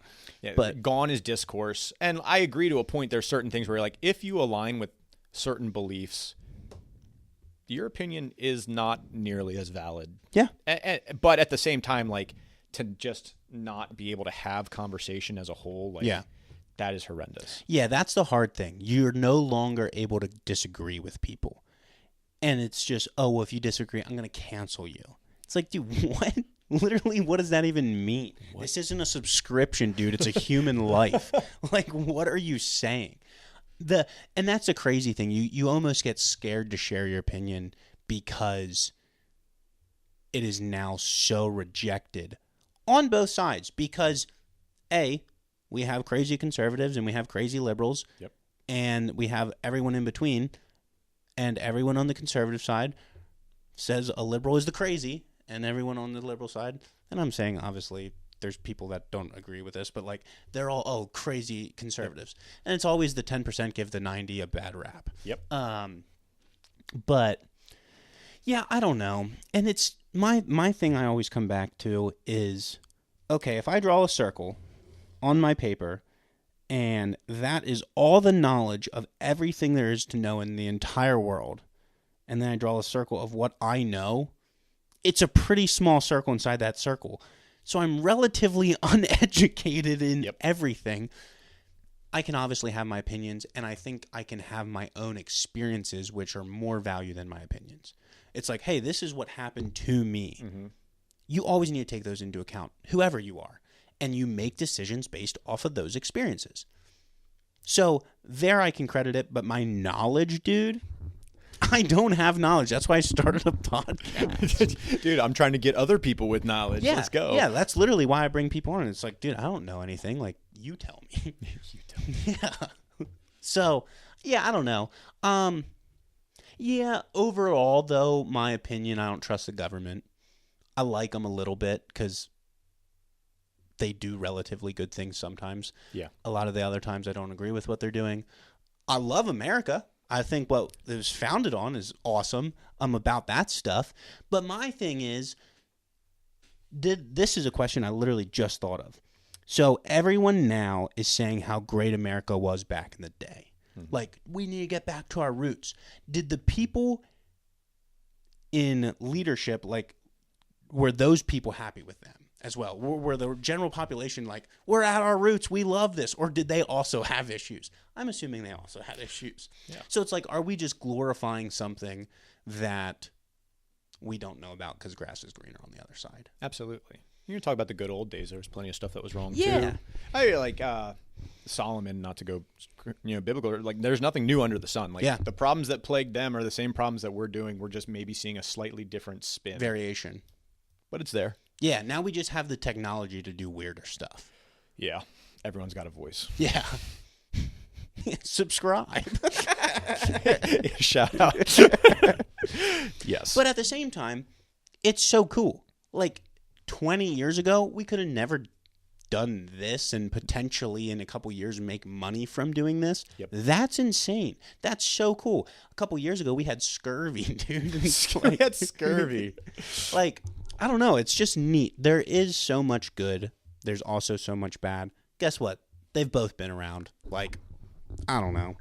Yeah, but gone is discourse. And I agree to a point. There's certain things where, like, if you align with certain beliefs, your opinion is not nearly as valid. Yeah. But at the same time, like, to just not be able to have conversation as a whole, like, that is horrendous. Yeah, that's the hard thing. You're no longer able to disagree with people. And it's just, oh, well, if you disagree, I'm going to cancel you. It's like, dude, what? Literally, what does that even mean? What? This isn't a subscription, dude. It's a human life. Like, what are you saying? And that's a crazy thing. You almost get scared to share your opinion because it is now so rejected on both sides. Because, A, we have crazy conservatives and we have crazy liberals. Yep. And we have everyone in between. And everyone on the conservative side says a liberal is the crazy. And everyone on the liberal side, and I'm saying, obviously, there's people that don't agree with this, but, like, they're all, oh, crazy conservatives. Yep. And it's always the 10% give the 90 a bad rap. Yep. But, yeah, I don't know. And it's, my thing I always come back to is, okay, if I draw a circle on my paper, and that is all the knowledge of everything there is to know in the entire world, and then I draw a circle of what I know, it's a pretty small circle inside that circle. So I'm relatively uneducated in everything. I can obviously have my opinions, and I think I can have my own experiences, which are more value than my opinions. It's like, hey, this is what happened to me. Mm-hmm. You always need to take those into account, whoever you are, and you make decisions based off of those experiences. So there I can credit it, but my knowledge, dude, I don't have knowledge. That's why I started a podcast. Dude, I'm trying to get other people with knowledge. Yeah, let's go. Yeah, that's literally why I bring people on. It's like, dude, I don't know anything. Like, you tell me. You tell me. Yeah. So, yeah, I don't know. Yeah, overall, though, my opinion, I don't trust the government. I like them a little bit because they do relatively good things sometimes. Yeah. A lot of the other times I don't agree with what they're doing. I love America. I think what it was founded on is awesome. I'm about that stuff. But my thing is, this is a question I literally just thought of. So everyone now is saying how great America was back in the day. Mm-hmm. Like, we need to get back to our roots. Did the people in leadership, like, were those people happy with them as well? Were the general population like, we're at our roots, we love this? Or did they also have issues? I'm assuming they also had issues. Yeah. So it's like, are we just glorifying something that we don't know about because grass is greener on the other side? Absolutely. You're talking about the good old days. There was plenty of stuff that was wrong, too. I like Solomon, not to go biblical, like, there's nothing new under the sun. Like, the problems that plagued them are the same problems that we're doing. We're just maybe seeing a slightly different spin. Variation. But it's there. Yeah, now we just have the technology to do weirder stuff. Yeah, everyone's got a voice. Yeah. Subscribe. Shout out. Yes. But at the same time, it's so cool. Like, 20 years ago, we could have never done this and potentially in a couple years make money from doing this. Yep. That's insane. That's so cool. A couple years ago, we had scurvy, dude. We had scurvy. Like, I don't know. It's just neat. There is so much good. There's also so much bad. Guess what? They've both been around. Like, I don't know.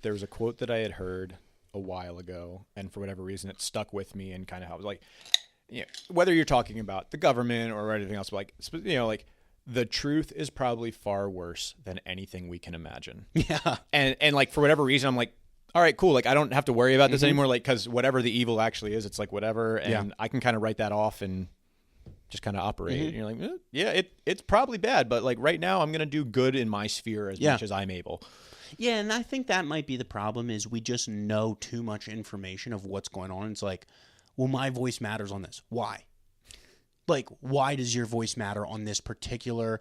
There was a quote that I had heard a while ago, and for whatever reason, it stuck with me and kind of helped. Like, you know, whether you're talking about the government or anything else, like, you know, like, the truth is probably far worse than anything we can imagine. Yeah. And like, for whatever reason, I'm like, all right, cool. Like, I don't have to worry about this anymore. Like, because whatever the evil actually is, it's like whatever. And I can kind of write that off and just kind of operate. And you're like, yeah, it's probably bad. But like right now, I'm going to do good in my sphere as much as I'm able. Yeah, and I think that might be the problem is we just know too much information of what's going on. It's like, well, my voice matters on this. Why? Like, why does your voice matter on this particular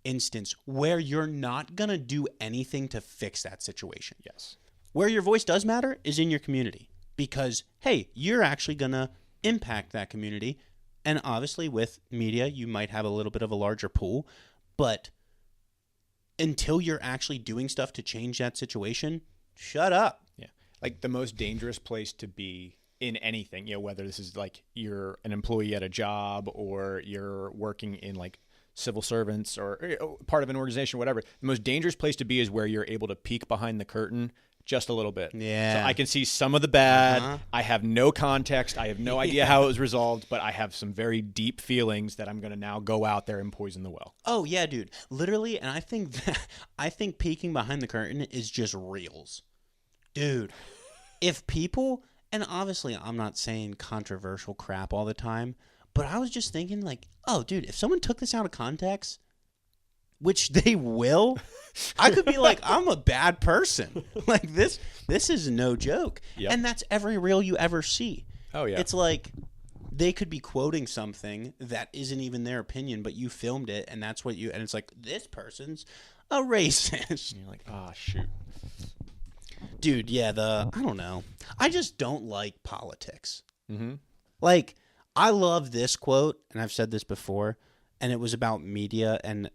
instance where you're not going to do anything to fix that situation? Yes. Where your voice does matter is in your community because, hey, you're actually going to impact that community. And obviously with media, you might have a little bit of a larger pool, but until you're actually doing stuff to change that situation, shut up. Yeah. Like the most dangerous place to be in anything, you know, whether this is like you're an employee at a job or you're working in like civil servants or part of an organization, whatever. The most dangerous place to be is where you're able to peek behind the curtain just a little bit. Yeah. So I can see some of the bad. I have no context. I have no idea how it was resolved, but I have some very deep feelings that I'm going to now go out there and poison the well. Oh yeah, dude. Literally, and I think peeking behind the curtain is just reels. Dude, if people, and obviously I'm not saying controversial crap all the time, but I was just thinking like, oh dude, if someone took this out of context, which they will, I could be like, I'm a bad person. Like this is no joke. Yep. And that's every reel you ever see. Oh yeah. It's like they could be quoting something that isn't even their opinion, but you filmed it and that's what you, and it's like, this person's a racist. And you're like, ah, shoot. Dude, yeah, I don't know. I just don't like politics. Mm-hmm. Like, I love this quote, and I've said this before, and it was about media and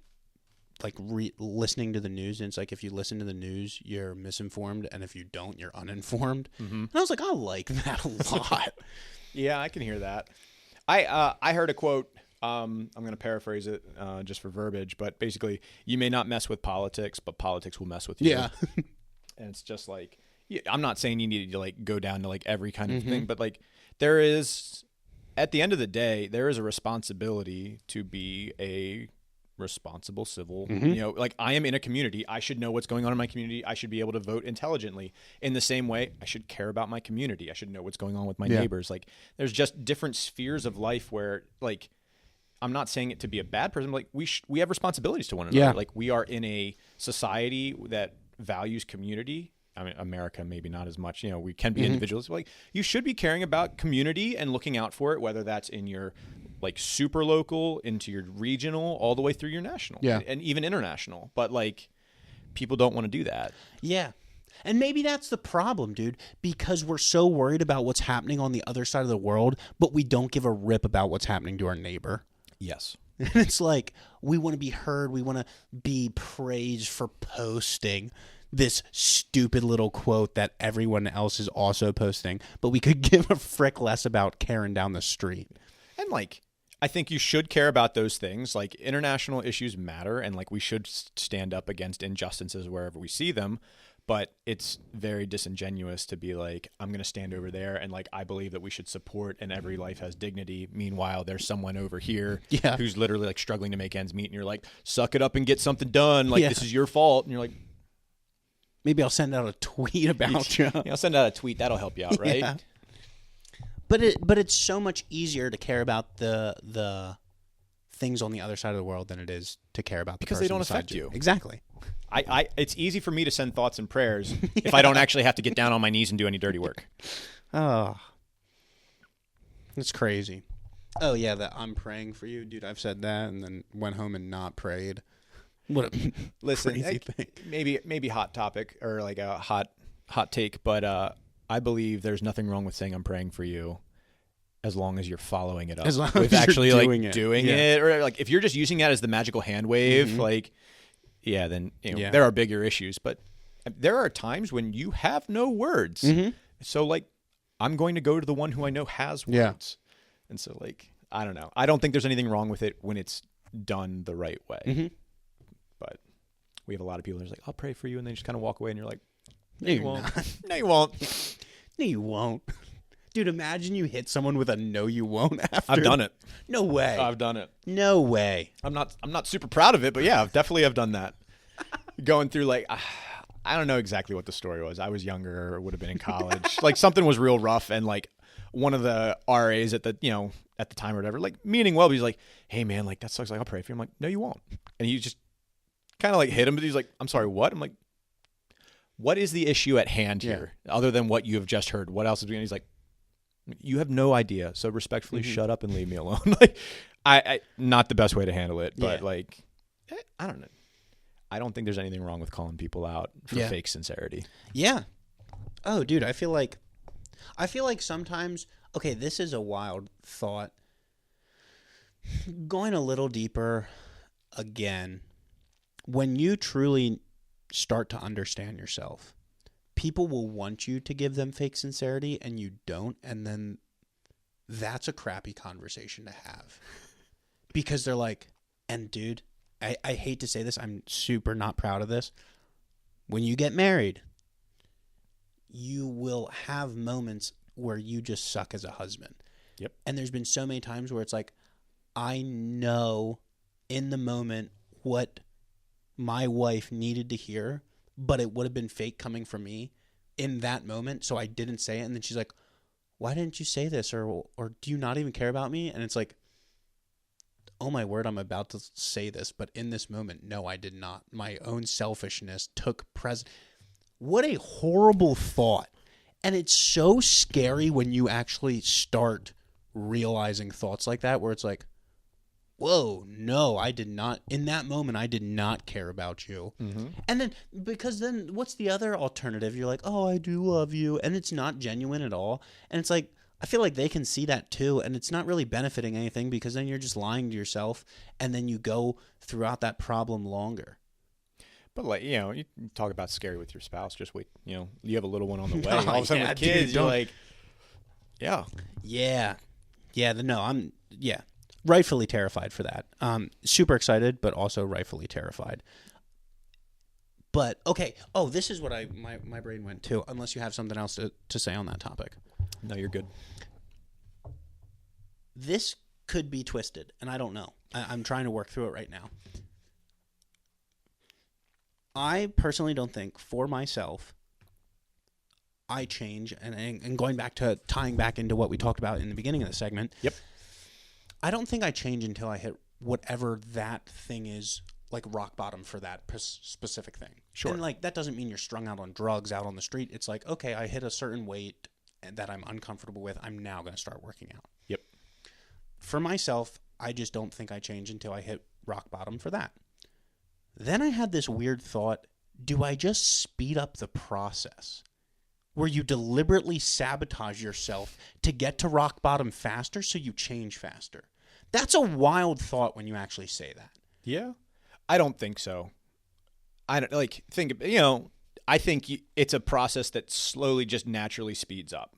like listening to the news. And it's like, if you listen to the news, you're misinformed, and if you don't, you're uninformed. Mm-hmm. And I was like, I like that a lot. Yeah, I can hear that. I heard a quote. I'm going to paraphrase it just for verbiage, but basically, you may not mess with politics, but politics will mess with you. Yeah. And it's just like, I'm not saying you need to like go down to like every kind of thing, but like there is, at the end of the day, there is a responsibility to be a responsible civil, you know, like I am in a community. I should know what's going on in my community. I should be able to vote intelligently. In the same way, I should care about my community. I should know what's going on with my neighbors. Like there's just different spheres of life where like, I'm not saying it to be a bad person, but like we have responsibilities to one another. Yeah. Like we are in a society that values community. I mean, America, maybe not as much, you know, we can be individuals. Like you should be caring about community and looking out for it, whether that's in your like super local, into your regional, all the way through your national and even international. But like people don't want to do that. Yeah. And maybe that's the problem, dude, because we're so worried about what's happening on the other side of the world, but we don't give a rip about what's happening to our neighbor. Yes. And it's like, we want to be heard. We want to be praised for posting this stupid little quote that everyone else is also posting, but we could give a frick less about Karen down the street. And like, I think you should care about those things. Like international issues matter, and like we should stand up against injustices wherever we see them. But it's very disingenuous to be like, I'm going to stand over there and like I believe that we should support and every life has dignity. Meanwhile, there's someone over here who's literally like struggling to make ends meet, and you're like, suck it up and get something done. Like this is your fault, and you're like, maybe I'll send out a tweet about you. I'll send out a tweet. That'll help you out, right? Yeah. But it's so much easier to care about the things on the other side of the world than it is to care about because they don't affect you. Exactly. It's easy for me to send thoughts and prayers if I don't actually have to get down on my knees and do any dirty work. Oh, it's crazy. Oh yeah, that I'm praying for you, dude. I've said that and then went home and not prayed. What a crazy thing. Maybe hot topic or like a hot take, but I believe there's nothing wrong with saying I'm praying for you as long as you're following it up. As long with as actually you're like doing it, or like if you're just using that as the magical hand wave, like then you know, there are bigger issues. But there are times when you have no words. So like I'm going to go to the one who I know has words. And so like I don't know. I don't think there's anything wrong with it when it's done the right way. But we have a lot of people that are like, I'll pray for you, and they just kind of walk away, and you're like, no, you won't. No, you won't. No, you won't. Dude, imagine you hit someone with a no, you won't after. I've done it. No way. I've done it. No way. I'm not super proud of it, but yeah, I've definitely done that. Going through like, I don't know exactly what the story was. I was younger or would have been in college. Like something was real rough, and like one of the RAs at the at the time or whatever, like meaning well, but he's like, "Hey man, like that sucks. Like I'll pray for you." I'm like, "No, you won't." And he just kind of like hit him, but he's like, "I'm sorry, what?" I'm like, "What is the issue at hand here, other than what you have just heard? What else is going?" He's like, "You have no idea. So respectfully, shut up and leave me alone." Like, I not the best way to handle it, but like, I don't know. I don't think there's anything wrong with calling people out for fake sincerity. Yeah. Oh, dude, I feel like sometimes, okay, this is a wild thought. Going a little deeper again, when you truly start to understand yourself, people will want you to give them fake sincerity and you don't, and then that's a crappy conversation to have. Because they're like, and dude, I hate to say this, I'm super not proud of this. When you get married, you will have moments where you just suck as a husband. Yep. And there's been so many times where it's like, I know in the moment what my wife needed to hear, but it would have been fake coming from me in that moment, so I didn't say it. And then she's like, why didn't you say this? Or do you not even care about me? And it's like, oh my word, I'm about to say this, but in this moment, no, I did not. My own selfishness took precedence. What a horrible thought. And it's so scary when you actually start realizing thoughts like that, where it's like, whoa, no, I did not. In that moment, I did not care about you. Mm-hmm. And then, because then what's the other alternative? You're like, oh, I do love you. And it's not genuine at all. And it's like, I feel like they can see that too, and it's not really benefiting anything, because then you're just lying to yourself, and then you go throughout that problem longer. But like, you talk about scary with your spouse. Just wait, you have a little one on the way. All of a sudden with kids, you're like, I'm rightfully terrified for that. Super excited, but also rightfully terrified. But okay, this is what my brain went to. Unless you have something else to say on that topic. No, you're good. This could be twisted, and I don't know. I'm trying to work through it right now. I personally don't think, for myself, I change, and going back to tying back into what we talked about in the beginning of the segment. Yep. I don't think I change until I hit whatever that thing is, like rock bottom for that specific thing. Sure. And like that doesn't mean you're strung out on drugs out on the street. It's like, okay, I hit a certain weight that I'm uncomfortable with. I'm now going to start working out. Yep. For myself, I just don't think I change until I hit rock bottom for that. Then I had this weird thought, do I just speed up the process? Where you deliberately sabotage yourself to get to rock bottom faster so you change faster. That's a wild thought when you actually say that. Yeah. I don't think so. I think it's a process that slowly just naturally speeds up.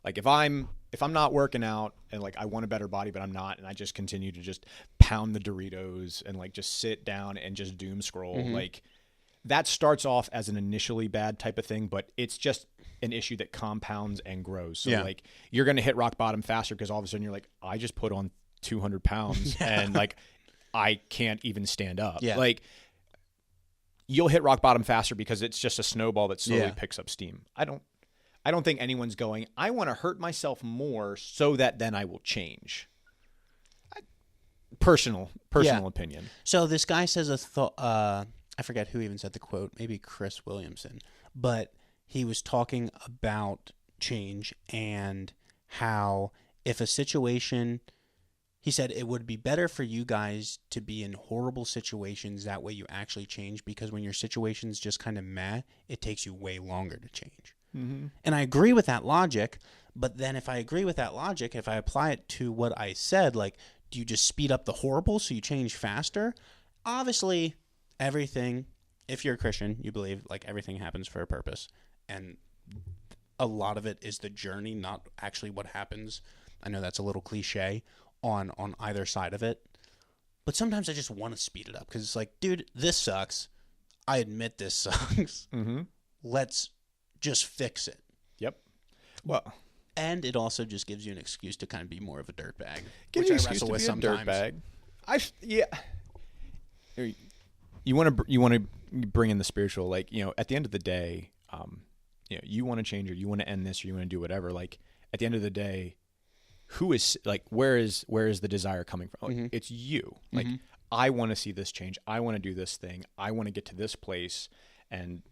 Like if I'm not working out and like I want a better body, but I'm not, and I just continue to just pound the Doritos and like just sit down and just doom scroll, like that starts off as an initially bad type of thing, but it's just an issue that compounds and grows. So like you're going to hit rock bottom faster because all of a sudden you're like, I just put on 200 pounds and like I can't even stand up. Yeah. Like you'll hit rock bottom faster because it's just a snowball that slowly picks up steam. I don't think anyone's going, I want to hurt myself more so that then I will change. Personal opinion. So this guy says I forget who even said the quote, maybe Chris Williamson, but he was talking about change and how if a situation, he said it would be better for you guys to be in horrible situations. That way you actually change, because when your situation's just kind of meh, it takes you way longer to change. Mm-hmm. And I agree with that logic, but then if I agree with that logic, if I apply it to what I said, like, do you just speed up the horrible so you change faster? Obviously, everything, if you're a Christian, you believe like everything happens for a purpose. And a lot of it is the journey, not actually what happens. I know that's a little cliche on either side of it. But sometimes I just want to speed it up because it's like, dude, this sucks. I admit this sucks. Mm-hmm. Let's just fix it. Yep. Well, and it also just gives you an excuse to kind of be more of a dirtbag. Gives you an excuse to be a dirtbag. you want to bring in the spiritual, like, at the end of the day, you want to change, or you want to end this, or you want to do whatever. Like, at the end of the day, who is, like, where is the desire coming from? Like, it's you. Like, I want to see this change. I want to do this thing. I want to get to this place. And,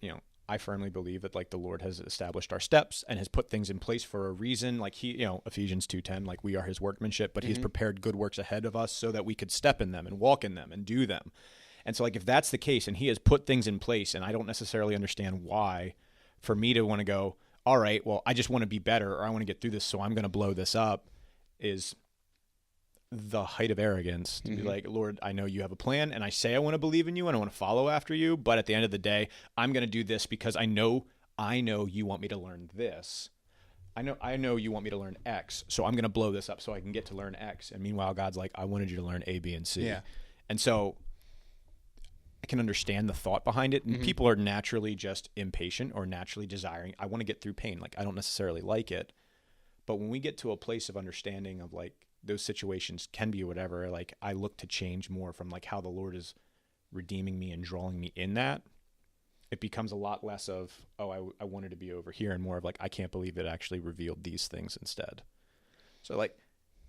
I firmly believe that, like, the Lord has established our steps and has put things in place for a reason. Like, he, Ephesians 2:10, like, we are his workmanship, but he's prepared good works ahead of us so that we could step in them and walk in them and do them. And so, like, if that's the case and he has put things in place, and I don't necessarily understand why, for me to want to go, all right, well, I just want to be better, or I want to get through this, so I'm going to blow this up, is the height of arrogance to be like, Lord, I know you have a plan, and I say I want to believe in you and I want to follow after you, but at the end of the day, I'm going to do this because I know you want me to learn this. I know you want me to learn X, so I'm going to blow this up so I can get to learn X. And meanwhile, God's like, I wanted you to learn A, B, and C. Yeah. And so I can understand the thought behind it. And people are naturally just impatient or naturally desiring, I want to get through pain. Like, I don't necessarily like it. But when we get to a place of understanding of, like, those situations can be whatever, like, I look to change more from, like, how the Lord is redeeming me and drawing me in that. It becomes a lot less of, oh, I wanted to be over here, and more of, like, I can't believe it actually revealed these things instead. So, like,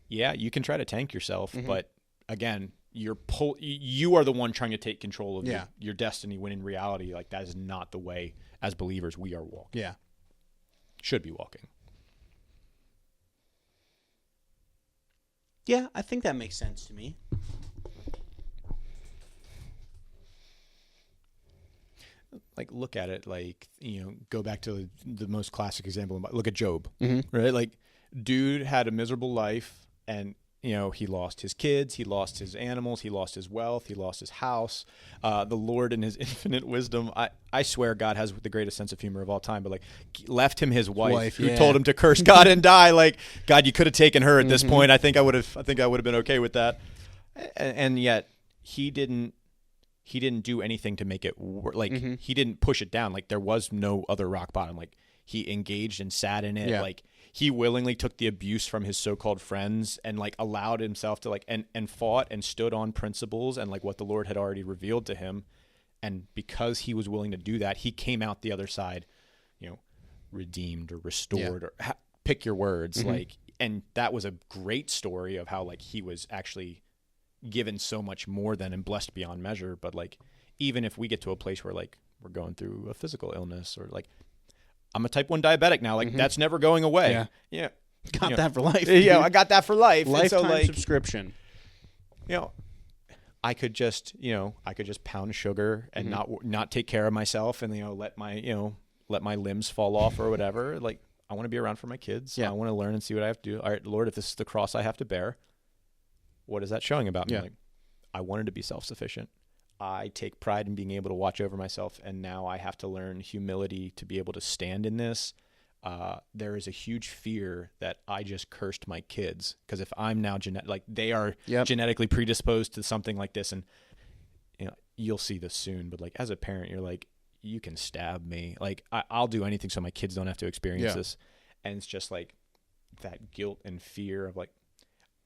yeah, you can try to tank yourself, but again, you are the one trying to take control of your destiny, when in reality, like, that is not the way as believers we are walking. Yeah. Should be walking. Yeah, I think that makes sense to me. Like, look at it, like, go back to the most classic example. Look at Job, right? Like, dude had a miserable life, and, he lost his kids, he lost his animals, he lost his wealth, he lost his house. The Lord, in his infinite wisdom, I swear God has the greatest sense of humor of all time, but, like, left him his wife who told him to curse God and die. Like, God, you could have taken her at this point. I think I would have been okay with that. And yet he didn't do anything to make it work. Like, he didn't push it down. Like, there was no other rock bottom. Like, he engaged and sat in it. Like, he willingly took the abuse from his so-called friends and, like, allowed himself to, like, and fought and stood on principles and, like, what the Lord had already revealed to him. And because he was willing to do that, he came out the other side, redeemed or restored, or pick your words. Like, and that was a great story of how, like, he was actually given so much more than and blessed beyond measure. But, like, even if we get to a place where, like, we're going through a physical illness, or, like, I'm a type 1 diabetic now, like, that's never going away. Yeah. Got that for life. Yeah, I got that for life. Lifetime so, like, subscription. I could just pound sugar and not take care of myself, and, let my limbs fall off or whatever. Like, I want to be around for my kids. I want to learn and see what I have to do. All right, Lord, if this is the cross I have to bear, what is that showing about me? Like, I wanted to be self-sufficient. I take pride in being able to watch over myself, and now I have to learn humility to be able to stand in this. There is a huge fear that I just cursed my kids, because if I'm now they are genetically predisposed to something like this, and you'll see this soon. But, like, as a parent, you're like, you can stab me, like, I'll do anything so my kids don't have to experience this. And it's just, like, that guilt and fear of, like,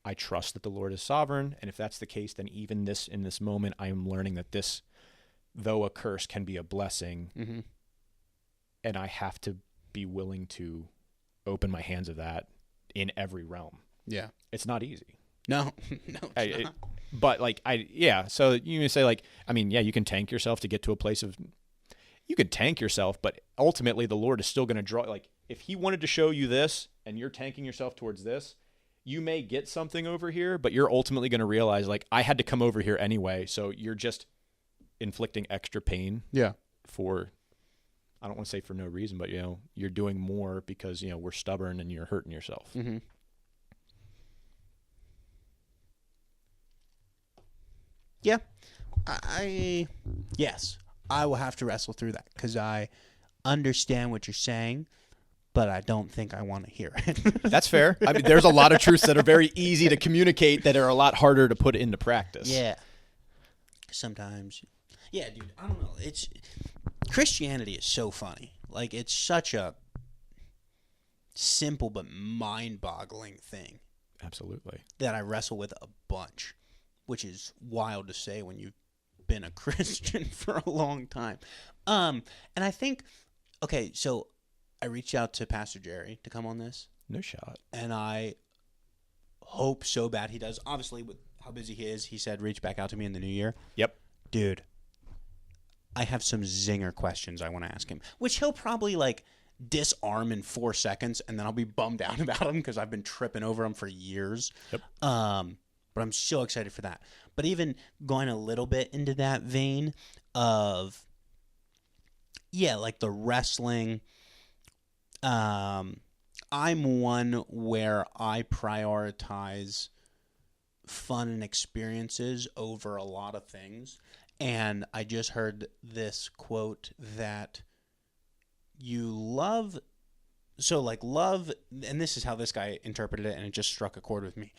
I trust that the Lord is sovereign, and if that's the case, then even in this moment, I am learning that this, though a curse, can be a blessing, and I have to be willing to open my hands of that in every realm. Yeah, it's not easy. No, it's not. But, like, so you say, like, I mean, you can tank yourself to get to a place of. You could tank yourself, but ultimately the Lord is still going to draw. Like, if He wanted to show you this, and you're tanking yourself towards this, you may get something over here, but you're ultimately going to realize, like, I had to come over here anyway. So you're just inflicting extra pain. For, I don't want to say for no reason, but, you're doing more because, we're stubborn and you're hurting yourself. Yeah. Yes, I will have to wrestle through that, because I understand what you're saying, but I don't think I want to hear it. That's fair. I mean, there's a lot of truths that are very easy to communicate that are a lot harder to put into practice. Yeah. Sometimes. Yeah, dude, I don't know. Christianity is so funny. Like, it's such a simple but mind-boggling thing. Absolutely. That I wrestle with a bunch, which is wild to say when you been a Christian for a long time. And I think, okay, so I reached out to Pastor Jerry to come on this. No shot. And I hope so bad he does. Obviously, with how busy he is, he said reach back out to me in the new year. Yep. Dude, I have some zinger questions I want to ask him, which he'll probably like disarm in 4 seconds, and then I'll be bummed out about him because I've been tripping over him for years. Yep. But I'm so excited for that. But even going a little bit into that vein of, yeah, like the wrestling, I'm one where I prioritize fun and experiences over a lot of things. And I just heard this quote that you love, so like love, and this is how this guy interpreted it, and it just struck a chord with me.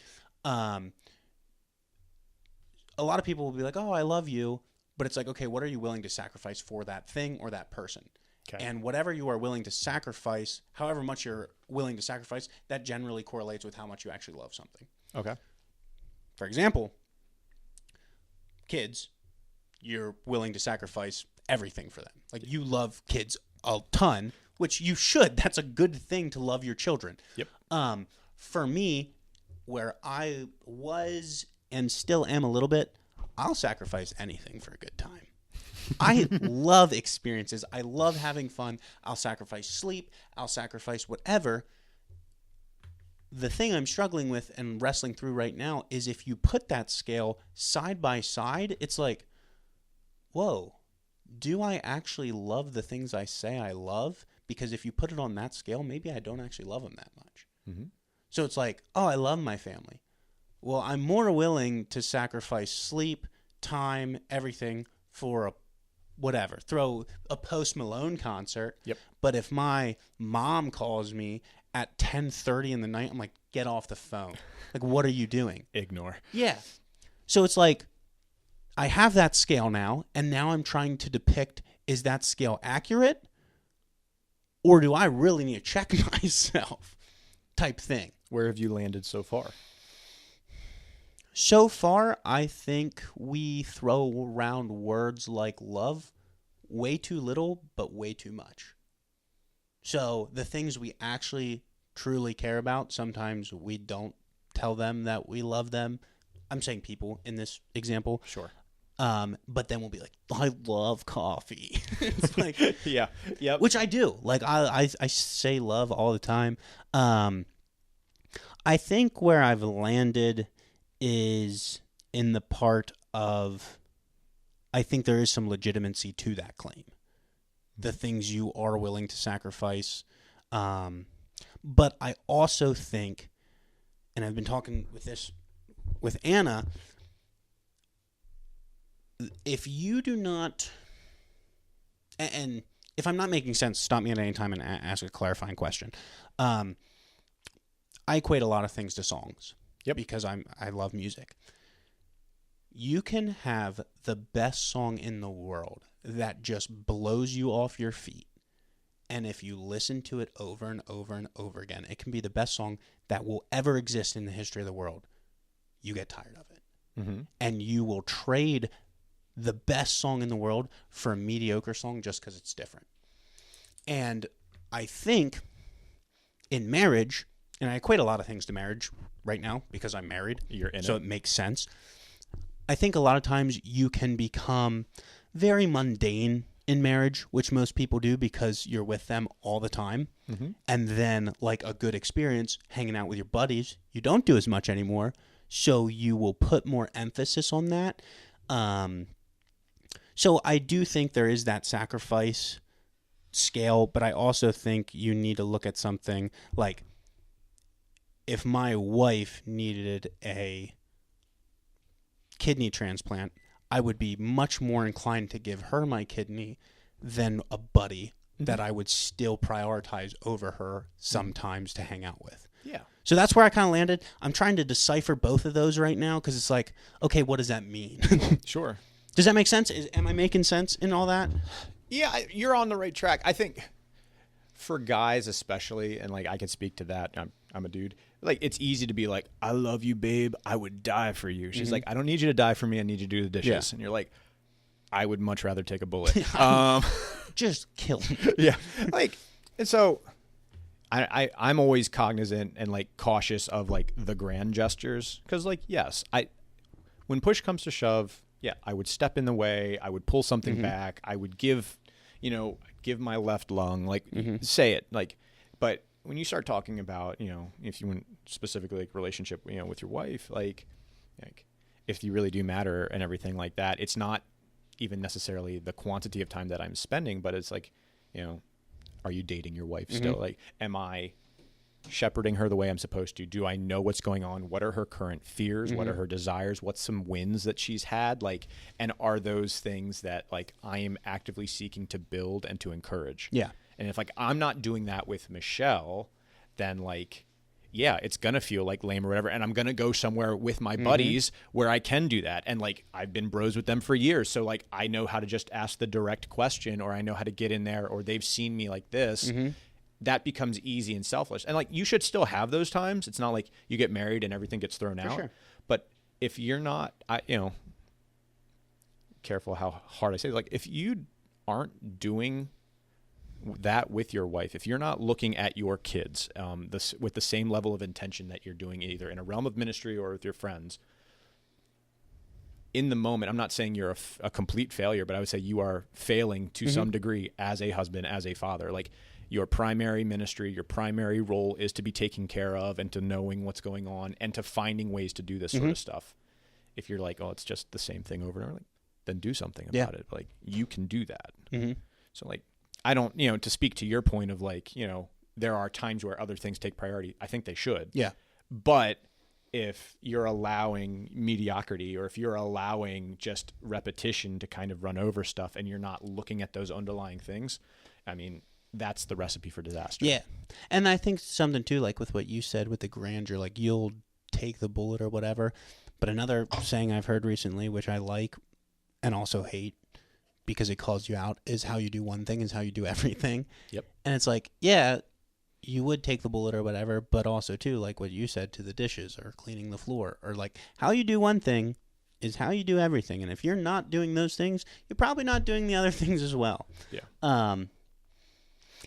A lot of people will be like, oh, I love you. But it's like, okay, what are you willing to sacrifice for that thing or that person? Okay. And whatever you are willing to sacrifice, however much you're willing to sacrifice, that generally correlates with how much you actually love something. Okay. For example, kids, you're willing to sacrifice everything for them. Like you love kids a ton, which you should. That's a good thing to love your children. Yep. For me, where I was and still am a little bit, I'll sacrifice anything for a good time. I love experiences. I love having fun. I'll sacrifice sleep. I'll sacrifice whatever. The thing I'm struggling with and wrestling through right now is if you put that scale side by side, it's like, whoa, do I actually love the things I say I love? Because if you put it on that scale, maybe I don't actually love them that much. Mm-hmm. So it's like, oh, I love my family. Well, I'm more willing to sacrifice sleep, time, everything for a whatever. Throw a Post Malone concert. Yep. But if my mom calls me at 10:30 in the night, I'm like, get off the phone. Like, what are you doing? Ignore. Yeah. So it's like, I have that scale now, and now I'm trying to depict, is that scale accurate? Or do I really need to check myself? Type thing. Where have you landed so far? So far, I think we throw around words like love way too little, but way too much. So the things we actually truly care about, sometimes we don't tell them that we love them. I'm saying people in this example. Sure. But then we'll be like, I love coffee. It's like, yeah. Yep. Which I do. Like I say love all the time. I think where I've landed is in the part of, I think there is some legitimacy to that claim. The things you are willing to sacrifice. But I also think, and I've been talking with Anna, if you do not, and if I'm not making sense, stop me at any time and ask a clarifying question. I equate a lot of things to songs. Yep. Because I love music. You can have the best song in the world that just blows you off your feet. And if you listen to it over and over and over again, it can be the best song that will ever exist in the history of the world. You get tired of it. Mm-hmm. And you will trade the best song in the world for a mediocre song just because it's different. And I think in marriage, and I equate a lot of things to marriage right now because I'm married. You're in so it. it makes sense. I think a lot of times you can become very mundane in marriage, which most people do because you're with them all the time. Mm-hmm. And then, like a good experience, hanging out with your buddies, you don't do as much anymore. So you will put more emphasis on that. So I do think there is that sacrifice scale, but I also think you need to look at something like, if my wife needed a kidney transplant, I would be much more inclined to give her my kidney than a buddy that I would still prioritize over her sometimes to hang out with. Yeah. So that's where I kind of landed. I'm trying to decipher both of those right now because it's like, okay, what does that mean? Sure. Does that make sense? Am I making sense in all that? Yeah, you're on the right track. I think for guys especially, and like I can speak to that, I'm a dude, like it's easy to be like, I love you, babe, I would die for you. She's like, I don't need you to die for me, I need you to do the dishes. Yeah. And you're like, I would much rather take a bullet. Just kill me. Yeah. Like, and so I'm always cognizant and like cautious of like the grand gestures. Cause like, yes, when push comes to shove, yeah, I would step in the way. I would pull something back. I would give my left lung, like say it like, but when you start talking about, if you went specifically like relationship, with your wife, like if you really do matter and everything like that, it's not even necessarily the quantity of time that I'm spending, but it's like, are you dating your wife still? Like, am I shepherding her the way I'm supposed to? Do I know what's going on? What are her current fears? What are her desires? What's some wins that she's had? Like, and are those things that like I am actively seeking to build and to encourage? Yeah. And if like I'm not doing that with Michelle, then like, yeah, it's going to feel like lame or whatever. And I'm going to go somewhere with my buddies where I can do that. And like, I've been bros with them for years. So like, I know how to just ask the direct question, or I know how to get in there, or they've seen me like this. That becomes easy and selfish. And like, you should still have those times. It's not like you get married and everything gets thrown out. Sure. But if you're not, careful how hard I say it. Like, if you aren't doing that with your wife, if you're not looking at your kids with the same level of intention that you're doing either in a realm of ministry or with your friends, in the moment, I'm not saying you're a complete failure, but I would say you are failing to some degree as a husband, as a father. Like, your primary ministry, your primary role is to be taken care of and to knowing what's going on and to finding ways to do this sort of stuff. If you're like, oh, it's just the same thing over and over, like, then do something about it. Like, you can do that. So like, I don't, to speak to your point of like, there are times where other things take priority. I think they should. Yeah. But if you're allowing mediocrity, or if you're allowing just repetition to kind of run over stuff, and you're not looking at those underlying things, I mean, that's the recipe for disaster. Yeah. And I think something too, like with what you said with the grandeur, like you'll take the bullet or whatever. But another saying I've heard recently, which I like and also hate, because it calls you out, is how you do one thing is how you do everything. Yep. And it's like, yeah, you would take the bullet or whatever, but also too, like what you said, to the dishes or cleaning the floor, or like how you do one thing is how you do everything. And if you're not doing those things, you're probably not doing the other things as well. Yeah.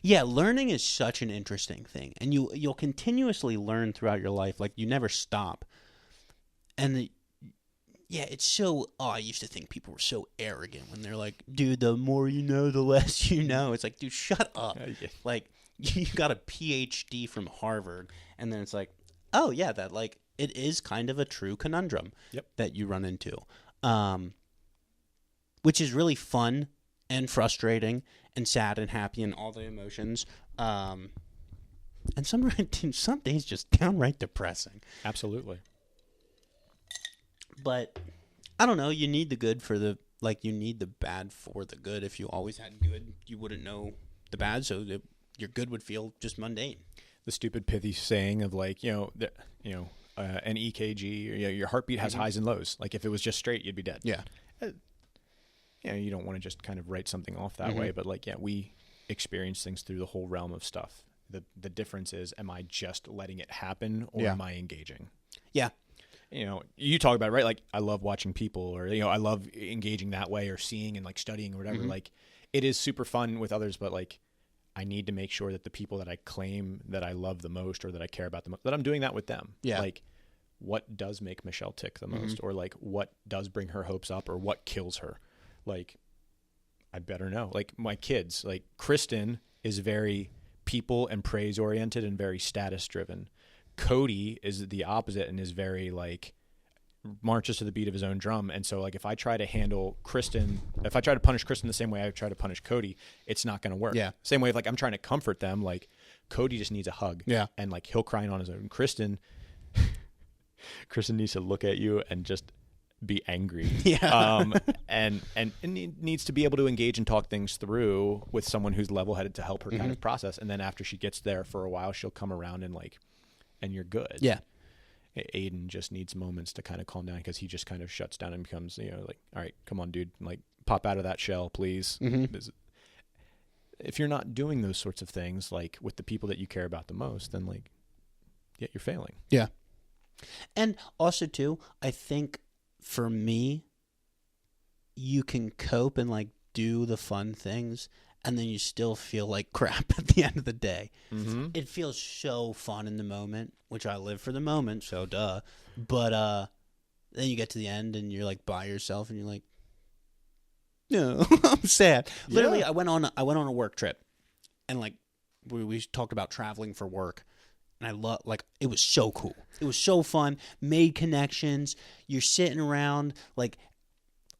Yeah, learning is such an interesting thing, and you'll continuously learn throughout your life. Like, you never stop. And yeah, it's so, I used to think people were so arrogant when they're like, dude, the more you know, the less you know. It's like, dude, shut up. Yeah. Like, you got a PhD from Harvard, and then it's like, oh, yeah, that, like, it is kind of a true conundrum that you run into, which is really fun and frustrating and sad and happy and all the emotions. And some days just downright depressing. Absolutely. But I don't know, you need the good for the, like, you need the bad for the good. If you always had good, you wouldn't know the bad, so your good would feel just mundane. The stupid pithy saying of like, an EKG, your heartbeat has highs and lows. Like, if it was just straight, you'd be dead. Yeah. You don't want to just kind of write something off that way, but like, yeah, we experience things through the whole realm of stuff. The difference is, am I just letting it happen, or am I engaging? Yeah. You talk about it, right? Like, I love watching people, or, I love engaging that way, or seeing and like studying or whatever. Like, it is super fun with others, but like, I need to make sure that the people that I claim that I love the most, or that I care about the most, that I'm doing that with them. Yeah. Like, what does make Michelle tick the most, or like, what does bring her hopes up, or what kills her? Like, I better know. Like, my kids, like, Kristen is very people and praise oriented and very status driven. Cody is the opposite and is very like marches to the beat of his own drum. And so like, if I try to punish Kristen the same way I try to punish Cody, it's not going to work. Yeah. Same way, like, I'm trying to comfort them. Like, Cody just needs a hug. Yeah. And like, he'll cry on his own. Kristen needs to look at you and just be angry. Yeah. And needs to be able to engage and talk things through with someone who's level-headed to help her kind of process. And then after she gets there for a while, she'll come around and like, and you're good. Yeah. Aiden just needs moments to kind of calm down, because he just kind of shuts down and becomes, like, all right, come on, dude, like, pop out of that shell, please. If you're not doing those sorts of things, like with the people that you care about the most, then like, yeah, you're failing. Yeah. And also too, I think for me, you can cope and like do the fun things, and then you still feel like crap at the end of the day. Mm-hmm. It feels so fun in the moment, which I live for the moment, so duh. But then you get to the end and you're like by yourself and you're like, no, I'm sad. Yeah. Literally, I went on a work trip, and like we talked about traveling for work, and I love, like, it was so cool. It was so fun. Made connections. You're sitting around like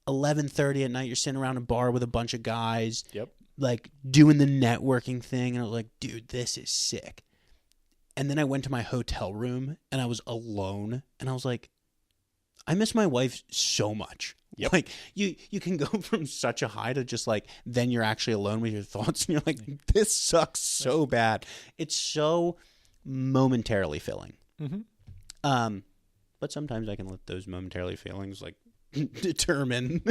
11:30 at night. You're sitting around a bar with a bunch of guys. Yep. Like doing the networking thing, and I was like, dude, this is sick. And then I went to my hotel room and I was alone, and I was like, I miss my wife so much. Yep. Like you can go from such a high to just like, then you're actually alone with your thoughts and you're like, this sucks so bad. It's so momentarily filling. Mm-hmm. But sometimes I can let those momentarily feelings like determine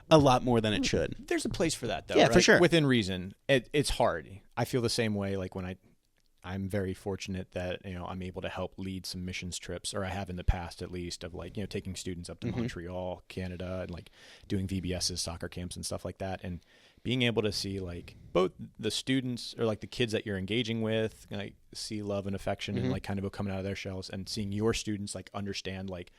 a lot more than it should. There's a place for that, though. Yeah, right? for sure. Within reason. It's hard. I feel the same way. Like when I'm very fortunate that, I'm able to help lead some missions trips, or I have in the past at least, of like, taking students up to Montreal, Canada, and like doing VBS's, soccer camps and stuff like that. And being able to see like both the students or like the kids that you're engaging with, like see love and affection and like kind of coming out of their shells, and seeing your students like understand like,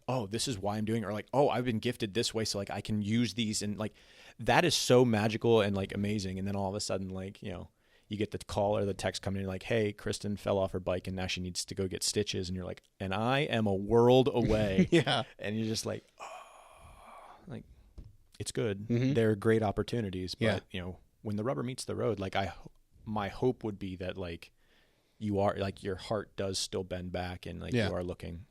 oh, this is why I'm doing it, or like, oh, I've been gifted this way, so like I can use these, and like that is so magical and like amazing. And then all of a sudden, like, you get the call or the text coming in like, hey, Kristen fell off her bike and now she needs to go get stitches. And you're like, and I am a world away. Yeah. And you're just like, oh, like, it's good. Mm-hmm. They're great opportunities. But, Yeah. when the rubber meets the road, like my hope would be that like you are, like your heart does still bend back and like you are looking.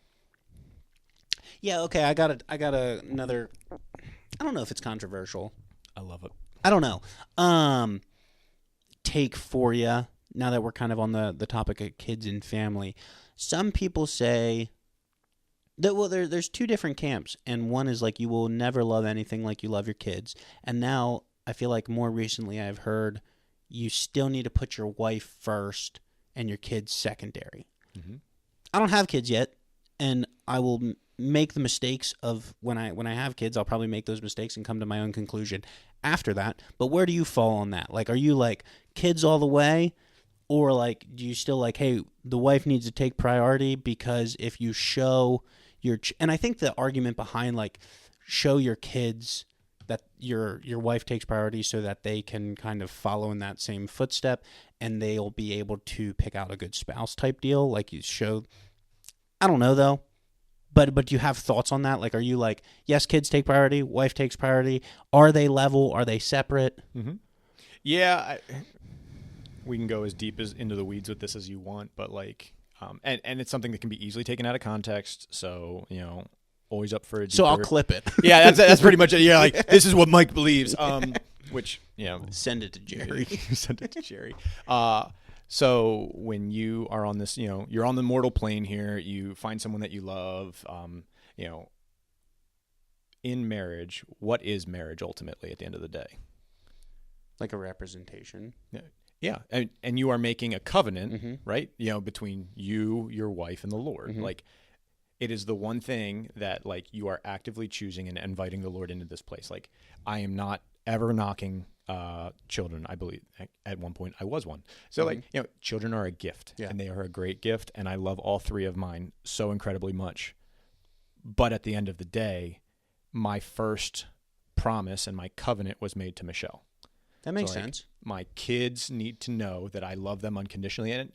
Yeah, okay, I got another, I don't know if it's controversial. I love it. I don't know. Take for you, now that we're kind of on the topic of kids and family. Some people say that, well, there's two different camps, and one is like, you will never love anything like you love your kids. And now I feel like more recently I've heard you still need to put your wife first and your kids secondary. Mm-hmm. I don't have kids yet, and I will make the mistakes of when I have kids. I'll probably make those mistakes and come to my own conclusion after that. But where do you fall on that? Like, are you like kids all the way, or like do you still like, hey, the wife needs to take priority, because if you show your and I think the argument behind like show your kids that your wife takes priority so that they can kind of follow in that same footstep, and they'll be able to pick out a good spouse type deal. Like you show, I don't know though. But do you have thoughts on that? Like, are you like, yes, kids take priority, wife takes priority? Are they level? Are they separate? Mm-hmm. Yeah, we can go as deep as into the weeds with this as you want, but like, and it's something that can be easily taken out of context. So always up for a deeper... So I'll clip it. Yeah, that's pretty much it. Yeah, like this is what Mike believes. Which send it to Jerry. Send it to Jerry. So when you are on this, you're on the mortal plane here, you find someone that you love, in marriage, what is marriage ultimately at the end of the day? Like a representation. Yeah. And you are making a covenant, right? Between you, your wife, and the Lord. Mm-hmm. Like, it is the one thing that like you are actively choosing and inviting the Lord into this place. Like, I am not ever knocking children. I believe at one point I was one. So like, children are a gift, and they are a great gift. And I love all three of mine so incredibly much. But at the end of the day, my first promise and my covenant was made to Michelle. That makes sense. My kids need to know that I love them unconditionally. And,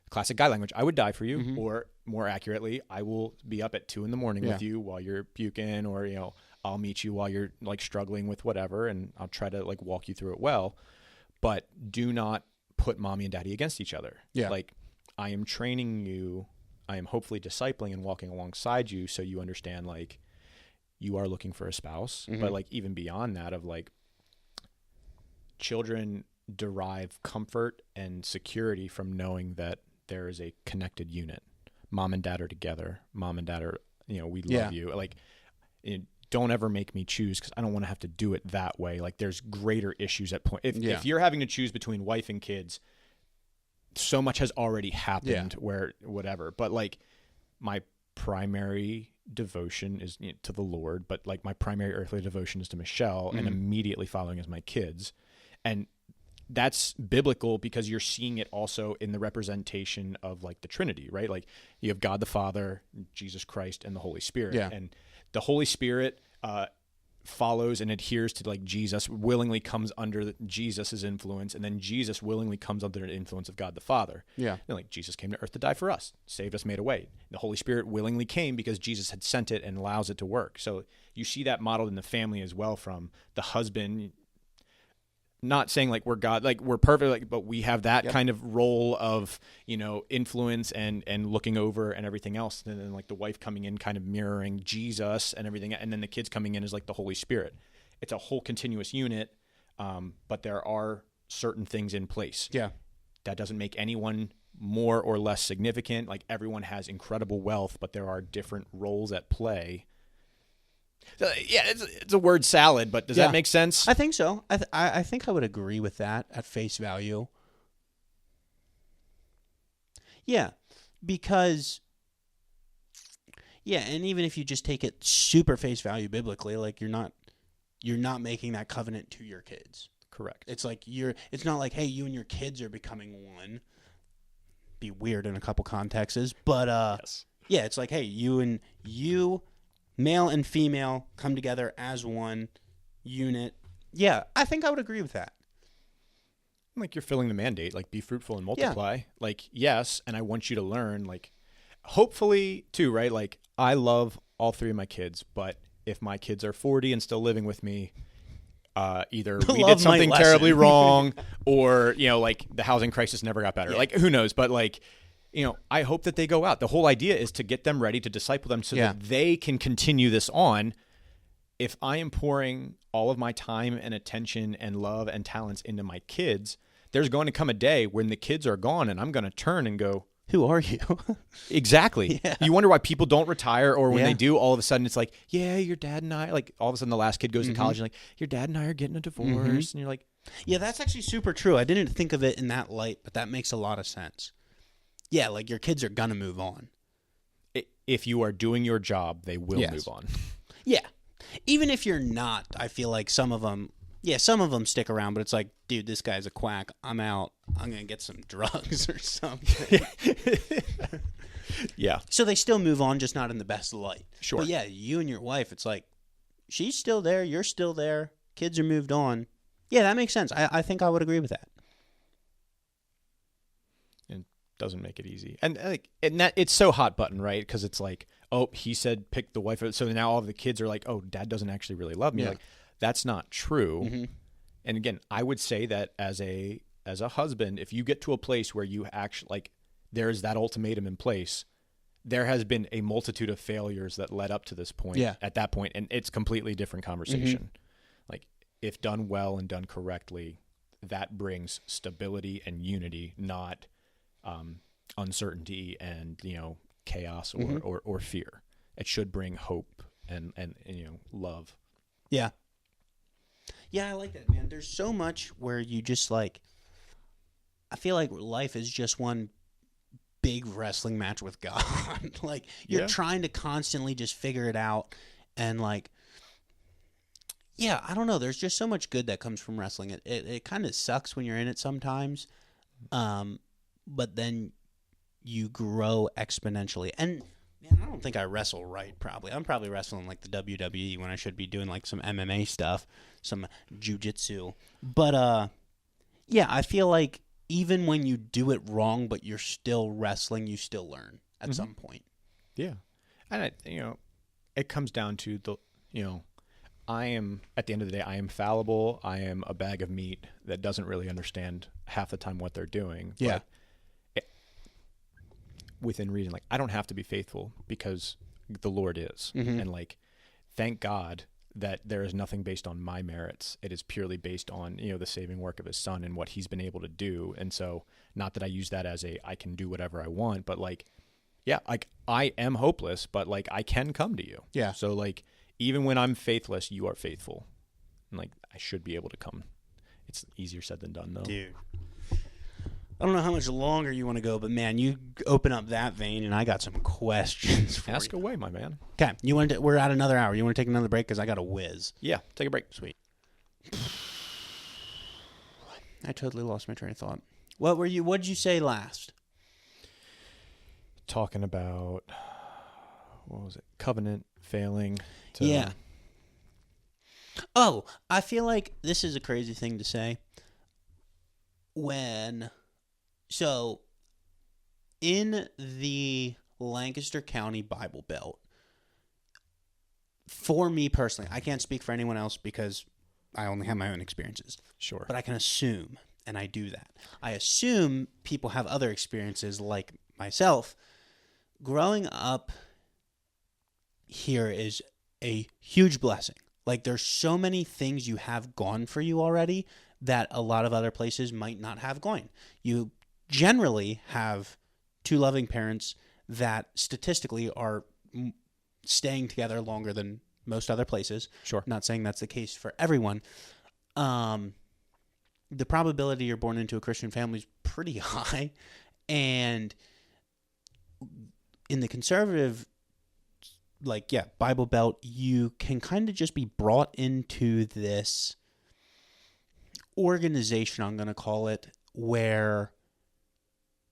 classic guy language, I would die for you, or more accurately, I will be up at 2 a.m. with you while you're puking, or, I'll meet you while you're like struggling with whatever, and I'll try to like walk you through it well, but do not put mommy and daddy against each other. Yeah. Like, I am training you, I am hopefully discipling and walking alongside you, so you understand like you are looking for a spouse, but like even beyond that, of like, children derive comfort and security from knowing that there is a connected unit. Mom and dad are together. Mom and dad are, we love you. Like, don't ever make me choose, because I don't want to have to do it that way. Like, there's greater issues at point. If you're having to choose between wife and kids, so much has already happened where whatever. But like, my primary devotion is to the Lord, but like my primary earthly devotion is to Michelle, and immediately following is my kids. And that's biblical because you're seeing it also in the representation of like the Trinity, right? Like you have God the Father, Jesus Christ, and the Holy Spirit. Yeah. And the Holy Spirit follows and adheres to like Jesus, willingly comes under Jesus's influence, and then Jesus willingly comes under the influence of God the Father. Yeah. And like Jesus came to earth to die for us, saved us, made a way. The Holy Spirit willingly came because Jesus had sent it and allows it to work. So you see that modeled in the family as well, from the husband. Not saying like we're God, like we're perfect, like, but we have that kind of role of, influence and looking over and everything else. And then like the wife coming in, kind of mirroring Jesus and everything. And then the kids coming in as like the Holy Spirit. It's a whole continuous unit. But there are certain things in place. Yeah. That doesn't make anyone more or less significant. Like everyone has incredible wealth, but there are different roles at play. So, yeah, it's a word salad, but does that make sense? I think so. I think I would agree with that at face value. Yeah, because and even if you just take it super face value biblically, like you're not making that covenant to your kids. Correct. It's like it's not like, hey, you and your kids are becoming one. Be weird in a couple contexts, but it's like, hey, you male and female come together as one unit. Yeah, I think I would agree with that. Like you're filling the mandate, like be fruitful and multiply. Yeah. Like, yes, and I want you to learn, like, hopefully too, right? Like, I love all three of my kids, but if my kids are 40 and still living with me, either we did something terribly wrong or, like the housing crisis never got better. Yeah. Like, who knows? But like, I hope that they go out. The whole idea is to get them ready to disciple them so that they can continue this on. If I am pouring all of my time and attention and love and talents into my kids, there's going to come a day when the kids are gone and I'm going to turn and go, who are you? Exactly. Yeah. You wonder why people don't retire, or when they do, all of a sudden it's like, yeah, your dad and I, like all of a sudden the last kid goes to college and like, your dad and I are getting a divorce. And you're like, yeah, that's actually super true. I didn't think of it in that light, but that makes a lot of sense. Yeah, like your kids are going to move on. If you are doing your job, they will move on. Yeah. Even if you're not, I feel like some of them stick around, but it's like, dude, this guy's a quack. I'm out. I'm going to get some drugs or something. Yeah. So they still move on, just not in the best light. Sure. But yeah, you and your wife, it's like, she's still there. You're still there. Kids are moved on. Yeah, that makes sense. I think I would agree with that. Doesn't make it easy, and that it's so hot button, right? Because it's like, oh, he said pick the wife, so now all of the kids are like, oh, dad doesn't actually really love me. Like, that's not true. And again, I would say that as a husband, if you get to a place where you actually like, there's that ultimatum in place, there has been a multitude of failures that led up to this point. At that point, and it's completely different conversation. Like, if done well and done correctly, that brings stability and unity, not uncertainty and chaos or fear. It should bring hope and love. Yeah, I like that, man. There's so much where you just like, I feel like life is just one big wrestling match with God. Like, you're trying to constantly just figure it out, and like, I don't know. There's just so much good that comes from wrestling. It kind of sucks when you're in it sometimes. But then you grow exponentially. And, man, I don't think I wrestle right, probably. I'm probably wrestling like the WWE when I should be doing like some MMA stuff, some jiu-jitsu. But, I feel like even when you do it wrong, but you're still wrestling, you still learn at some point. Yeah. And, it comes down to I am, at the end of the day, I am fallible. I am a bag of meat that doesn't really understand half the time what they're doing. Yeah. Within reason, like, I don't have to be faithful because the Lord is. And like, thank God that there is nothing based on my merits. It is purely based on, the saving work of his son and what he's been able to do. And so, not that I use that as I can do whatever I want, but like, like, I am hopeless, but like, I can come to you. Yeah. So like, even when I'm faithless, you are faithful. And like, I should be able to come. It's easier said than done, though. Dude. I don't know how much longer you want to go, but man, you open up that vein, and I got some questions for Ask you. away, my man. Okay, we're at another hour. You want to take another break because I got a whiz. Yeah, take a break. Sweet. I totally lost my train of thought. What did you say last? Talking about, what was it? Covenant failing. Yeah. Oh, I feel like this is a crazy thing to say. So, in the Lancaster County Bible Belt, for me personally, I can't speak for anyone else because I only have my own experiences. Sure. But I can assume, and I do that. I assume people have other experiences like myself. Growing up here is a huge blessing. Like, there's so many things you have gone for you already that a lot of other places might not have going. You generally have two loving parents that statistically are staying together longer than most other places. Sure. Not saying that's the case for everyone. The probability you're born into a Christian family is pretty high. And in the conservative, Bible Belt, you can kind of just be brought into this organization, I'm going to call it, where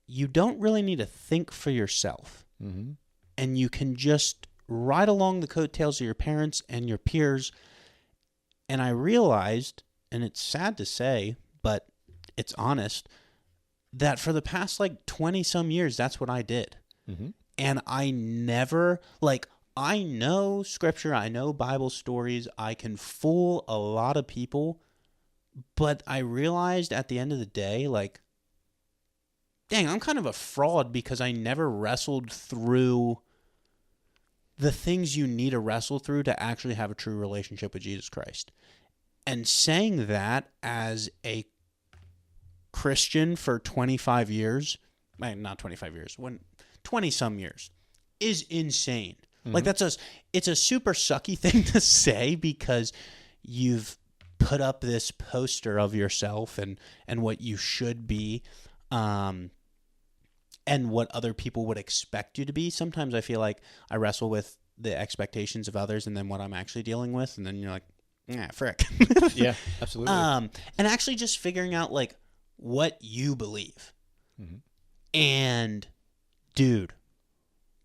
you don't really need to think for yourself. Mm-hmm. And you can just ride along the coattails of your parents and your peers. And I realized, and it's sad to say, but it's honest, that for the past 20-some years, that's what I did. Mm-hmm. And I never, I know scripture, I know Bible stories, I can fool a lot of people, but I realized at the end of the day, dang, I'm kind of a fraud because I never wrestled through the things you need to wrestle through to actually have a true relationship with Jesus Christ. And saying that as a Christian for 25 years, not 25 years, 20-some years, is insane. Mm-hmm. It's a super sucky thing to say because you've put up this poster of yourself and what you should be, and what other people would expect you to be. Sometimes I feel like I wrestle with the expectations of others and then what I'm actually dealing with, and then you're like, nah, frick. Yeah, absolutely. And actually just figuring out what you believe. Mm-hmm. And dude,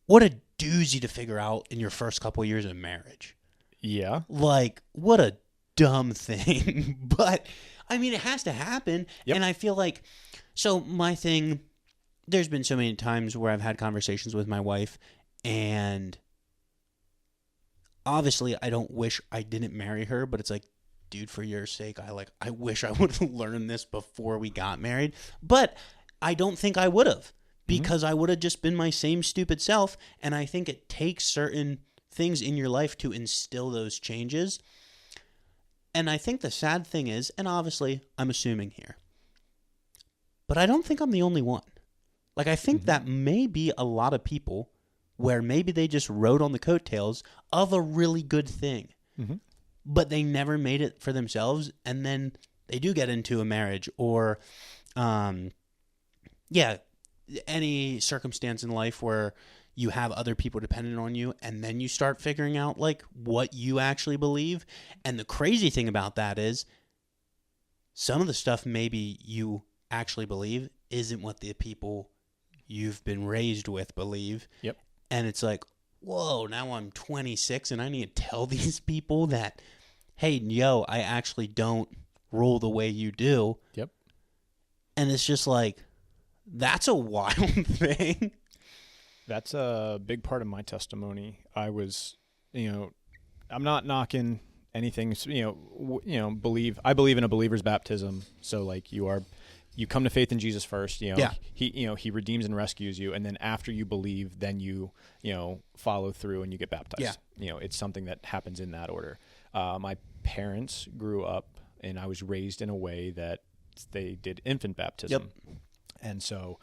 what a doozy to figure out in your first couple of years of marriage. Yeah. What a dumb thing. But I mean, it has to happen. Yep. And I feel so my thing, there's been so many times where I've had conversations with my wife, and obviously I don't wish I didn't marry her, but it's dude, for your sake, I wish I would have learned this before we got married. But I don't think I would have, because I would have just been my same stupid self. And I think it takes certain things in your life to instill those changes. And I think the sad thing is, and obviously I'm assuming here, but I don't think I'm the only one. I think that may be a lot of people where maybe they just rode on the coattails of a really good thing, but they never made it for themselves. And then they do get into a marriage or, any circumstance in life where you have other people dependent on you, and then you start figuring out what you actually believe. And the crazy thing about that is some of the stuff maybe you actually believe isn't what the people you've been raised with believe. Yep. And it's whoa, now I'm 26 and I need to tell these people that, hey, yo, I actually don't rule the way you do. Yep. And it's just that's a wild thing. That's a big part of my testimony. I was, I'm not knocking anything, I believe in a believer's baptism. So you come to faith in Jesus first, he redeems and rescues you. And then after you believe, then you follow through and you get baptized. Yeah. It's something that happens in that order. My parents grew up and I was raised in a way that they did infant baptism. Yep. And so,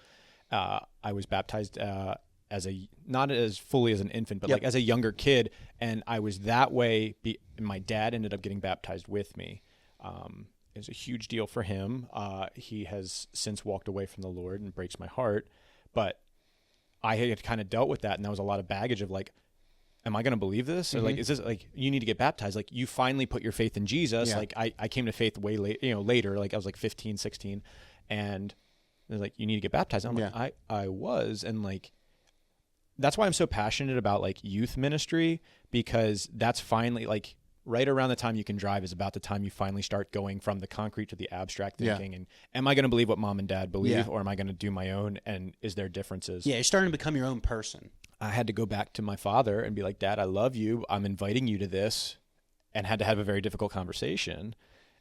I was baptized, not as fully as an infant, but as a younger kid. And I was that way. My dad ended up getting baptized with me. is a huge deal for him. He has since walked away from the Lord, and breaks my heart. But I had kind of dealt with that, and that was a lot of baggage of like, am I going to believe this? Or like, is this like, you need to get baptized? Like, you finally put your faith in Jesus. Yeah. Like, I came to faith way late, later, like I was like 15, 16, and they're like, you need to get baptized. And I'm like, I was. And like, that's why I'm so passionate about like youth ministry, because that's finally like right around the time you can drive is about the time you finally start going from the concrete to the abstract thinking. And am I going to believe what mom and dad believe, or am I going to do my own? And is there differences? Yeah, you're starting to become your own person. I had to go back to my father and be like, Dad, I love you. I'm inviting you to this, and had to have a very difficult conversation.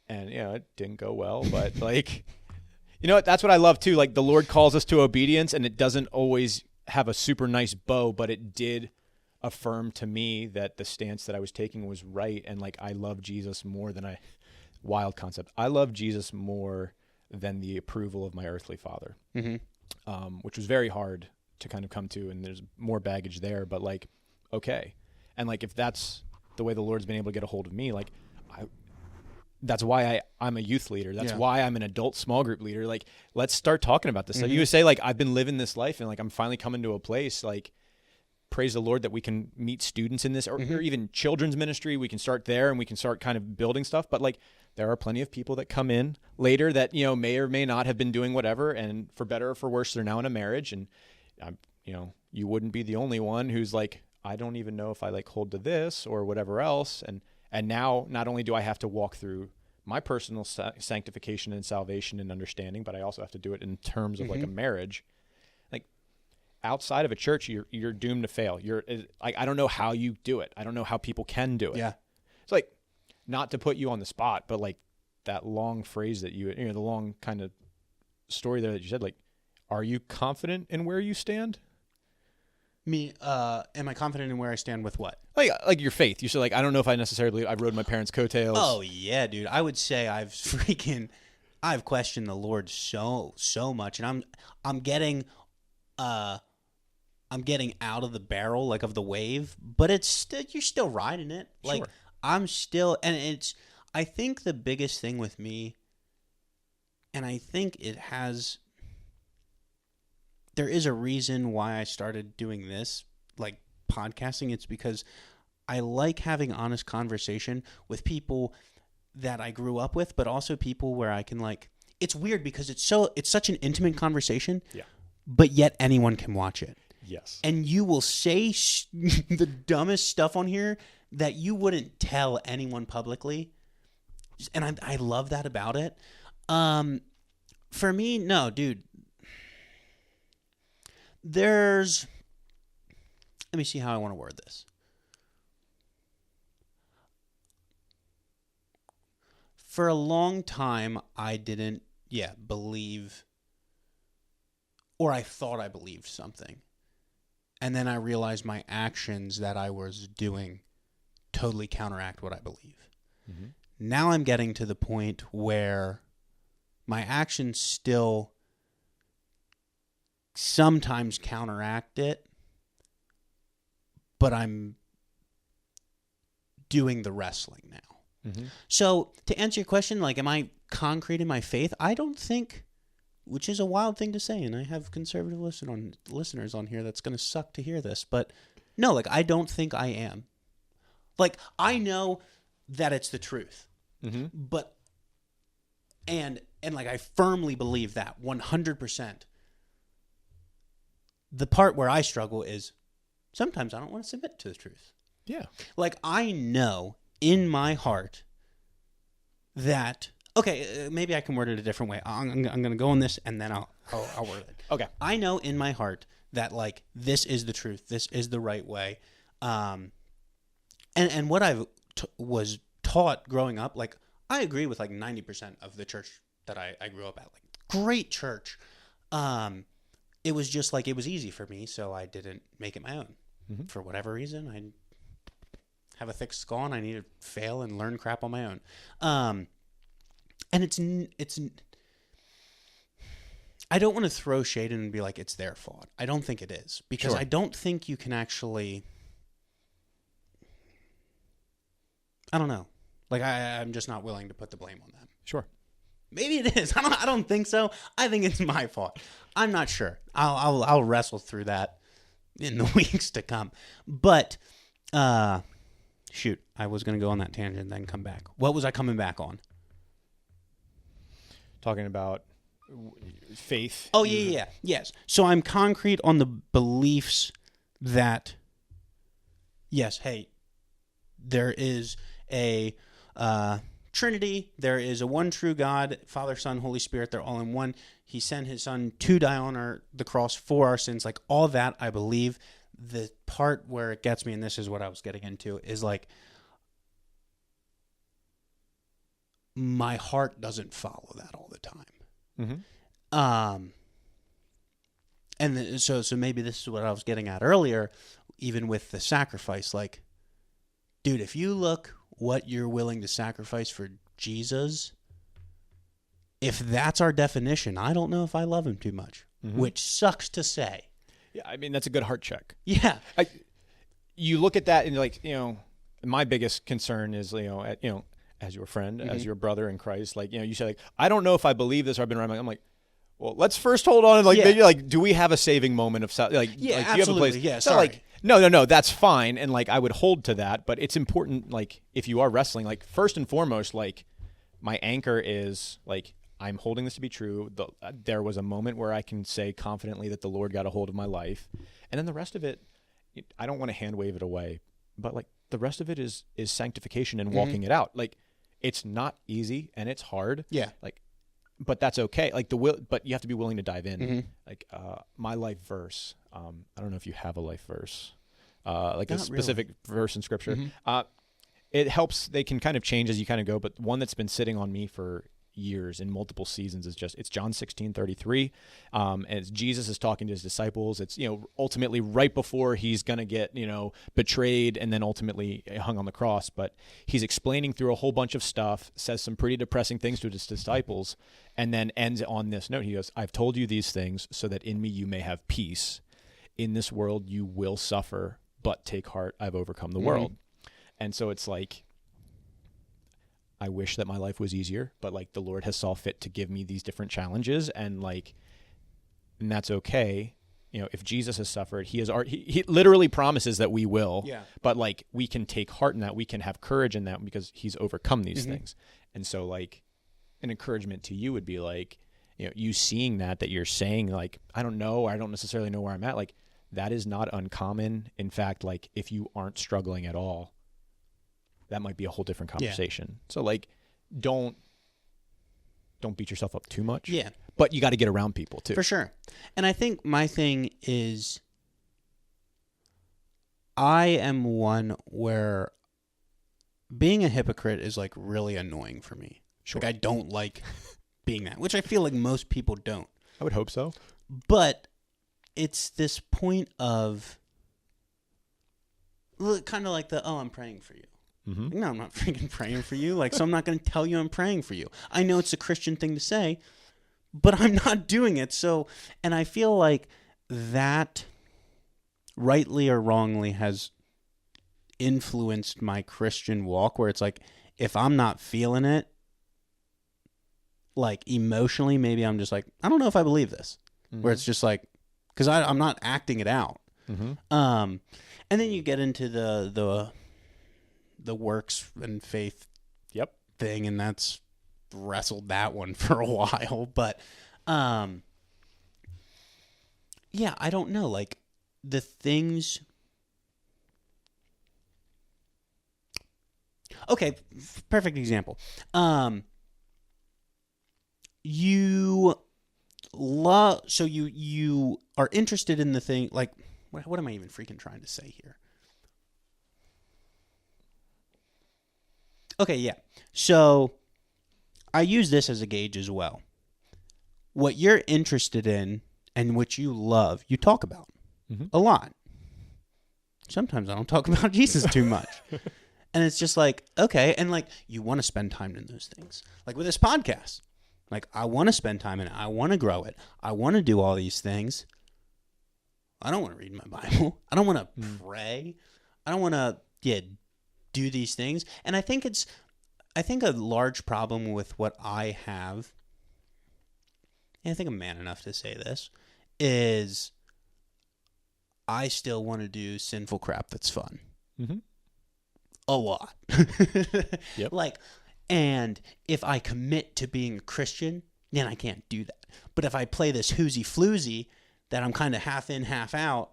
And, it didn't go well, but like, that's what I love too. Like, the Lord calls us to obedience, and it doesn't always have a super nice bow, but it did affirm to me that the stance that I was taking was right. And like, I love Jesus more than wild concept. I love Jesus more than the approval of my earthly father, which was very hard to kind of come to, and there's more baggage there, but like, okay. And like, if that's the way the Lord's been able to get a hold of me, like that's why I'm a youth leader. That's why I'm an adult small group leader. Like, let's start talking about this. So you say like, I've been living this life, and like, I'm finally coming to a place, like, praise the Lord that we can meet students in this, or even children's ministry. We can start there, and we can start kind of building stuff. But like, there are plenty of people that come in later that, may or may not have been doing whatever. And for better or for worse, they're now in a marriage, and you wouldn't be the only one who's like, I don't even know if I like hold to this or whatever else. And now not only do I have to walk through my personal sanctification and salvation and understanding, but I also have to do it in terms of like a marriage. Like, outside of a church, you're doomed to fail. You're like, I don't know how you do it. I don't know how people can do it. Yeah. It's like, not to put you on the spot, but like that long phrase that the long kind of story there that you said, like, are you confident in where you stand? Me, am I confident in where I stand with what? Like your faith. You said like, I don't know if I necessarily, I rode my parents' coattails. Oh yeah, dude. I would say I've questioned the Lord so much, and I'm getting out of the barrel, like, of the wave, but you're still riding it. Like, Sure. I'm still, and I think the biggest thing with me, and I think there is a reason why I started doing this, like podcasting. It's because I like having honest conversation with people that I grew up with, but also people where I can, like, it's weird because it's such an intimate conversation, but yet anyone can watch it. Yes. And you will say the dumbest stuff on here that you wouldn't tell anyone publicly. And I love that about it. For me, no, dude. Let me see how I want to word this. For a long time, I didn't, believe, or I thought I believed something. And then I realized my actions that I was doing totally counteract what I believe. Mm-hmm. Now I'm getting to the point where my actions still sometimes counteract it, but I'm doing the wrestling now. Mm-hmm. So to answer your question, like, am I concrete in my faith? I don't think, which is a wild thing to say, and I have conservative listeners on here that's going to suck to hear this, but no, like, I don't think I am. Like, I know that it's the truth, but, and like, I firmly believe that 100%. The part where I struggle is sometimes I don't want to submit to the truth. Yeah. Like, I know in my heart that, okay, maybe I can word it a different way. I'm going to go on this, and then I'll word it. Okay. I know in my heart that, like, this is the truth. This is the right way. And what I was taught growing up, like, I agree with like 90% of the church that I grew up at. Like, great church. It was just like, it was easy for me, so I didn't make it my own. Mm-hmm. For whatever reason, I have a thick skull, and I need to fail and learn crap on my own. And it's I don't want to throw shade in and be like, it's their fault. I don't think it is, because I don't think you can actually, I don't know. Like, I'm just not willing to put the blame on them. Sure. Maybe it is. I don't think so. I think it's my fault. I'm not sure. I'll wrestle through that in the weeks to come. But shoot, I was going to go on that tangent and then come back. What was I coming back on? Talking about faith. Oh, yeah. Yes. So I'm concrete on the beliefs that, yes, hey, there is a Trinity. There is a one true God, Father, Son, Holy Spirit. They're all in one. He sent his son to die on the cross for our sins. Like, all that, I believe. The part where it gets me, and this is what I was getting into, is like, my heart doesn't follow that all the time. Mm-hmm. And so maybe this is what I was getting at earlier, even with the sacrifice. Like, dude, if you look what you're willing to sacrifice for Jesus, if that's our definition, I don't know if I love him too much, which sucks to say. Yeah, I mean, that's a good heart check. Yeah. You look at that and like, my biggest concern is, as your friend, as your brother in Christ, like, you say like, I don't know if I believe this or I've been around. I'm like, well, let's first hold on and like, maybe like, do we have a saving moment of like, yeah, like, absolutely. Do you have a place? Yeah, so sorry. like, no, that's fine. And like, I would hold to that, but it's important. Like, if you are wrestling, like first and foremost, like my anchor is like, I'm holding this to be true. There was a moment where I can say confidently that the Lord got a hold of my life. And then the rest of it, I don't want to hand wave it away, but like the rest of it is sanctification and walking it out. Like, it's not easy and it's hard. Yeah. Like, but that's okay. Like but you have to be willing to dive in. Like, my life verse. I don't know if you have a life verse, like Not a specific verse in scripture. It helps. They can kind of change as you kind of go, but one that's been sitting on me for years in multiple seasons is it's John 16:33. And it's Jesus is talking to his disciples. It's, ultimately right before he's going to get, betrayed and then ultimately hung on the cross. But he's explaining through a whole bunch of stuff, says some pretty depressing things to his disciples, and then ends on this note. He goes, I've told you these things so that in me you may have peace. In this world you will suffer, but take heart, I've overcome the world. And so it's like, I wish that my life was easier, but like the Lord has saw fit to give me these different challenges, and that's okay. If Jesus has suffered, he literally promises that we will. Yeah. But like, we can take heart in that, we can have courage in that because he's overcome these things. And so like, an encouragement to you would be like, you seeing that you're saying like, I don't know, I don't necessarily know where I'm at. Like, that is not uncommon. In fact, like if you aren't struggling at all, that might be a whole different conversation. Yeah. So like, don't beat yourself up too much. Yeah. But you got to get around people too. For sure. And I think my thing is, I am one where being a hypocrite is like really annoying for me. Sure. Like, I don't like being that, which I feel like most people don't. I would hope so. But it's this point of kind of like I'm praying for you. No, I'm not freaking praying for you. Like, so I'm not going to tell you I'm praying for you. I know it's a Christian thing to say, but I'm not doing it. So, and I feel like that, rightly or wrongly, has influenced my Christian walk, where it's like, if I'm not feeling it, like emotionally, maybe I'm just like, I don't know if I believe this. Where it's just like, because I'm not acting it out. And then you get into the works and faith thing, and that's wrestled that one for a while. But yeah, I don't know, like the things. Okay, perfect example. You are interested in the thing, like, what am I even freaking trying to say here? Okay, yeah. So I use this as a gauge as well. What you're interested in and what you love, you talk about a lot. Sometimes I don't talk about Jesus too much. And it's just like, okay, and like, you want to spend time in those things. Like with this podcast, like, I want to spend time in it. I want to grow it. I want to do all these things. I don't want to read my Bible. I don't want to pray. I don't want to do these things. And I think a large problem with what I have and I think I'm man enough to say this, is I still want to do sinful crap that's fun. Mm-hmm. A lot. Yep. Like, and if I commit to being a Christian, then I can't do that. But if I play this whoozy floozy that I'm kind of half in, half out,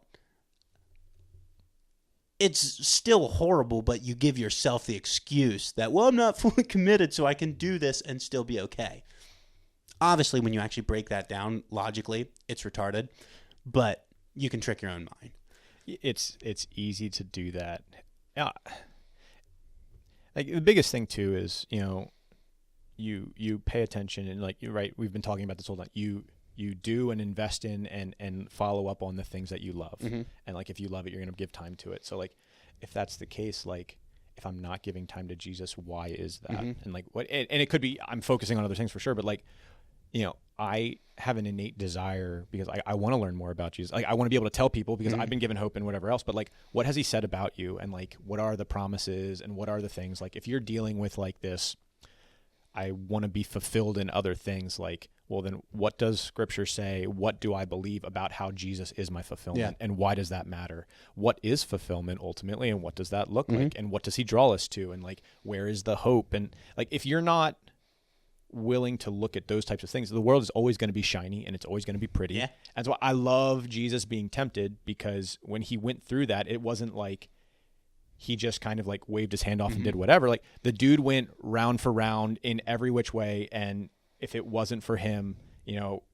it's still horrible, but you give yourself the excuse that, well, I'm not fully committed, so I can do this and still be okay. Obviously, when you actually break that down logically, it's retarded, but you can trick your own mind. It's easy to do that. Yeah. Like the biggest thing too is, you pay attention, and like you're right, we've been talking about this whole time. You do and invest in and follow up on the things that you love. Mm-hmm. And like if you love it, you're going to give time to it. So like if that's the case, like if I'm not giving time to Jesus, why is that? Mm-hmm. And like and it could be I'm focusing on other things for sure, but like I have an innate desire because I want to learn more about Jesus. Like I want to be able to tell people because I've been given hope and whatever else, but like what has he said about you, and like what are the promises and what are the things? Like if you're dealing with like this, I want to be fulfilled in other things, like, well, then what does scripture say? What do I believe about how Jesus is my fulfillment? And why does that matter? What is fulfillment ultimately? And what does that look like? And what does he draw us to? And like, where is the hope? And like, if you're not willing to look at those types of things, the world is always going to be shiny and it's always going to be pretty. Yeah. And so I love Jesus being tempted, because when he went through that, it wasn't like he just kind of like waved his hand off and did whatever. Like the dude went round for round in every which way. And if it wasn't for him,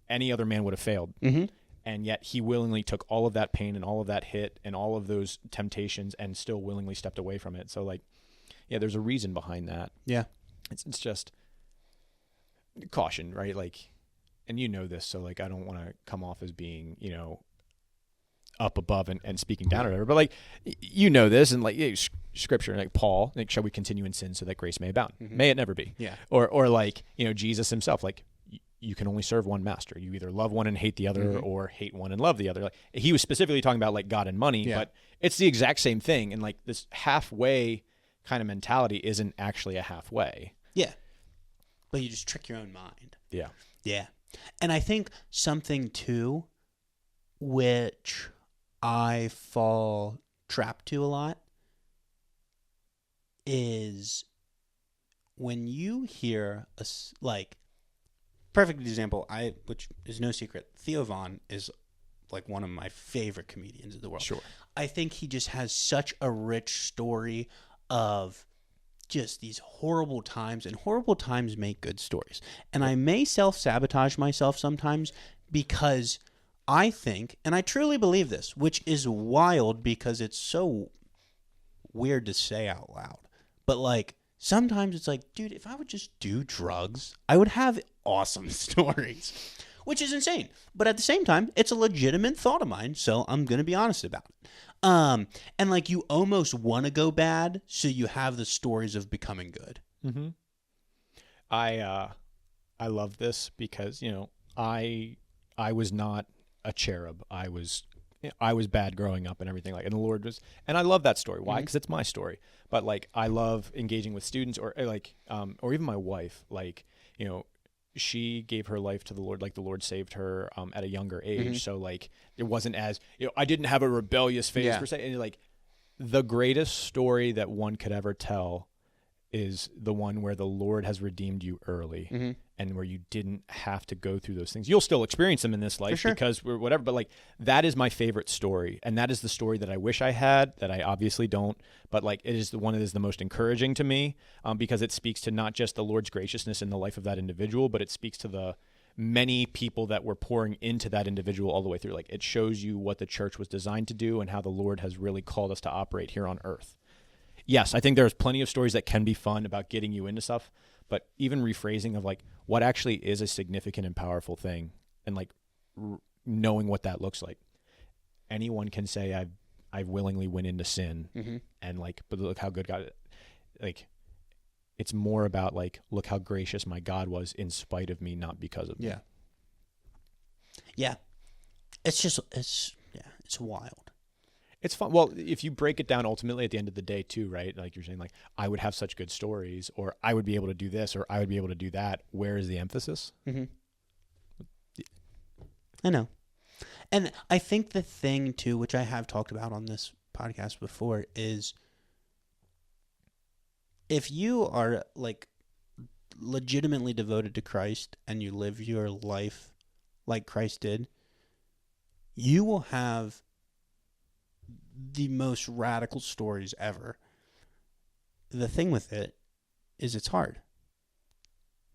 any other man would have failed. And yet he willingly took all of that pain and all of that hit and all of those temptations and still willingly stepped away from it. So like, yeah, there's a reason behind that. Yeah. It's just caution, right? Like, and this, so like, I don't want to come off as being, up above and speaking down or whatever, but like, this, and like scripture, like Paul, like, shall we continue in sin so that grace may abound? May it never be. Yeah. Or like, Jesus himself, like, you can only serve one master. You either love one and hate the other, or hate one and love the other. Like, he was specifically talking about like God and money, but it's the exact same thing. And like this halfway kind of mentality isn't actually a halfway. Yeah. But you just trick your own mind. Yeah. Yeah. And I think something too, which I fall trapped to a lot, is when you hear like, perfect example, which is no secret, Theo Von is like one of my favorite comedians in the world. Sure. I think he just has such a rich story of just these horrible times, and horrible times make good stories. And I may self-sabotage myself sometimes because I think, and I truly believe this, which is wild because it's so weird to say out loud, but like sometimes it's like, dude, if I would just do drugs, I would have awesome stories, which is insane. But at the same time, it's a legitimate thought of mine, so I'm going to be honest about it. And like you almost want to go bad, so you have the stories of becoming good. Mm-hmm. I love this because, I was not a cherub. I was bad growing up and everything, like, and the Lord was, and I love that story. Why? Because it's my story. But like, I love engaging with students or like, or even my wife, like, she gave her life to the Lord, like the Lord saved her at a younger age. So like it wasn't as, I didn't have a rebellious phase per se. And like the greatest story that one could ever tell is the one where the Lord has redeemed you early and where you didn't have to go through those things. You'll still experience them in this life because we're whatever, but like that is my favorite story. And that is the story that I wish I had, that I obviously don't, but like it is the one that is the most encouraging to me because it speaks to not just the Lord's graciousness in the life of that individual, but it speaks to the many people that were pouring into that individual all the way through. Like it shows you what the church was designed to do and how the Lord has really called us to operate here on earth. Yes, I think there's plenty of stories that can be fun about getting you into stuff, but even rephrasing of like what actually is a significant and powerful thing, and like knowing what that looks like. Anyone can say I willingly went into sin, and like, but look how good God. Like, it's more about like, look how gracious my God was in spite of me, not because of me. Yeah. It's wild. It's fun. Well, if you break it down ultimately at the end of the day too, right? Like you're saying, like, I would have such good stories, or I would be able to do this, or I would be able to do that. Where is the emphasis? I know. And I think the thing, too, which I have talked about on this podcast before, is if you are, like, legitimately devoted to Christ and you live your life like Christ did, you will have the most radical stories ever. The thing with it is it's hard.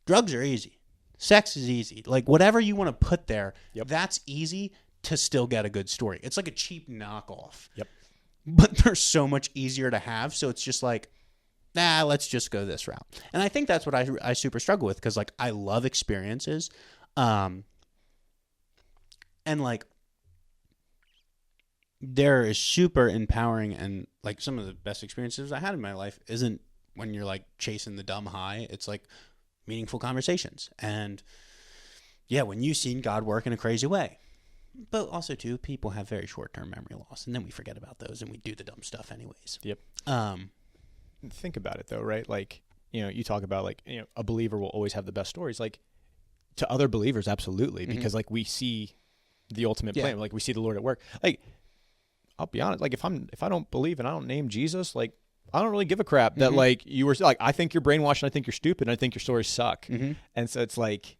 Drugs are easy. Sex is easy. Like, whatever you want to put there, that's easy to still get a good story. It's like a cheap knockoff. Yep. But they're so much easier to have, so it's just like, let's just go this route. And I think that's what I super struggle with, because, like, I love experiences. And, like, there is super empowering, and, like, some of the best experiences I had in my life isn't when you're, like, chasing the dumb high. It's, like, meaningful conversations. And, yeah, when you've seen God work in a crazy way. But also, too, people have very short-term memory loss, and then we forget about those, and we do the dumb stuff anyways. Yep. Think about it, though, right? Like, you talk about, like, a believer will always have the best stories. Like, to other believers, absolutely, because, like, we see the ultimate plan. Like, we see the Lord at work. Like, I'll be honest. Like, if I don't believe and I don't name Jesus, like, I don't really give a crap that, like, you were, like, I think you're brainwashed and I think you're stupid and I think your stories suck. And so it's like,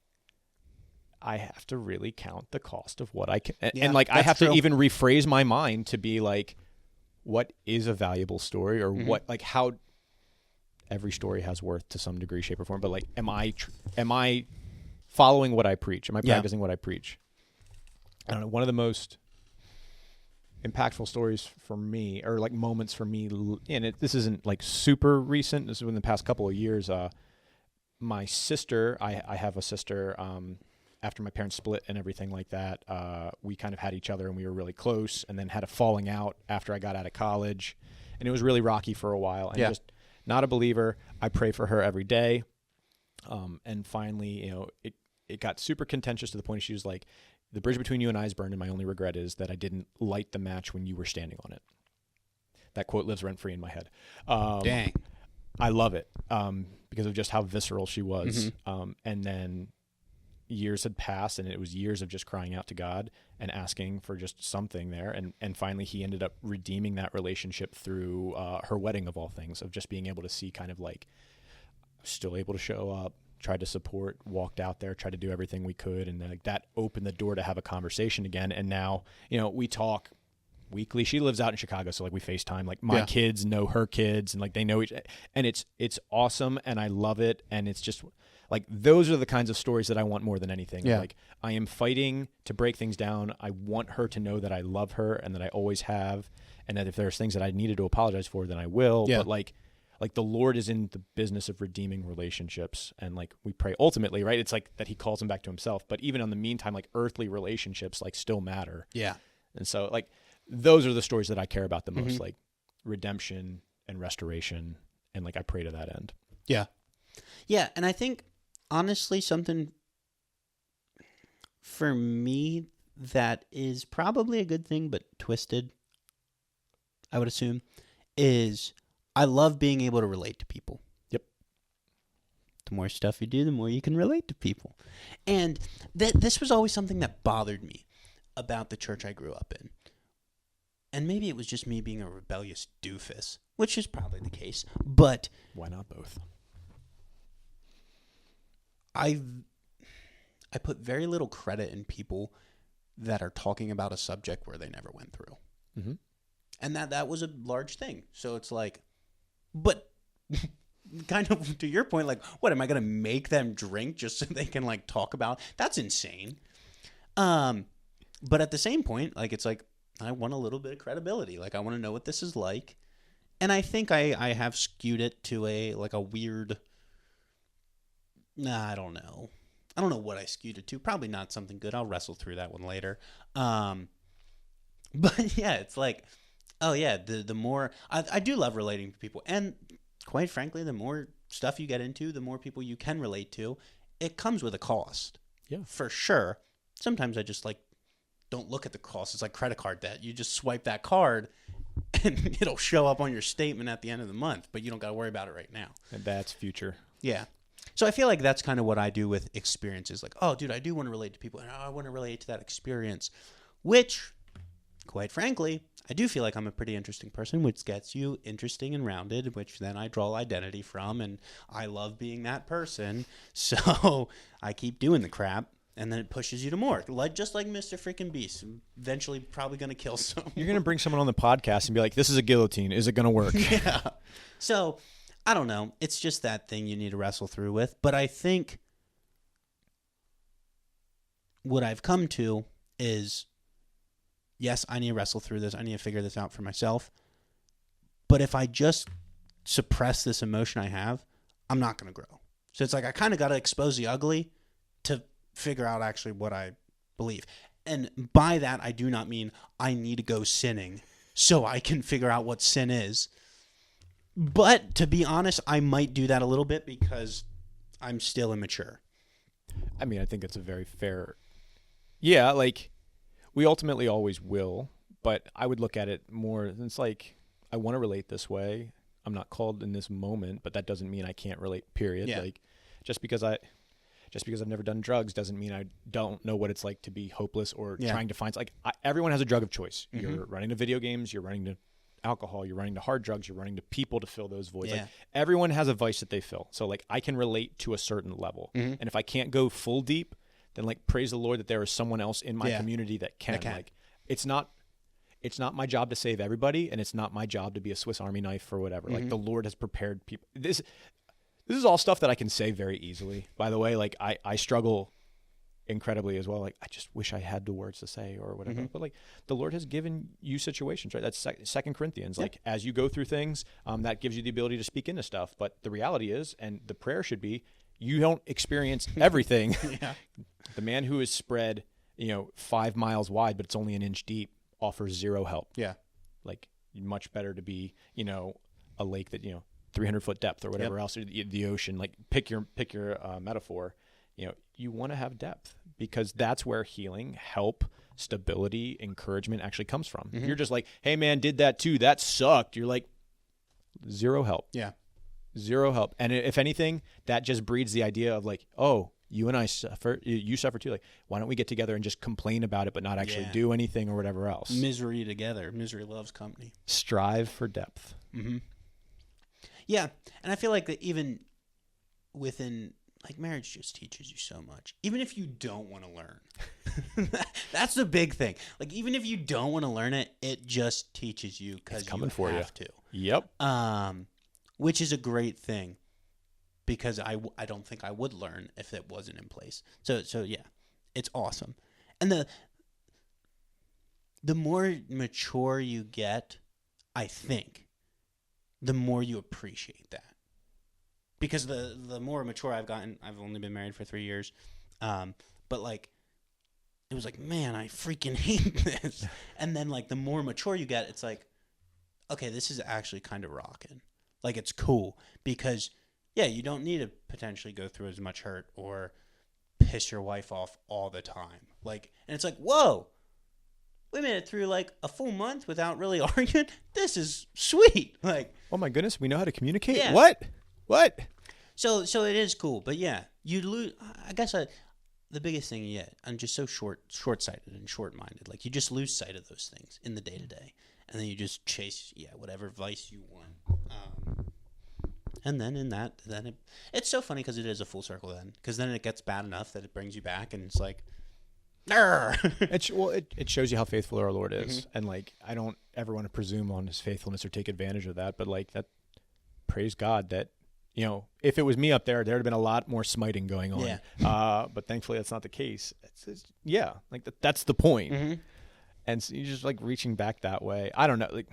I have to really count the cost of what I can. And like, I have to even rephrase my mind to be like, what is a valuable story, or what, like, how every story has worth to some degree, shape, or form. But, like, am I following what I preach? Am I practicing what I preach? I don't know. One of the most impactful stories for me, or, like, moments for me, and this isn't, like, super recent. This is in the past couple of years. My sister, I have a sister, after my parents split and everything like that, we kind of had each other and we were really close, and then had a falling out after I got out of college. And it was really rocky for a while. And just not a believer. I pray for her every day. And finally, it got super contentious to the point she was like, the bridge between you and I is burned, and my only regret is that I didn't light the match when you were standing on it. That quote lives rent-free in my head. Dang. I love it because of just how visceral she was. And then years had passed, and it was years of just crying out to God and asking for just something there. And finally he ended up redeeming that relationship through her wedding, of all things, of just being able to see kind of like still able to show up, tried to support, walked out there, tried to do everything we could. And like that opened the door to have a conversation again. And now, we talk weekly. She lives out in Chicago, so like we FaceTime. Like my kids know her kids, and like they know each, and it's awesome, and I love it. And it's just like those are the kinds of stories that I want more than anything. Yeah. Like I am fighting to break things down. I want her to know that I love her and that I always have, and that if there's things that I needed to apologize for, then I will. Yeah. But like the Lord is in the business of redeeming relationships, and like we pray ultimately, right? It's like that He calls them back to Himself. But even in the meantime, like earthly relationships like still matter. Yeah. And so like those are the stories that I care about the most, like redemption and restoration, and like I pray to that end. Yeah. Yeah, and I think honestly something for me that is probably a good thing but twisted, I would assume, is I love being able to relate to people. Yep. The more stuff you do, the more you can relate to people. And this was always something that bothered me about the church I grew up in. And maybe it was just me being a rebellious doofus, which is probably the case. But why not both? I put very little credit in people that are talking about a subject where they never went through. Mm-hmm. And that was a large thing. So it's like, but kind of to your point, like, what, am I going to make them drink just so they can like talk about? That's insane. But at the same point, like, it's like, I want a little bit of credibility. Like, I want to know what this is like. And I think I have skewed it to a weird, I don't know. I don't know what I skewed it to. Probably not something good. I'll wrestle through that one later. But yeah, it's like, oh yeah, the more, I do love relating to people. And quite frankly, the more stuff you get into, the more people you can relate to. It comes with a cost. Yeah. For sure. Sometimes I just like, don't look at the cost. It's like credit card debt. You just swipe that card and it'll show up on your statement at the end of the month, but you don't got to worry about it right now. And that's future. Yeah. So I feel like that's kind of what I do with experiences. Like, oh, dude, I do want to relate to people, and I want to relate to that experience, which, quite frankly, I do feel like I'm a pretty interesting person, which gets you interesting and rounded, which then I draw identity from, and I love being that person. So I keep doing the crap, and then it pushes you to more. Like just like Mr. Freaking Beast, eventually probably going to kill someone. You're going to bring someone on the podcast and be like, this is a guillotine. Is it going to work? Yeah. So I don't know. It's just that thing you need to wrestle through with. But I think what I've come to is, yes, I need to wrestle through this. I need to figure this out for myself. But if I just suppress this emotion I have, I'm not going to grow. So it's like I kind of got to expose the ugly to figure out actually what I believe. And by that, I do not mean I need to go sinning so I can figure out what sin is. But to be honest, I might do that a little bit because I'm still immature. I mean, I think it's a very fair... Yeah, like... We ultimately always will, but I would look at it more, it's like, I want to relate this way. I'm not called in this moment, but that doesn't mean I can't relate, period. Yeah. Like, just because I've never done drugs doesn't mean I don't know what it's like to be hopeless or trying to find, everyone has a drug of choice. Mm-hmm. You're running to video games, you're running to alcohol, you're running to hard drugs, you're running to people to fill those voids. Yeah. Like, everyone has a vice that they fill. So, like, I can relate to a certain level. Mm-hmm. And if I can't go full deep, then like praise the Lord that there is someone else in my community that can. Like, it's not my job to save everybody, and it's not my job to be a Swiss Army knife or whatever. Mm-hmm. Like, the Lord has prepared people. This is all stuff that I can say very easily. By the way, like I struggle incredibly as well. Like, I just wish I had the words to say or whatever. Mm-hmm. But like, the Lord has given you situations, right? That's 2 Corinthians. Like, as you go through things, that gives you the ability to speak into stuff. But the reality is, and the prayer should be, you don't experience everything. The man who is spread, 5 miles wide, but it's only an inch deep, offers zero help. Yeah. Like, much better to be, a lake that, 300-foot depth or whatever else, or the ocean. Like, pick your metaphor. You want to have depth because that's where healing, help, stability, encouragement actually comes from. Mm-hmm. If you're just like, hey man, did that too, that sucked, you're like, zero help. Yeah. Zero help. And if anything, that just breeds the idea of like, oh, you and I suffer, you suffer too. Like, why don't we get together and just complain about it, but not actually do anything or whatever else? Misery together. Misery loves company. Strive for depth. Mm-hmm. Yeah. And I feel like that even within, like, marriage just teaches you so much. Even if you don't want to learn. That's the big thing. Like, even if you don't want to learn it, it just teaches you because you have to. Yep. Which is a great thing because I don't think I would learn if it wasn't in place. So yeah, it's awesome. And the more mature you get, I think, the more you appreciate that. Because the more mature I've gotten, I've only been married for 3 years, but like, it was like, man, I freaking hate this. And then like the more mature you get, it's like, okay, this is actually kind of rocking. Like, it's cool because, yeah, you don't need to potentially go through as much hurt or piss your wife off all the time. Like, and it's like, whoa, we made it through like a full month without really arguing. This is sweet. Like, oh my goodness, we know how to communicate. Yeah. What? So it is cool, but yeah, you lose. I guess the biggest thing, I'm just so short-sighted and short-minded. Like, you just lose sight of those things in the day-to-day. And then you just chase, whatever vice you want. And then it's so funny because it is a full circle then. Because then it gets bad enough that it brings you back and it's like, it shows you how faithful our Lord is. Mm-hmm. And like, I don't ever want to presume on his faithfulness or take advantage of that. But like, that, praise God that, if it was me up there, there'd have been a lot more smiting going on. Yeah. But thankfully that's not the case. Like that's the point. Mm-hmm. And so you're just like reaching back that way. I don't know. Like,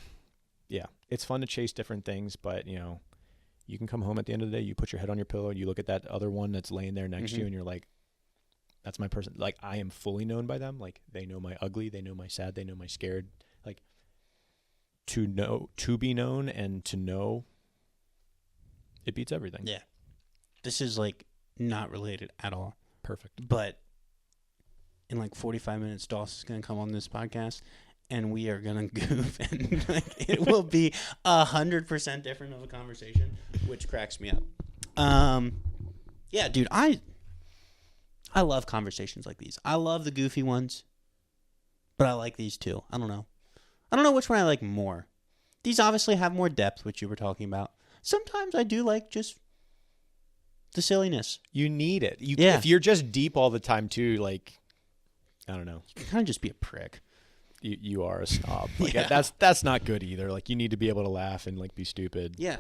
yeah, it's fun to chase different things, but you can come home at the end of the day, you put your head on your pillow, you look at that other one that's laying there next to you and you're like, that's my person. Like, I am fully known by them. Like, they know my ugly, they know my sad, they know my scared. Like, to be known and to know, it beats everything. Yeah. This is like not related at all. Perfect. But in like 45 minutes, Doss is going to come on this podcast, and we are going to goof, and like, it will be 100% different of a conversation, which cracks me up. Yeah, dude, I love conversations like these. I love the goofy ones, but I like these too. I don't know. I don't know which one I like more. These obviously have more depth, which you were talking about. Sometimes I do like just the silliness. You need it. Yeah. If you're just deep all the time too, like, I don't know. You can kind of just be a prick. You are a snob. Like, Yeah. that's not good either. Like, you need to be able to laugh and like be stupid. Yeah.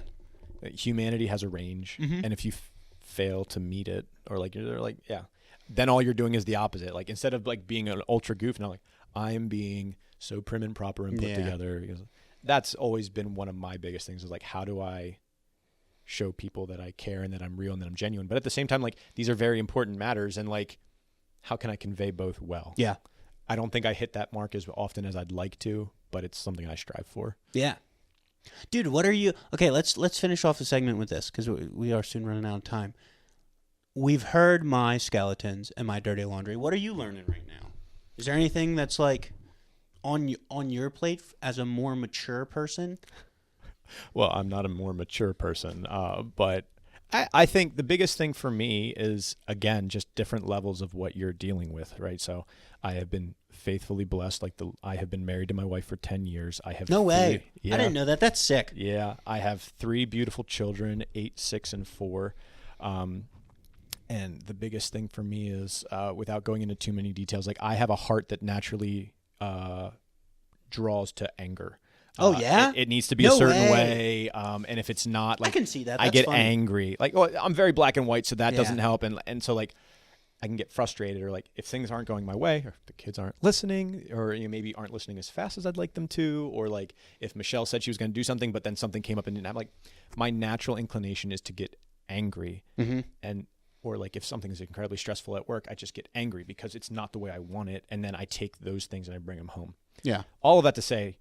Humanity has a range, Mhm. and if you fail to meet it, or like you're like, yeah, then all you're doing is the opposite. Like, instead of like being an ultra goof, now like I am being so prim and proper and put Yeah. together. Because that's always been one of my biggest things. Is like, how do I show people that I care and that I'm real and that I'm genuine? But at the same time, like, these are very important matters, and like, how can I convey both well? Yeah. I don't think I hit that mark as often as I'd like to, but it's something I strive for. Yeah. Dude, what are you... Okay, let's finish off the segment with this, because we are soon running out of time. We've heard my skeletons and my dirty laundry. What are you learning right now? Is there anything that's like on your plate as a more mature person? Well, I'm not a more mature person, but I think the biggest thing for me is, again, just different levels of what you're dealing with, right? So I have been faithfully blessed. I have been married to my wife for 10 years. I have No way. Yeah. I didn't know that. That's sick. Yeah. I have 3 beautiful children, 8, 6, and 4. And the biggest thing for me is, without going into too many details, like, I have a heart that naturally draws to anger. Oh, yeah? It needs to be No a certain way. way. And if it's not, like, I can see that. I That's get funny. angry. Like, well, I'm very black and white, so that Yeah. doesn't help. And so, like, I can get frustrated, or like if things aren't going my way, or if the kids aren't listening, or maybe aren't listening as fast as I'd like them to, or like if Michelle said she was going to do something, but then something came up and didn't have, like, my natural inclination is to get angry. Mm-hmm. Or like if something is incredibly stressful at work, I just get angry because it's not the way I want it. And then I take those things and I bring them home. Yeah. All of that to say,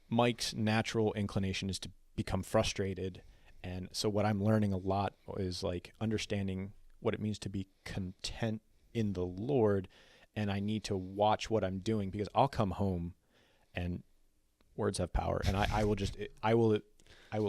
Mike's natural inclination is to become frustrated. And so what I'm learning a lot is like understanding what it means to be content in the Lord. And I need to watch what I'm doing, because I'll come home and words have power, and I will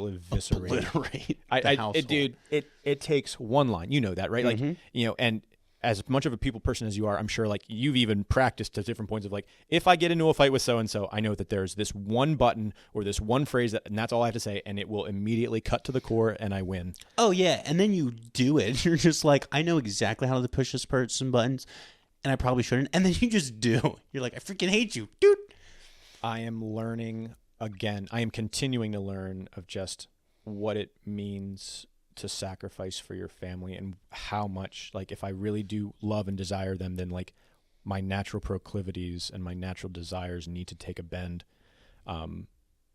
eviscerate Obliterate the the household. dude, it takes one line. You know that, right? Mhm. Like, and as much of a people person as you are, I'm sure like you've even practiced to different points of like, if I get into a fight with so-and-so, I know that there's this one button or this one phrase and that's all I have to say, and it will immediately cut to the core and I win. Oh, yeah. And then you do it. You're just like, I know exactly how to push this person buttons, and I probably shouldn't. And then you just do. You're like, I freaking hate you, dude. I am learning again. I am continuing to learn of just what it means to sacrifice for your family, and how much, like, if I really do love and desire them, then like my natural proclivities and my natural desires need to take a bend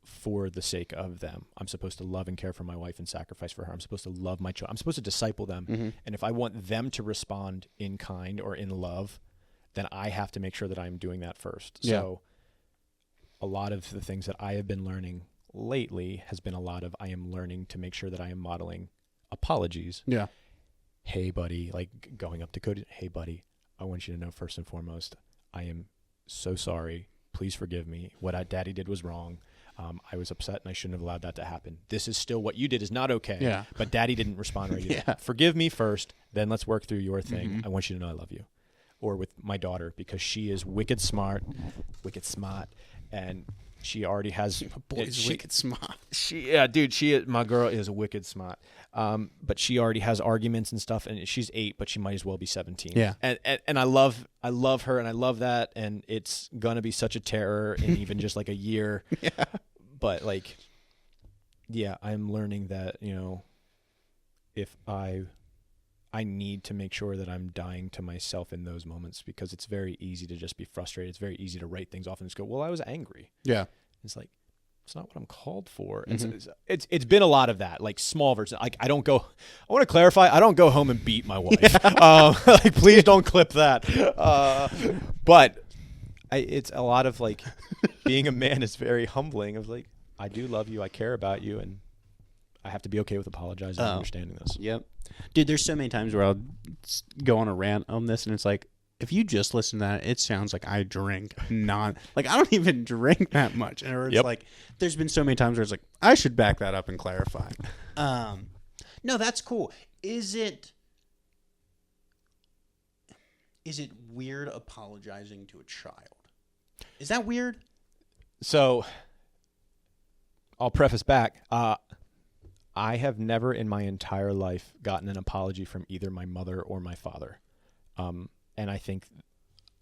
for the sake of them. I'm supposed to love and care for my wife and sacrifice for her. I'm supposed to love my children. I'm supposed to disciple them. Mm-hmm. And if I want them to respond in kind or in love, then I have to make sure that I'm doing that first. Yeah. So a lot of the things that I have been learning lately has been a lot of, I am learning to make sure that I am modeling apologies. Yeah. Hey, buddy, like going up to Cody. Hey, buddy, I want you to know first and foremost, I am so sorry. Please forgive me. What Daddy did was wrong. I was upset and I shouldn't have allowed that to happen. This is still, what you did is not okay. Yeah. But Daddy didn't respond right. Yeah. Forgive me first, then let's work through your thing. Mm-hmm. I want you to know I love you. Or with my daughter, because she is wicked smart, and she already has. Boy's wicked smart. My girl is wicked smart. But she already has arguments and stuff, and she's 8, but she might as well be 17. Yeah. And I love her, and I love that, and it's gonna be such a terror in even just like a year. Yeah. But like, yeah, I'm learning that, if I need to make sure that I'm dying to myself in those moments, because it's very easy to just be frustrated. It's very easy to write things off and just go, well, I was angry. Yeah. It's like, it's not what I'm called for. Mm-hmm. And so it's been a lot of that, like small versions. Like, I want to clarify, I don't go home and beat my wife. Yeah. Like, please don't clip that. But it's a lot of like, being a man is very humbling. Of like, I do love you, I care about you, and I have to be okay with apologizing and understanding this. Yep. Dude, there's so many times where I'll go on a rant on this, and it's like, if you just listen to that, it sounds like I drink like, I don't even drink that much. And it's like, there's been so many times where it's like, I should back that up and clarify. No, that's cool. Is it is it weird apologizing to a child? Is that weird? So I'll preface back. I have never in my entire life gotten an apology from either my mother or my father. And I think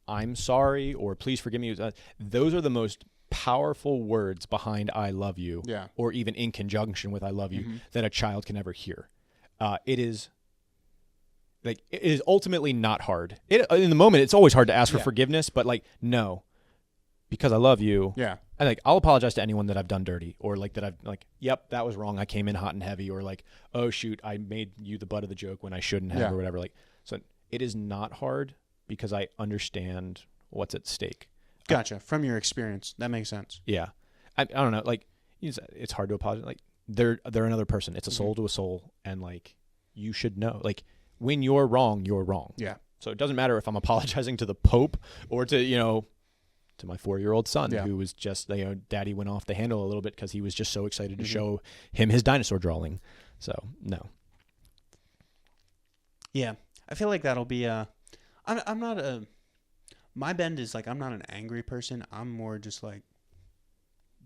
I'm sorry or please forgive me. Those are the most powerful words behind I love you, or even in conjunction with I love you, that a child can ever hear. It is ultimately not hard. In the moment, it's always hard to ask for forgiveness, but like, no, because I love you. Yeah. And like, I'll apologize to anyone that I've done dirty, or like that I've like, yep, that was wrong. I came in hot and heavy, or like, oh shoot, I made you the butt of the joke when I shouldn't have, or whatever. Like, so it is not hard because I understand what's at stake. Gotcha. From your experience, that makes sense. Yeah. I don't know. Like, it's hard to apologize. Like, they're another person. It's a soul to a soul, and like, you should know. Like, when you're wrong, you're wrong. Yeah. So it doesn't matter if I'm apologizing to the Pope or to to my 4-year-old son who was just, daddy went off the handle a little bit because he was just so excited to show him his dinosaur drawing. So no. Yeah, I feel like that'll be I'm not a. My bend is like, I'm not an angry person. I'm more just like,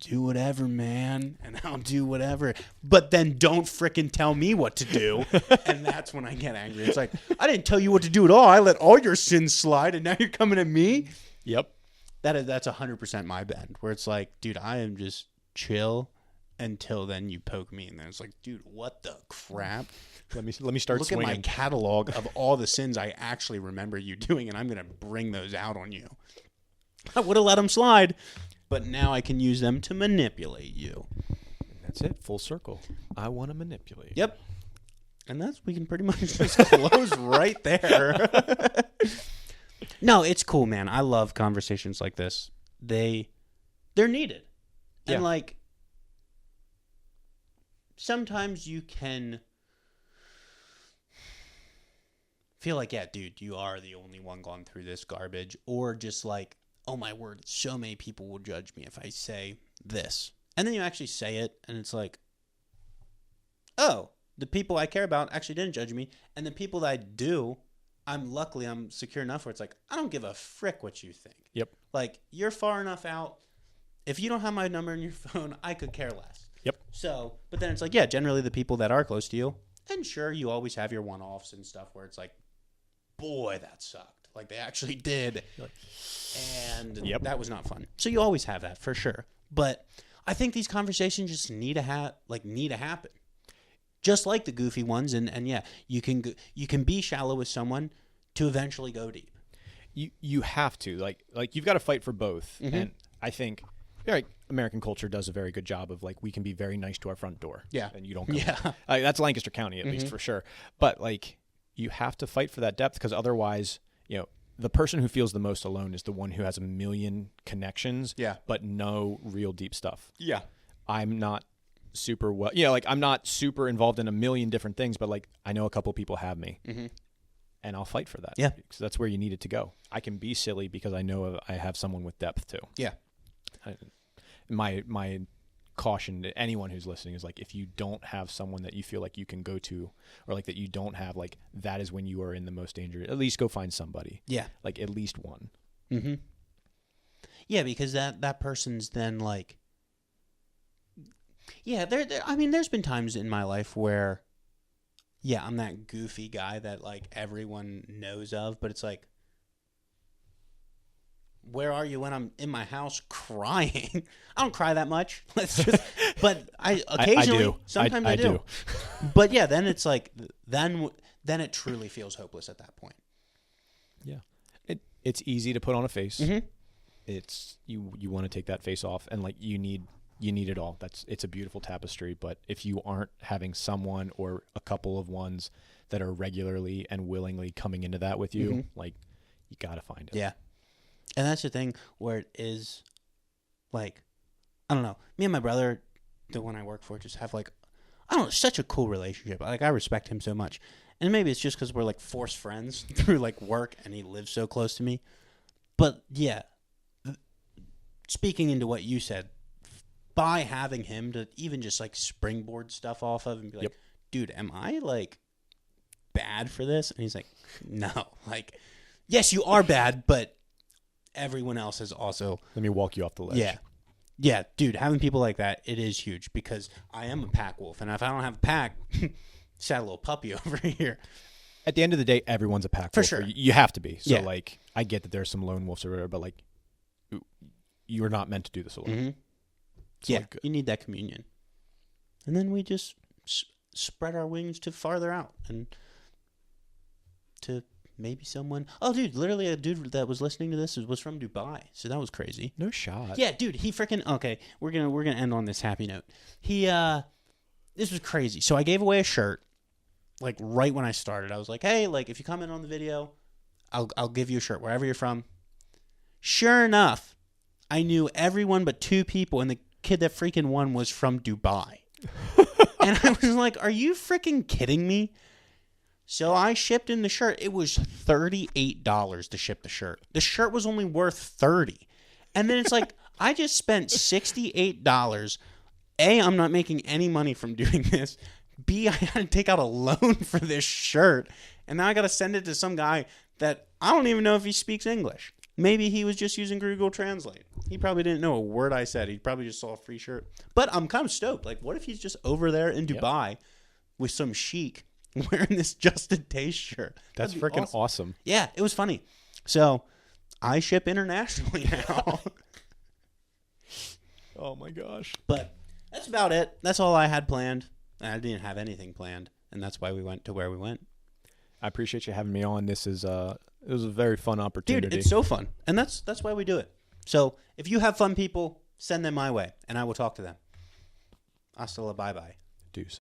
do whatever, man, and I'll do whatever. But then don't frickin' tell me what to do. And that's when I get angry. It's like, I didn't tell you what to do at all. I let all your sins slide, and now you're coming at me? Yep. That's 100% my bend, where it's like, dude, I am just chill until then you poke me. And then it's like, dude, what the crap? Let me start Look swinging. at my catalog of all the sins I actually remember you doing, and I'm going to bring those out on you. I would have let them slide, but now I can use them to manipulate you. That's it. Full circle. I want to manipulate. Yep. And we can pretty much just close right there. No, it's cool, man. I love conversations like this. They're needed. Yeah. And like, sometimes you can feel like, yeah, dude, you are the only one going through this garbage. Or just like, oh my word, so many people will judge me if I say this. And then you actually say it, and it's like, oh, the people I care about actually didn't judge me. And the people that I do, I'm secure enough where it's like, I don't give a frick what you think. Yep. Like, you're far enough out. If you don't have my number in your phone, I could care less. Yep. So, but then it's like, yeah, generally the people that are close to you, and sure, you always have your one-offs and stuff where it's like, boy, that sucked. Like, they actually did. And that was not fun. So you always have that, for sure. But I think these conversations just need to happen. Just like the goofy ones, and yeah, you can be shallow with someone to eventually go deep. You have to like you've got to fight for both, and I think American culture does a very good job of like, we can be very nice to our front door, and you don't come. That's Lancaster County at least for sure. But like, you have to fight for that depth, because otherwise, the person who feels the most alone is the one who has a million connections, but no real deep stuff. I'm not super well, I'm not super involved in a million different things, but like, I know a couple people have me, and I'll fight for that. Because that's where you need it to go. I can be silly because I know I have someone with depth too. My caution to anyone who's listening is like, if you don't have someone that you feel like you can go to, or like that you don't have, like, that is when you are in the most danger. At least go find somebody. Like, at least one. Yeah, because that person's then like, yeah, there's been times in my life where, I'm that goofy guy that like everyone knows of, but it's like, where are you when I'm in my house crying? I don't cry that much. But I occasionally, sometimes I do. But yeah, then it's like, then it truly feels hopeless at that point. Yeah, it's easy to put on a face. It's you want to take that face off, and like, you need it all. It's a beautiful tapestry, but if you aren't having someone or a couple of ones that are regularly and willingly coming into that with you, like, you got to find it. Yeah. And that's the thing where it is like, I don't know, me and my brother, the one I work for, just have like, I don't know, such a cool relationship. Like, I respect him so much. And maybe it's just because we're like forced friends through like work, and he lives so close to me. But yeah, speaking into what you said, by having him to even just like springboard stuff off of and be like, dude, am I like bad for this? And he's like, no, like, yes, you are bad, but everyone else is also. Let me walk you off the ledge. Yeah. Yeah, dude, having people like that, it is huge because I am a pack wolf. And if I don't have a pack, sad little puppy over here. At the end of the day, everyone's a pack For wolf. sure. You have to be. So, Yeah. like, I get that there's some lone wolves or whatever, but, like, you're not meant to do this alone. Mm-hmm. So, Yeah, like, you need that communion. And then we just spread our wings to farther out and to maybe someone. Oh, dude, literally a dude that was listening to this was from Dubai, so that was crazy. no shot. Yeah, dude, he freaking okay. We're gonna end on this happy note. This was crazy. So I gave away a shirt, like right when I started. I was like, hey, like if you comment on the video, I'll give you a shirt wherever you're from. Sure enough, I knew everyone but 2 people, and the kid that freaking won was from Dubai. And I was like, are you freaking kidding me? So I shipped in the shirt. It was $38 to ship the shirt. The shirt was only worth $30. And then it's like, I just spent $68. A, I'm not making any money from doing this. B, I had to take out a loan for this shirt. And now I got to send it to some guy that I don't even know if he speaks English. Maybe he was just using Google Translate. He probably didn't know a word I said. He probably just saw a free shirt. But I'm kind of stoked. Like, what if he's just over there in Dubai with some sheik wearing this Justin Taste shirt? That's freaking awesome. Yeah, it was funny. So I ship internationally now. Oh, my gosh. But that's about it. That's all I had planned. I didn't have anything planned. And that's why we went to where we went. I appreciate you having me on. This is it was a very fun opportunity. Dude, it's so fun. And that's why we do it. So if you have fun people, send them my way, and I will talk to them. Hasta la bye-bye. Deuce.